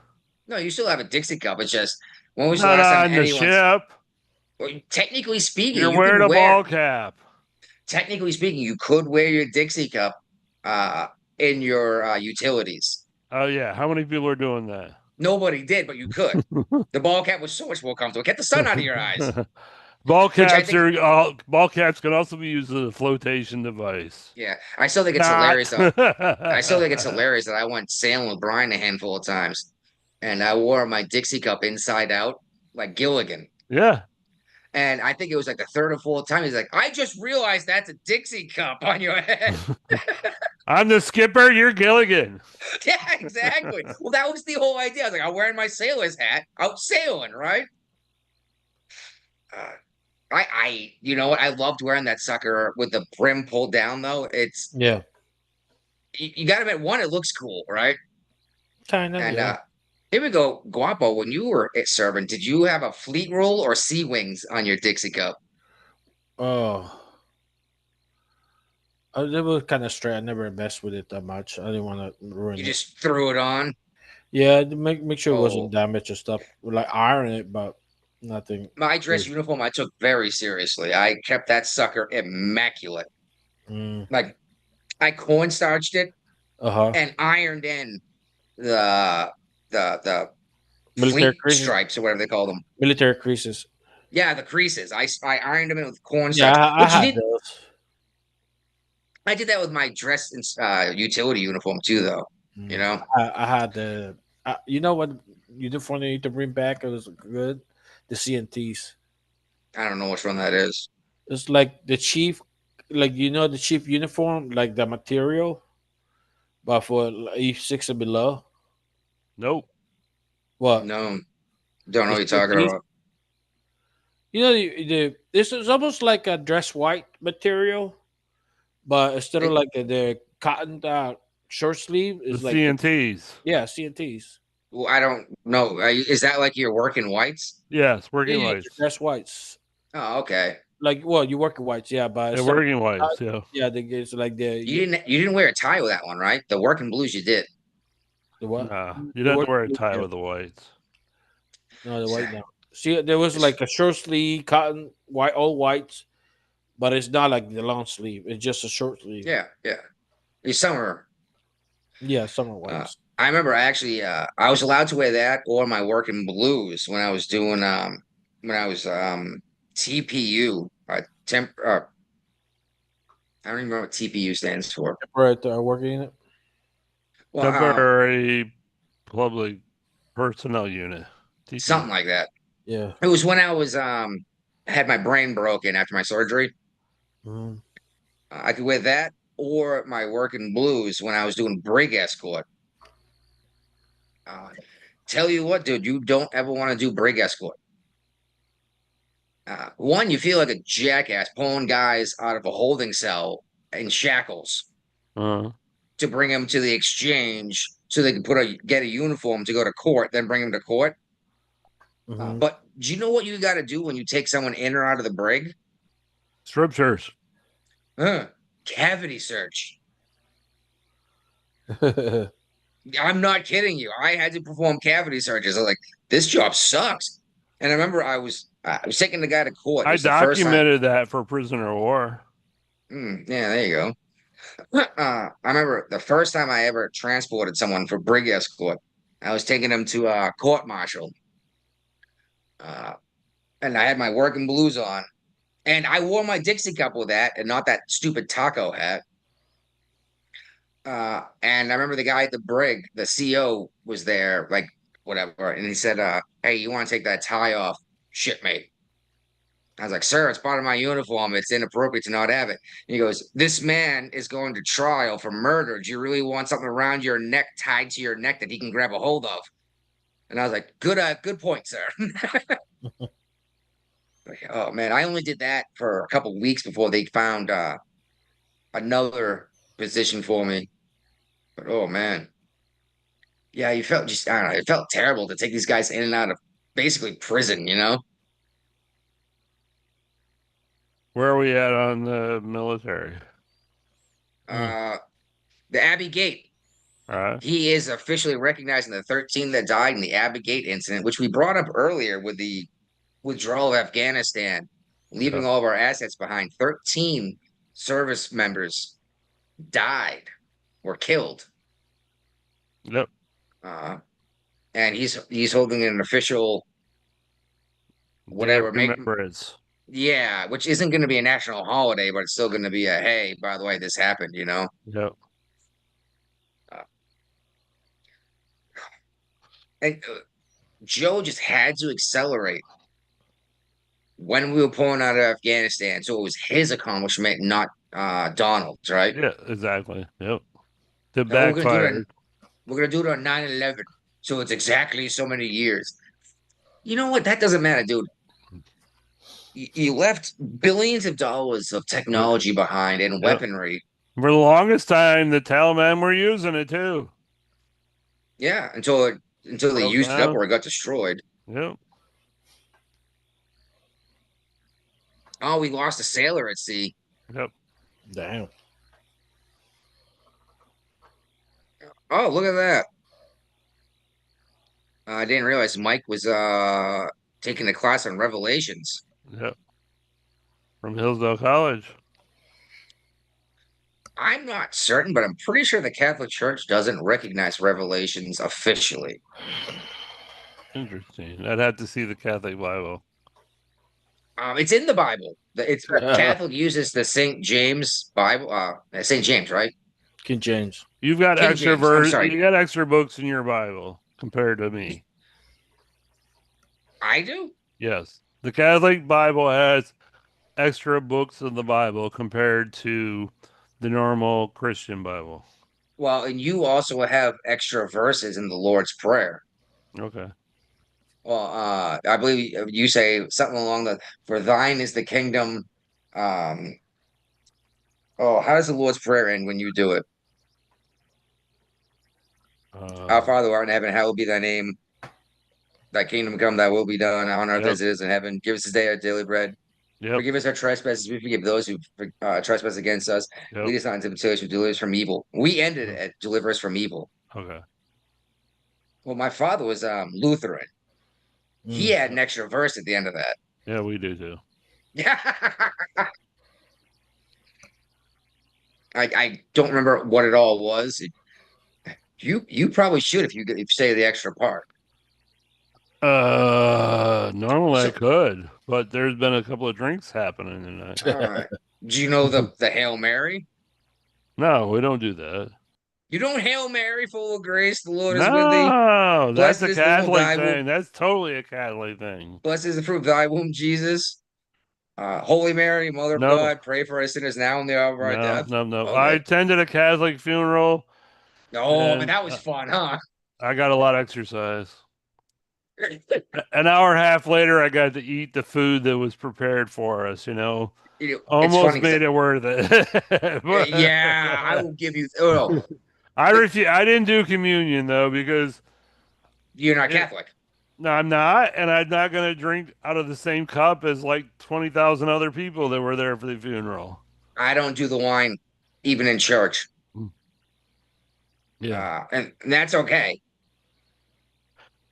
No, you still have a Dixie cup. It's just when was the Not last on time the anyone's ship. Well, technically speaking, You're you wearing can a wear, ball cap. technically speaking, you could wear your Dixie cup in your utilities. Oh yeah, how many people are doing that? Nobody did, but you could. The ball cap was so much more comfortable. Get the sun out of your eyes. Ball Which I caps ball caps can also be used as a flotation device. Yeah, I still think it's Not. hilarious. I still think it's hilarious that I went sailing with Brian a handful of times, and I wore my Dixie cup inside out like Gilligan. Yeah. And I think it was like the third or fourth time. He's like, I just realized that's a Dixie cup on your head. I'm the skipper, you're Gilligan. Yeah, exactly. Well, that was the whole idea. I was like, I'm wearing my sailor's hat out sailing, right? You know what? I loved wearing that sucker with the brim pulled down, though. It's Yeah, you got to admit, one, it looks cool, right? kind of. And Yeah. Here we go, Guapo. When you were serving, did you have a fleet roll or sea wings on your Dixie cup? Oh, it was kind of straight. I never messed with it that much. I didn't want to ruin You it. just threw it on. Yeah, to make sure it Oh. wasn't damaged or stuff. Like iron it, but nothing. My dress uniform I took very seriously. I kept that sucker immaculate. Mm, Like I cornstarched it uh-huh. and ironed in the Military fleet creases. stripes or whatever they call them. Military creases. Yeah, the creases. I ironed them in with cornstarch. Yeah, I Which you had did. those. I did that with my dress and utility uniform too, though. Mm. You know, I had the. You know what uniform they need to bring back? It was good. The CNTs. I don't know which one that is. It's like the chief, like the chief uniform, like the material, but for E6 and below. Nope. What? No, don't know what you're It's talking CNTs? about. This is almost like a dress white material, but instead of It- like the cotton short sleeve, The is like CNTs. yeah, CNTs. Well, I don't know. Is that like you're working whites? Yes, working Yeah, whites. dress whites. Oh, okay. Like, well, you work in whites, yeah, but They're instead of- working whites. Yeah. yeah, it's like You didn't wear a tie with that one, right? The working blues you did. the what? Nah, you The don't have to wear a working- tie yeah. with the whites. No, the white now. See, there was like a short sleeve cotton white, all whites, but it's not like the long sleeve. It's just a short sleeve. Yeah, yeah. Your summer. Yeah, summer whites. I remember actually I was allowed to wear that or my working blues when I was doing TPU I don't even remember what TPU stands for. Right, working in it. Well, Temporary public personnel unit. TP. something like that. Yeah. It was when I was had my brain broken after my surgery. Mhm. I could wear that or my working blues when I was doing brig escort. Tell you what, dude, you don't ever want to do brig escort. One, you feel like a jackass pulling guys out of a holding cell in shackles Uh, to bring them to the exchange so they can get a uniform to go to court, then bring them to court. Mhm. But do you know what you got to do when you take someone in or out of the brig? scriptures. Cavity search. I'm not kidding you. I had to perform cavity searches. I was like, this job sucks. And I remember I was taking the guy to court. It I was the first time- documented that for prisoner of war. Yeah, there you go. I remember the first time I ever transported someone for brig escort. I was taking them to a court martial. And I had my working blues on. And I wore my Dixie cup with that and not that stupid taco hat. And I remember the guy at the brig, the CO was there, like whatever. And he said, hey, you want to take that tie off, shipmate? I was like, sir, it's part of my uniform. It's inappropriate to not have it. And he goes, this man is going to trial for murder. Do you really want something around your neck, tied to your neck that he can grab a hold of? And I was like, good point, sir. Oh man, I only did that for a couple of weeks before they found another position for me. But oh man, yeah, you felt just I don't know. It felt terrible to take these guys in and out of basically prison. You know? Where are we at on the military? The Abbey Gate. All right. He is officially recognizing the 13 that died in the Abbey Gate incident, which we brought up earlier with the withdrawal of Afghanistan, leaving all of our assets behind. 13 service members died or killed. Yep. And he's holding an official whatever. Remembrance. Yeah, which isn't going to be a national holiday, but it's still going to be a hey, by the way, this happened, you know? Yep. And Joe just had to accelerate when we were pulling out of Afghanistan. So it was his accomplishment, not Donald's, right? Yeah, exactly. Yep. The And we're backfire. gonna do it on 9/11. So it's exactly so many years. You know what? That doesn't matter, dude. You left billions of dollars of technology behind and weaponry. For the longest time, the Taliban were using it too. Yeah, until until they Broke used it up down. or it got destroyed. Yep. Oh, we lost a sailor at sea. Yep. Damn. Oh, look at that. I didn't realize Mike was taking a class on Revelations. Yep. From Hillsdale College. I'm not certain, but I'm pretty sure the Catholic Church doesn't recognize Revelations officially. Interesting. I'd have to see the Catholic Bible. It's in the Bible. It's Catholic uses the St. James Bible. St. James, right? King James. You've got King extra James, I'm sorry. You got extra books in your Bible compared to me. I do. Yes. The Catholic Bible has extra books in the Bible compared to the normal Christian Bible. Well, and you also have extra verses in the Lord's Prayer. Okay. Well, I believe you say something along the "For thine is the kingdom." How does the Lord's Prayer end when you do it? Our Father who art in heaven, hallowed be thy name. Thy kingdom come, thy will be done on earth Yep. as it is in heaven. Give us this day our daily bread. Yep. Forgive us our trespasses. We forgive those who trespass against us. Yep. Lead us not into temptation, but deliver us from evil. We ended at deliver us from evil. Okay. Well, my father was Lutheran. He had an extra verse at the end of that. Yeah, we do too. I don't remember what it all was. You probably should if you say the extra part. Normally I So- could, but there's been a couple of drinks happening tonight. All right. Do you know the Hail Mary? No, we don't do that. You don't Hail Mary, full of grace, the Lord is with thee. No, that's Blessed a is the fruit of Catholic thy womb. thing. That's totally a Catholic thing. Blessed is the fruit of thy womb, Jesus. Holy Mary, Mother of No. God, pray for us sinners now and the hour of our No, death. no. Okay. I attended a Catholic funeral. Oh, And, but that was fun, huh? I got a lot of exercise. An hour and a half later, I got to eat the food that was prepared for us. You know, it's Almost funny 'cause made it worth it. yeah, I will give you. Oh, I refuse. I didn't do communion though because you're not Yeah. Catholic. no, I'm not, and I'm not going to drink out of the same cup as like 20,000 other people that were there for the funeral. I don't do the wine, even in church. Yeah, And that's okay.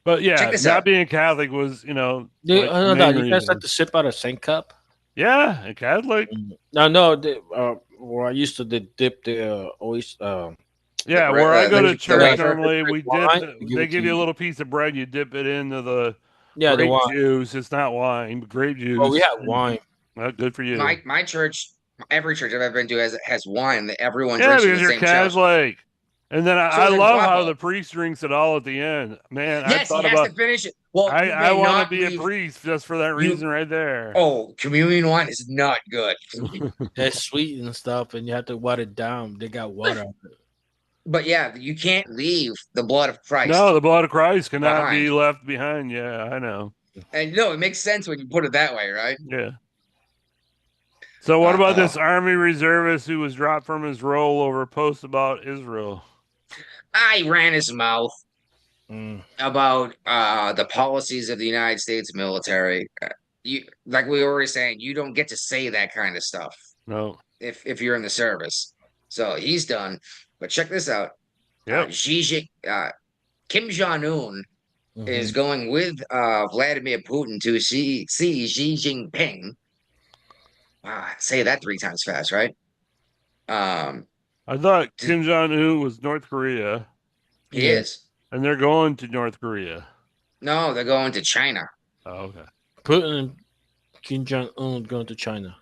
but yeah, check this not out. being Catholic was, like, No, the no, main you guys reason. have to sip out of the same cup. Yeah, a Catholic. No, where I used to dip the always Yeah, The where I go to the church wafer. normally, we Wine, dip. they give They it give to you a you. little piece of bread. You dip it into the the grape wine. juice. It's not wine, but grape juice. Well, we have wine. Well, good for you. My church, every church I've ever been to has wine that everyone Yeah, drinks from because the you're same chalice. Catholic. And then I So then love how Guapo. the priest drinks it all at the end. Man, I Yes, he thought has about. to finish it. Well, you I may want to not be a leave- priest just for that You- reason right there. Oh, communion wine is not good. It's sweet and stuff, and you have to water it down. They got water on it. But yeah, you can't leave the blood of Christ. No, the blood of Christ cannot be Behind. left behind. Yeah, I know. And no, it makes sense when you put it that way, right? Yeah. So what about Uh-oh. this Army reservist who was dropped from his role over a post about Israel? I ran his mouth Mm. about the policies of the United States military. You, like we were already saying, you don't get to say that kind of stuff No. if you're in the service. So he's done. But check this out. Yep. Kim Jong-un Mhm. is going with Vladimir Putin to see Xi Jinping. Wow, say that 3 times fast, right? I thought Kim Jong Un was North Korea, He Yeah. is. and they're going to North Korea. No, they're going to China. Oh, okay. Putin and Kim Jong Un going to China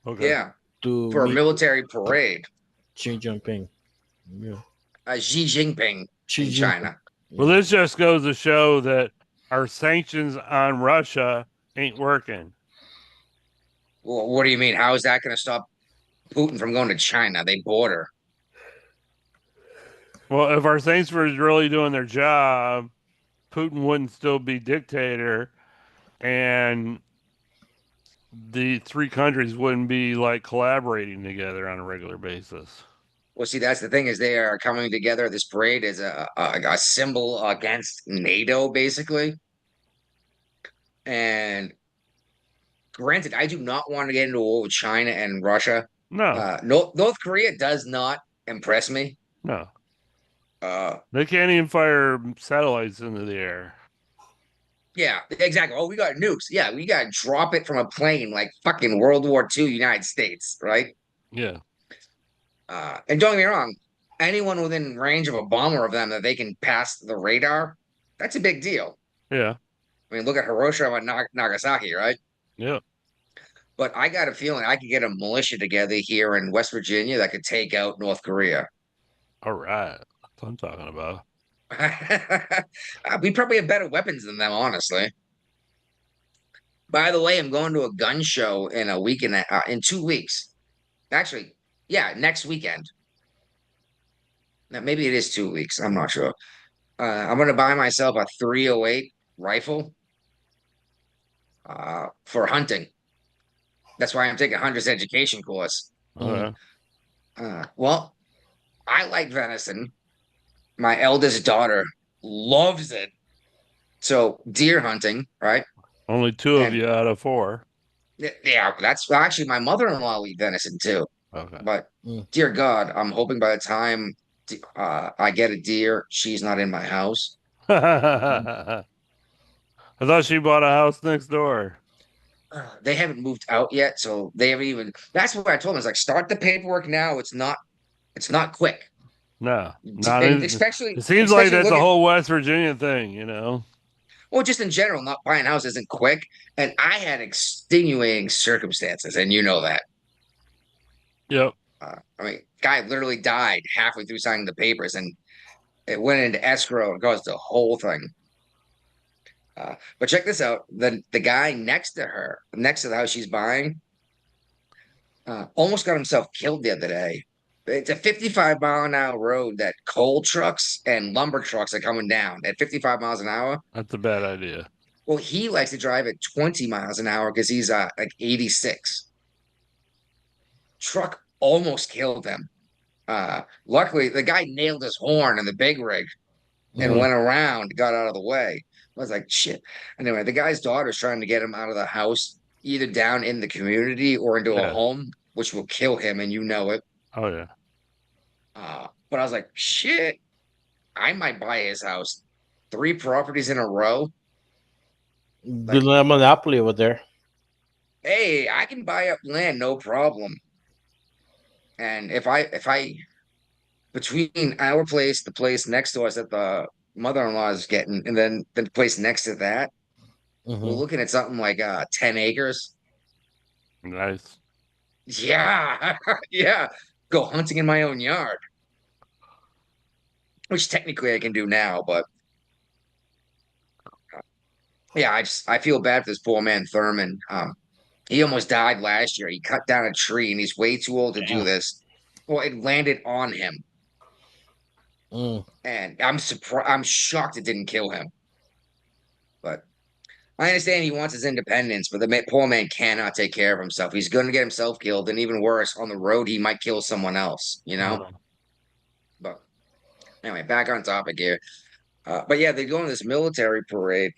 Okay. Yeah, to for a meet military parade. Xi Jinping. Yeah. Xi Jinping Xi in Jinping. China. Well, this just goes to show that our sanctions on Russia ain't working. Well, what do you mean? How is that going to stop Putin from going to China? They border. Well, if our sanctions were really doing their job, Putin wouldn't still be dictator, and the 3 countries wouldn't be like collaborating together on a regular basis. Well, see, that's the thing is they are coming together. This parade is a symbol against NATO, basically. And granted, I do not want to get into a war with China and Russia. No, North Korea does not impress me. no. Uh, They can't even fire satellites into the air. yeah, exactly. Oh, we got nukes. Yeah, we got to drop it from a plane like fucking World War II, United States, right? Yeah. And don't get me wrong, anyone within range of a bomber of them that they can pass the radar, that's a big deal. Yeah. I mean, look at Hiroshima and Nagasaki, right? Yeah. But I got a feeling I could get a militia together here in West Virginia that could take out North Korea. All right. That's what I'm talking about. We probably have better weapons than them, honestly. By the way, I'm going to a gun show in a week in 2 weeks. Actually, yeah, next weekend. Now, maybe it is 2 weeks. I'm not sure. I'm going to buy myself a 308 rifle for hunting. That's why I'm taking Hunter's education course. Okay. Well, I like venison. My eldest daughter loves it. So deer hunting, right? Only two of And- you out of 4. Yeah, that's actually my mother-in-law will eat venison too. Okay. But Mm. dear God, I'm hoping by the time I get a deer, she's not in my house. I thought she bought a house next door. They haven't moved out yet, so they haven't even. That's what I told them. It's like start the paperwork now. It's not quick. No. And Not in, especially it seems like especially that's a looking- whole West Virginia thing, you know? Well, just in general, not buying a house isn't quick. And I had extenuating circumstances, and you know that. Yep. I mean, guy literally died halfway through signing the papers, and it went into escrow and caused the whole thing. But check this out: the guy next to her, next to the house she's buying, almost got himself killed the other day. It's a 55-mile-an-hour road that coal trucks and lumber trucks are coming down at 55 miles an hour. That's a bad idea. Well, he likes to drive at 20 miles an hour because he's like 86. Truck almost killed him. Luckily, the guy nailed his horn in the big rig and went around, got out of the way. I was like, shit. Anyway, the guy's daughter's trying to get him out of the house, either down in the community or into Yeah. a home, which will kill him, and you know it. Oh, yeah. But I was like, shit, I might buy his house. 3 properties in a row. Do not monopoly over there. Hey, I can buy up land, no problem. And if I between our place, the place next to us that the mother-in-law is getting, and then the place next to that, we're Mhm. looking at something like 10 acres. Nice. Yeah, yeah. Go hunting in my own yard. Which technically I can do now, but yeah, I feel bad for this poor man Thurman. He almost died last year. He cut down a tree and he's way too old to do Damn. this. Well, it landed on him. Mm. And I'm surprised, I'm shocked it didn't kill him. But I understand he wants his independence, but the poor man cannot take care of himself. He's going to get himself killed, and even worse, on the road, he might kill someone else, you know? But anyway, back on topic here. But yeah, they're going to this military parade,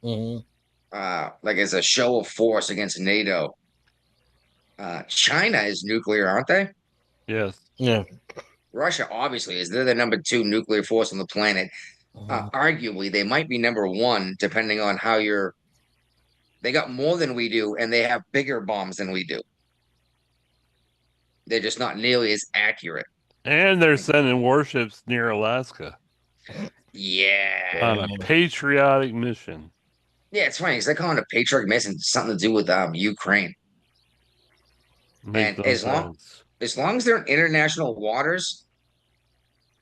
Mhm. like as a show of force against NATO. China is nuclear, aren't they? Yes. Yeah. Russia obviously is. They're the number 2 nuclear force on the planet. Mhm. Arguably, they might be number 1, depending on how you're. They got more than we do, and they have bigger bombs than we do. They're just not nearly as accurate. And they're sending warships near Alaska Yeah. on a patriotic mission. Yeah, it's funny because they're calling it a patriotic mission, something to do with Ukraine. Makes And no as long- sense. As long as they're in international waters,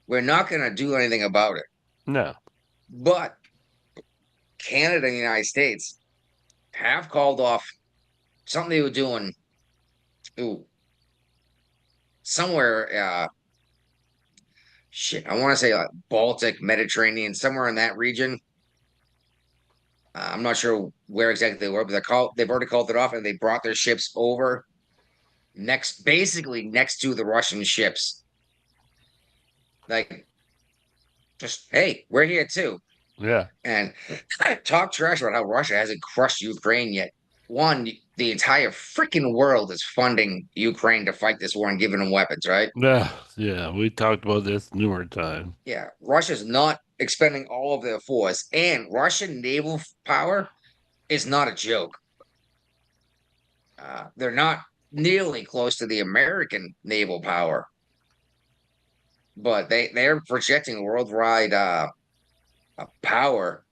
we're not going to do anything about it. No. But Canada and the United States have called off something they were doing somewhere. Shit, I want to say Baltic, Mediterranean, somewhere in that region. I'm not sure where exactly they were, but they've already called it off, and they brought their ships over basically next to the Russian ships Like, just hey, we're here too. Yeah. And talk trash about how Russia hasn't crushed Ukraine yet. One, the entire freaking world is funding Ukraine to fight this war and giving them weapons, right? Yeah. Yeah. We talked about this numerous times. Yeah, Russia's not expending all of their force, and Russian naval power is not a joke. They're not nearly close to the American naval power, but they're projecting worldwide power,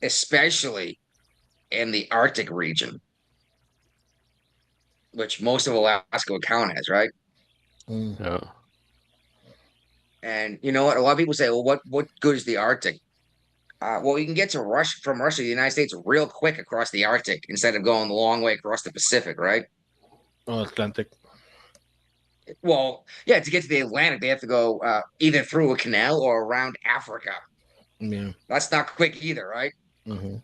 especially in the Arctic region, which most of Alaska would count as, right? Yeah. And you know what? A lot of people say, "Well, what good is the Arctic?" Well, you can get to Russia from Russia to the United States real quick across the Arctic instead of going the long way across the Pacific, right? Oh, Atlantic. Well, yeah, to get to the Atlantic, they have to go either through a canal or around Africa. Yeah. That's not quick either, right? Mm-hmm.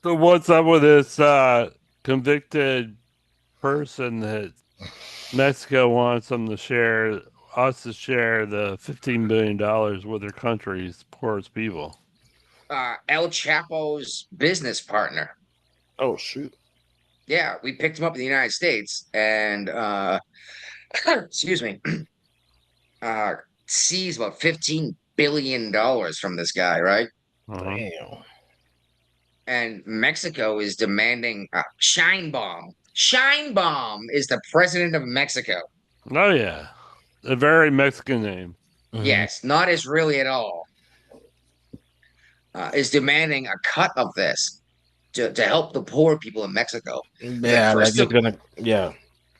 So what's up with this convicted person that Mexico wants them to share us to share the $15 billion with their country's poorest people? El Chapo's business partner. Oh shoot. Yeah, we picked him up in the United States and excuse me, seized about $15 billion from this guy, right? Uh-huh. Damn. And Mexico is demanding Sheinbaum. Sheinbaum is the president of Mexico. Oh yeah, a very Mexican name. Mhm. Yes, not Israeli at all. Is demanding a cut of this to help the poor people in Mexico. Yeah, like first it's of- gonna. Yeah.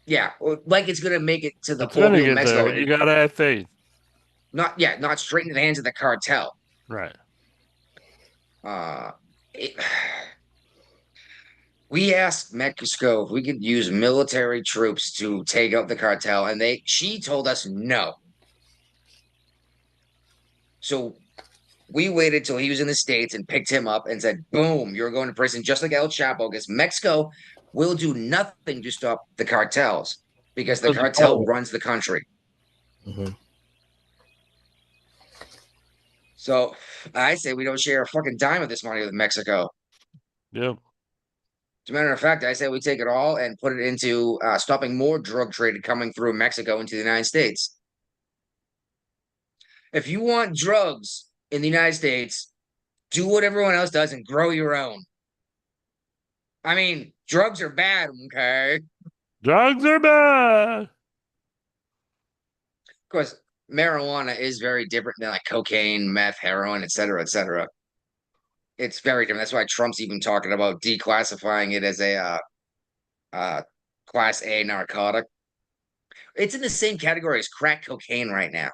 Yeah, like it's gonna make it to the It's poor gonna people in get Mexico. there. You gotta have faith. Not straight into the hands of the cartel. Right. We asked Mexico if we could use military troops to take out the cartel, and she told us no. So we waited till he was in the States and picked him up and said, boom, you're going to prison just like El Chapo, because Mexico will do nothing to stop the cartels because the cartel runs the country. Mhm. So I say we don't share a fucking dime of this money with Mexico. Yep. As a matter of fact, I say we take it all and put it into stopping more drug trade coming through Mexico into the United States. If you want drugs in the United States, do what everyone else does and grow your own. I mean, drugs are bad, okay? Drugs are bad. Of course, marijuana is very different than like cocaine, meth, heroin, et cetera, et cetera. It's very different. That's why Trump's even talking about declassifying it as a class A narcotic. It's in the same category as crack cocaine right now.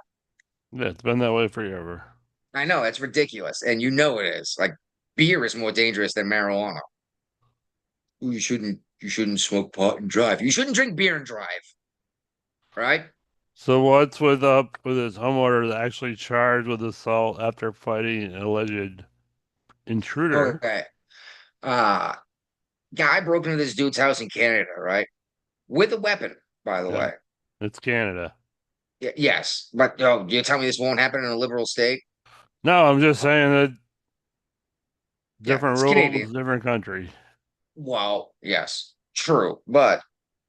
Yeah, it's been that way forever. I know it's ridiculous, and you know it is. Like beer is more dangerous than marijuana. You shouldn't smoke pot and drive. You shouldn't drink beer and drive. Right? So what's up with this homeowner that actually charged with assault after fighting an alleged intruder? Okay. Guy broke into this dude's house in Canada, right? With a weapon, by the Yeah. way. It's Canada. Yes, but you tell me this won't happen in a liberal state? No, I'm just saying that different it's rules, Canadian. different country. Well, yes, true. But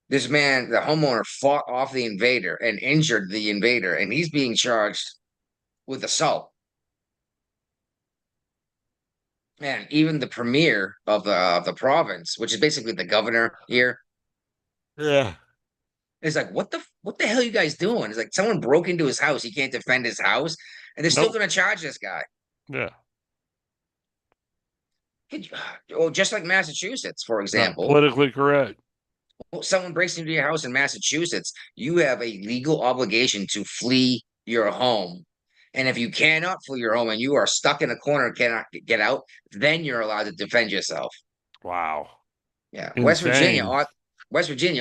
this man, the homeowner, fought off the invader and injured the invader, and he's being charged with assault. And even the premier of the province, which is basically the governor here, Yeah. is like, what the hell are you guys doing? It's like someone broke into his house. He can't defend his house, and they're still Nope. going to charge this guy. Yeah. Well, just like Massachusetts, for Not example. politically correct. Well, someone breaks into your house in Massachusetts, you have a legal obligation to flee your home. And if you cannot flee your home and you are stuck in a corner and cannot get out, then you're allowed to defend yourself. Wow. Yeah. Insane. West Virginia,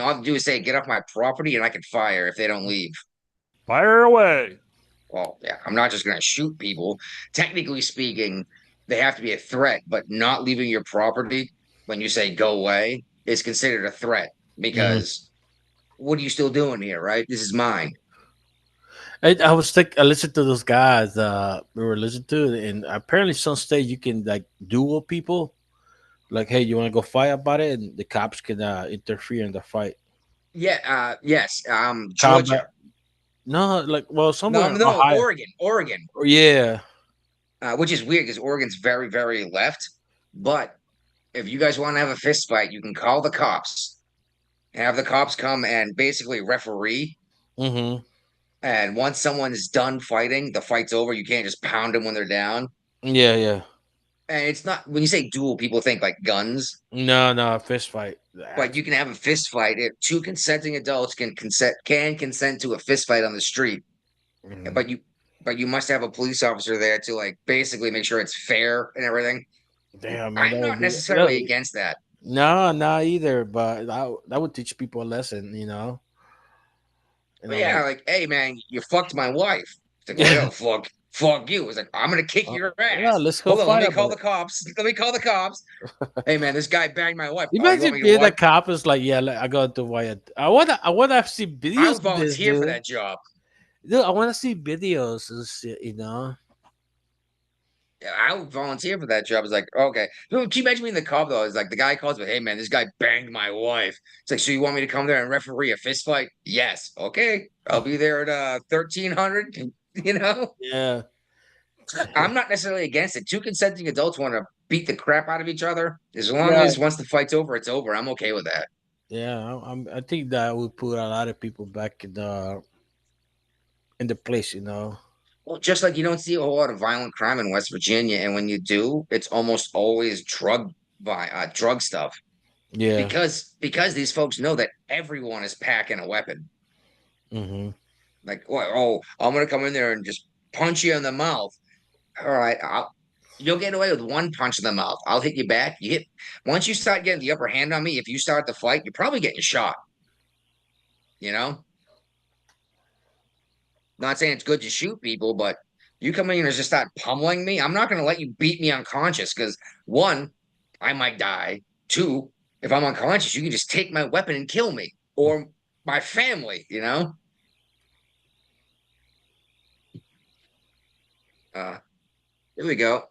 all they have to do is say, get off my property and I can fire if they don't leave. Fire away. Well, yeah, I'm not just going to shoot people. Technically speaking, they have to be a threat, but not leaving your property when you say go away is considered a threat because what are you still doing here, right? This is mine. I was I listened to those guys. We were listening to, and apparently some state you can like duel people. Like, hey, you want to go fight about it, and the cops can interfere in the fight. Yeah, yes. Georgia. Combat. No, like, well, somewhere No, in no, Ohio. Oregon. Yeah. Which is weird because Oregon's very, very left. But if you guys want to have a fist fight, you can call the cops and have the cops come and basically referee. Mm-hmm. And once someone's done fighting, the fight's over. You can't just pound them when they're down. Yeah, yeah. And it's not when you say duel, people think like guns, No, fist fight. but you can have a fist fight if two consenting adults can consent to a fist fight on the street. Mhm. But you must have a police officer there to like basically make sure it's fair and everything. Damn, man, I'm that not would be necessarily against that. no, not either. But that would teach people a lesson, you know. You But know, yeah, like, like, hey man, you fucked my wife. It's like, well, fuck you. It's like, I'm gonna kick your yeah, ass. let's go Hold on, let fight me about call the it. cops. Let me call the cops. Hey man, this guy banged my wife. Oh, you want Imagine me to being a what? cop is like, yeah, like, I got to Wyatt. I want to see I videos would of this, volunteer for dude. that job. Dude, I want to see videos and shit, you know. Yeah, I would volunteer for that job. It's like, okay. No, can you imagine being the cop though? It's like the guy calls me, hey man, this guy banged my wife. It's like, so you want me to come there and referee a fist fight? Yes. Okay. I'll be there at 1300. You know? Yeah, I'm not necessarily against it. Two consenting adults want to beat the crap out of each other. As long yeah, as once the fight's over, it's over. I'm okay with that. yeah. I think that would put a lot of people back in the place, you know. Well, just like you don't see a whole lot of violent crime in West Virginia, and when you do, it's almost always drug stuff. Yeah. Because these folks know that everyone is packing a weapon. Mm-hmm. Like, oh, I'm gonna come in there and just punch you in the mouth. All right, you'll get away with one punch in the mouth. I'll hit you back. Once you start getting the upper hand on me, if you start the fight, you're probably getting shot. You know, not saying it's good to shoot people, but you come in and just start pummeling me. I'm not gonna let you beat me unconscious because one, I might die. Two, if I'm unconscious, you can just take my weapon and kill me or my family. You know. Here we go.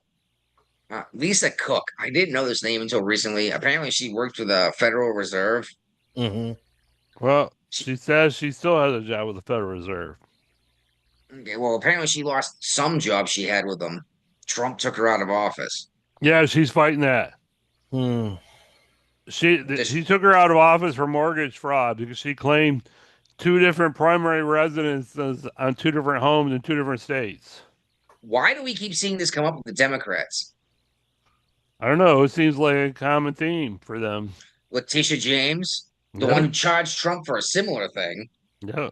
Lisa Cook. I didn't know this name until recently. Apparently, she worked for the Federal Reserve. Mm-hmm. Well, she says she still has a job with the Federal Reserve. Okay, well, apparently she lost some job she had with them. Trump took her out of office. Yeah, she's fighting that. Hmm. He took her out of office for mortgage fraud because she claimed two different primary residences on two different homes in two different states. Why do we keep seeing this come up with the Democrats? I don't know. It seems like a common theme for them. Letitia James, the Yeah. one who charged Trump for a similar thing, Yeah.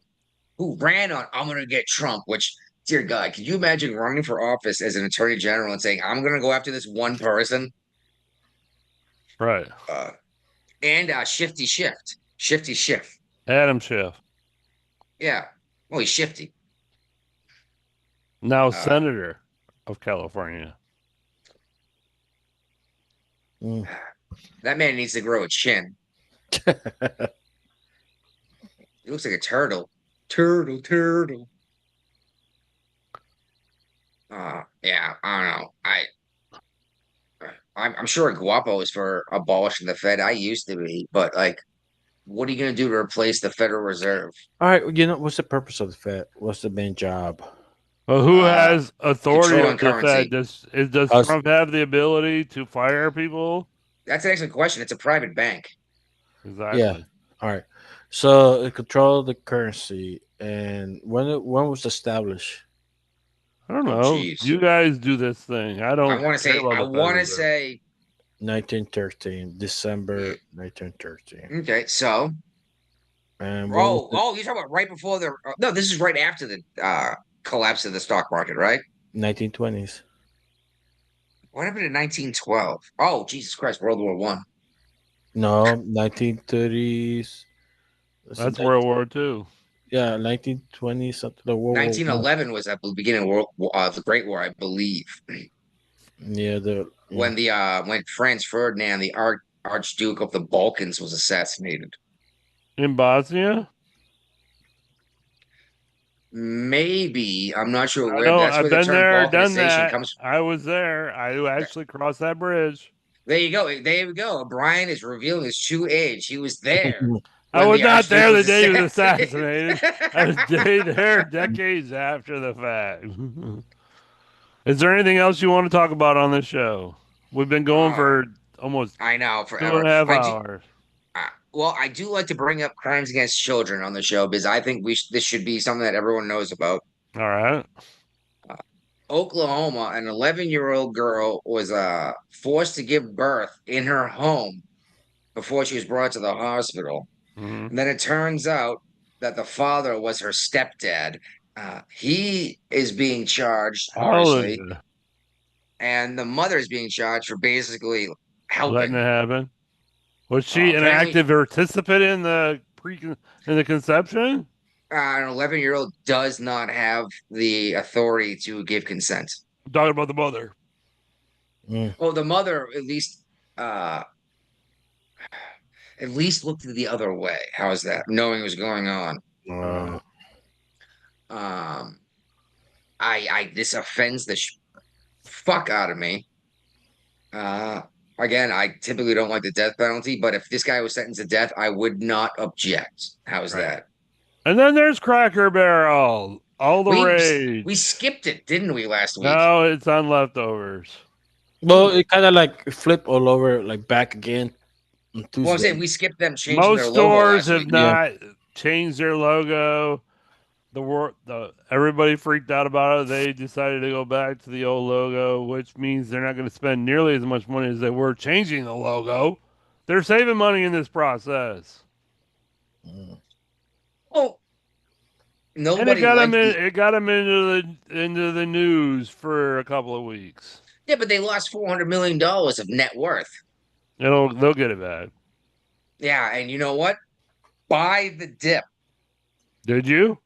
who ran on "I'm going to get Trump," which, dear God, could you imagine running for office as an attorney general and saying, "I'm going to go after this one person"? Right. And Shifty Schiff. Adam Schiff, Yeah. Well, he's shifty. now senator of California. Mm. That man needs to grow a chin. He looks like a turtle. Turtle. Yeah, I don't know. I'm sure Guapo is for abolishing the Fed. I used to be, but like, what are you going to do to replace the Federal Reserve? All right, you know what's the purpose of the Fed? What's the main job? Well, who has authority controlling over the Fed? currency. Does Us. Trump have the ability to fire people? That's an excellent question. It's a private bank. Exactly. Yeah. All right. So it control the currency, and when was established? I don't Oh, know. geez. You guys do this thing. I don't. I want to care say. about I the Federal want to Reserve. say. 1913, December 1913. Okay, so. And You're talking about right before the. No, this is right after the collapse of the stock market, right? 1920s. What happened in 1912? Oh, Jesus Christ! World War One. No, 1930s. That's World War II. Yeah, 1920s. Something like World War I. 1911 was at the beginning of the Great War, I believe. Yeah, When Franz Ferdinand, the Archduke of the Balkans, was assassinated. In Bosnia? Maybe I'm not sure I where. know That's I've where the been term there, done balkanization that. comes. I was there. I actually crossed that bridge. There you go. There we go. Brian is revealing his true age. He was there I when was the not there Archduke the was day he was assassinated. assassinated. I was there decades after the fact. Is there anything else you want to talk about on this show? We've been going for almost I know 2.5 forever. hours. Well, I do like to bring up crimes against children on the show because I think this should be something that everyone knows about. All right. Oklahoma, an 11-year-old girl was forced to give birth in her home before she was brought to the hospital. Mhm. And then it turns out that the father was her stepdad. He is being charged, obviously, Hallelujah. and the mother is being charged for basically Letting helping. it happen. Was she an Apparently- active participant in the conception? An 11-year-old does not have the authority to give consent. I'm talking about the mother. Oh, the mother at least looked the other way. How's that? Knowing what was going on. This offends the fuck out of me. Again, I typically don't like the death penalty, but if this guy was sentenced to death, I would not object. How's that? And then there's Cracker Barrel. All the rage. We skipped it, didn't we, last week? No, it's on leftovers. Well, it kind of like flipped all over, like back again. On Tuesday. Well, I'm saying we skipped them changing Most their logo stores last have week. not changed their logo. Everybody freaked out about it. They decided to go back to the old logo, which means they're not going to spend nearly as much money as they were changing the logo. They're saving money in this process. Well, And nobody it got liked them the- it got them into the news for a couple of weeks. Yeah, but they lost $400 million of net worth. They'll get it back. Yeah, and you know what? Buy the dip. Did you?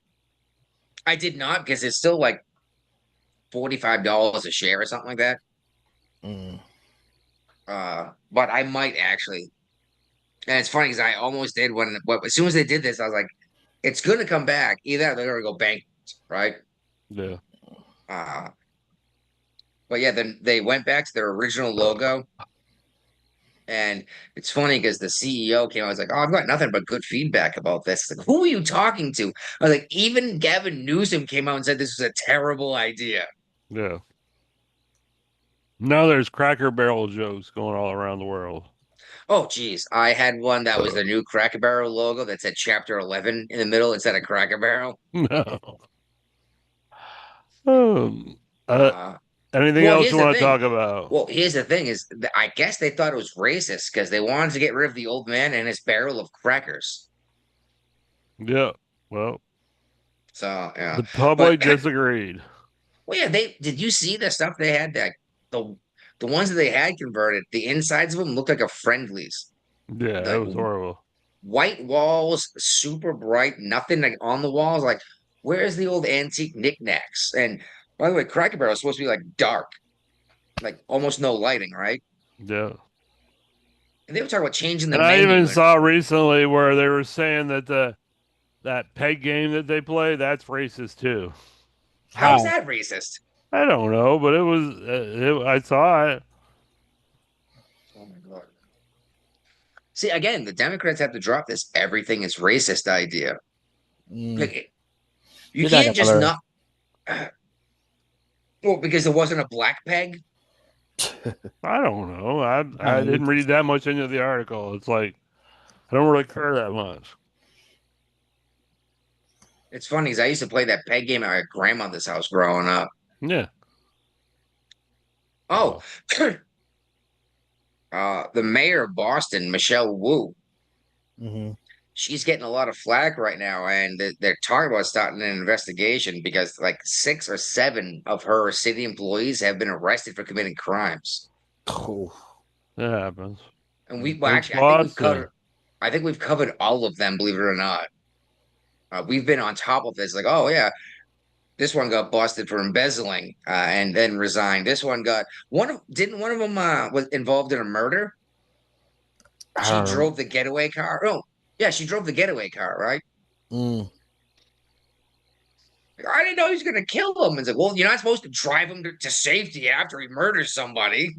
I did not because it's still like $45 a share or something like that. But I might actually. And it's funny because I almost did as soon as they did this, I was like, it's gonna come back. Either they're gonna go bankrupt, right? Yeah. But yeah, then they went back to their original logo. And it's funny because the CEO came out, I was like, oh, I've got nothing but good feedback about this. Like, who are you talking to? I was like, even Gavin Newsom came out and said this was a terrible idea. Yeah. Now there's Cracker Barrel jokes going all around the world. Oh, geez. I had one that was the new Cracker Barrel logo that said Chapter 11 in the middle instead of Cracker Barrel. No. Anything Well, else here's you the want to thing. talk about? Well, here's the thing is, I guess they thought it was racist because they wanted to get rid of the old man and his barrel of crackers. Yeah. Well, So, yeah. the public But- disagreed. Well, yeah, did you see the stuff they had that the ones that they had converted, the insides of them looked like a Friendlies. Yeah, that was horrible. White walls, super bright, nothing like on the walls. Like, where's the old antique knickknacks? And by the way, Cracker Barrel is supposed to be like dark, like almost no lighting, right? Yeah. And they were talking about changing the And I menu. even and- saw recently where they were saying that that peg game that they play, that's racist too. How's that racist? I don't know, but it was. I saw it. Oh my god! See, again, the Democrats have to drop this "everything is racist" idea. Like, you You're not can't gonna just learn. not. Well, because there wasn't a black peg. I don't know. I didn't read that much into the article. It's like I don't really care that much. It's funny because I used to play that peg game at my grandmother's house growing up. Yeah. Oh, the mayor of Boston, Michelle Wu, she's getting a lot of flack right now, and they're talking about starting an investigation because like 6 or 7 of her city employees have been arrested for committing crimes. Oh. That happens. And It's actually, Boston. I think we've covered all of them, believe it or not. We've been on top of this. Like, oh yeah, this one got busted for embezzling and then resigned. This one got didn't one of them was involved in a murder? She drove the getaway car. Oh, yeah, she drove the getaway car, right? I didn't know he was going to kill him. It's like, well, you're not supposed to drive him to safety after he murders somebody.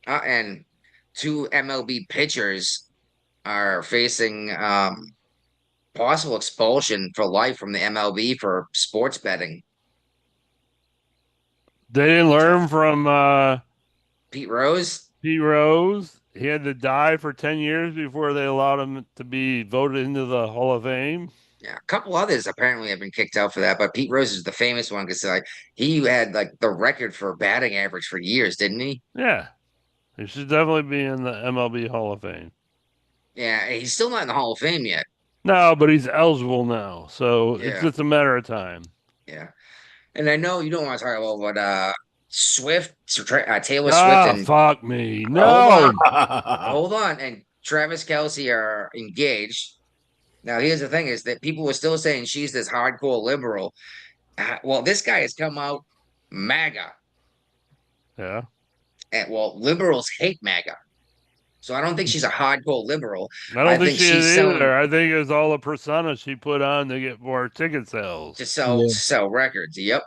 And two MLB pitchers are facing possible expulsion for life from the MLB for sports betting. They didn't learn from Pete Rose. Pete Rose. He had to die for 10 years before they allowed him to be voted into the Hall of Fame. Yeah, a couple others apparently have been kicked out for that, but Pete Rose is the famous one because like he had like the record for batting average for years, didn't he? Yeah. He should definitely be in the MLB Hall of Fame. Yeah, he's still not in the Hall of Fame yet. No, but he's eligible now. So it's Yeah. just a matter of time. Yeah. And I know you don't want to talk about what Taylor Swift and Fuck me. No. hold on, and Travis Kelce are engaged. Now, here's the thing: is that people were still saying she's this hardcore liberal. Well, this guy has come out MAGA, Yeah. and well, liberals hate MAGA, so I don't think she's a hardcore liberal. I don't think she is selling either. I think it's all the persona she put on to get more ticket sales. to sell records. Yep.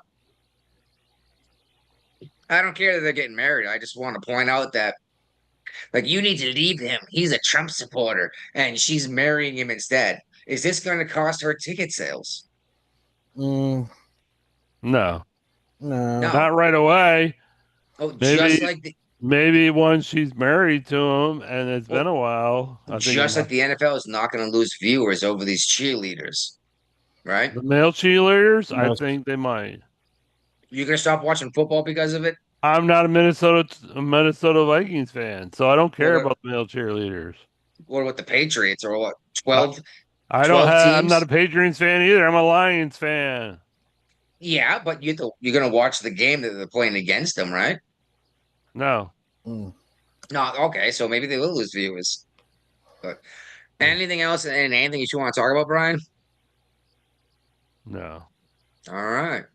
I don't care that they're getting married. I just want to point out that, like, you need to leave him. He's a Trump supporter, and she's marrying him instead. Is this going to cost her ticket sales? Mm, No. no. Not right away. Oh, Maybe- just like Maybe once she's married to him and it's been a while. I think just like the NFL is not going to lose viewers over these cheerleaders, right? the male cheerleaders, I No. think they might. You're going to stop watching football because of it? I'm not a Minnesota Vikings fan, so I don't care Well, about the male cheerleaders. What about the Patriots or what? 12? I don't 12 have. I'm teams? not a Patriots fan either. I'm a Lions fan. Yeah, but you're going to watch the game that they're playing against them, right? No. Mm. No, okay, so maybe they will lose viewers. But anything else and anything you want to talk about, Brian? No. All right.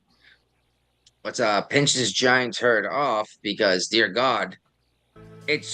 Let's pinch this giant turd off because, dear God, it's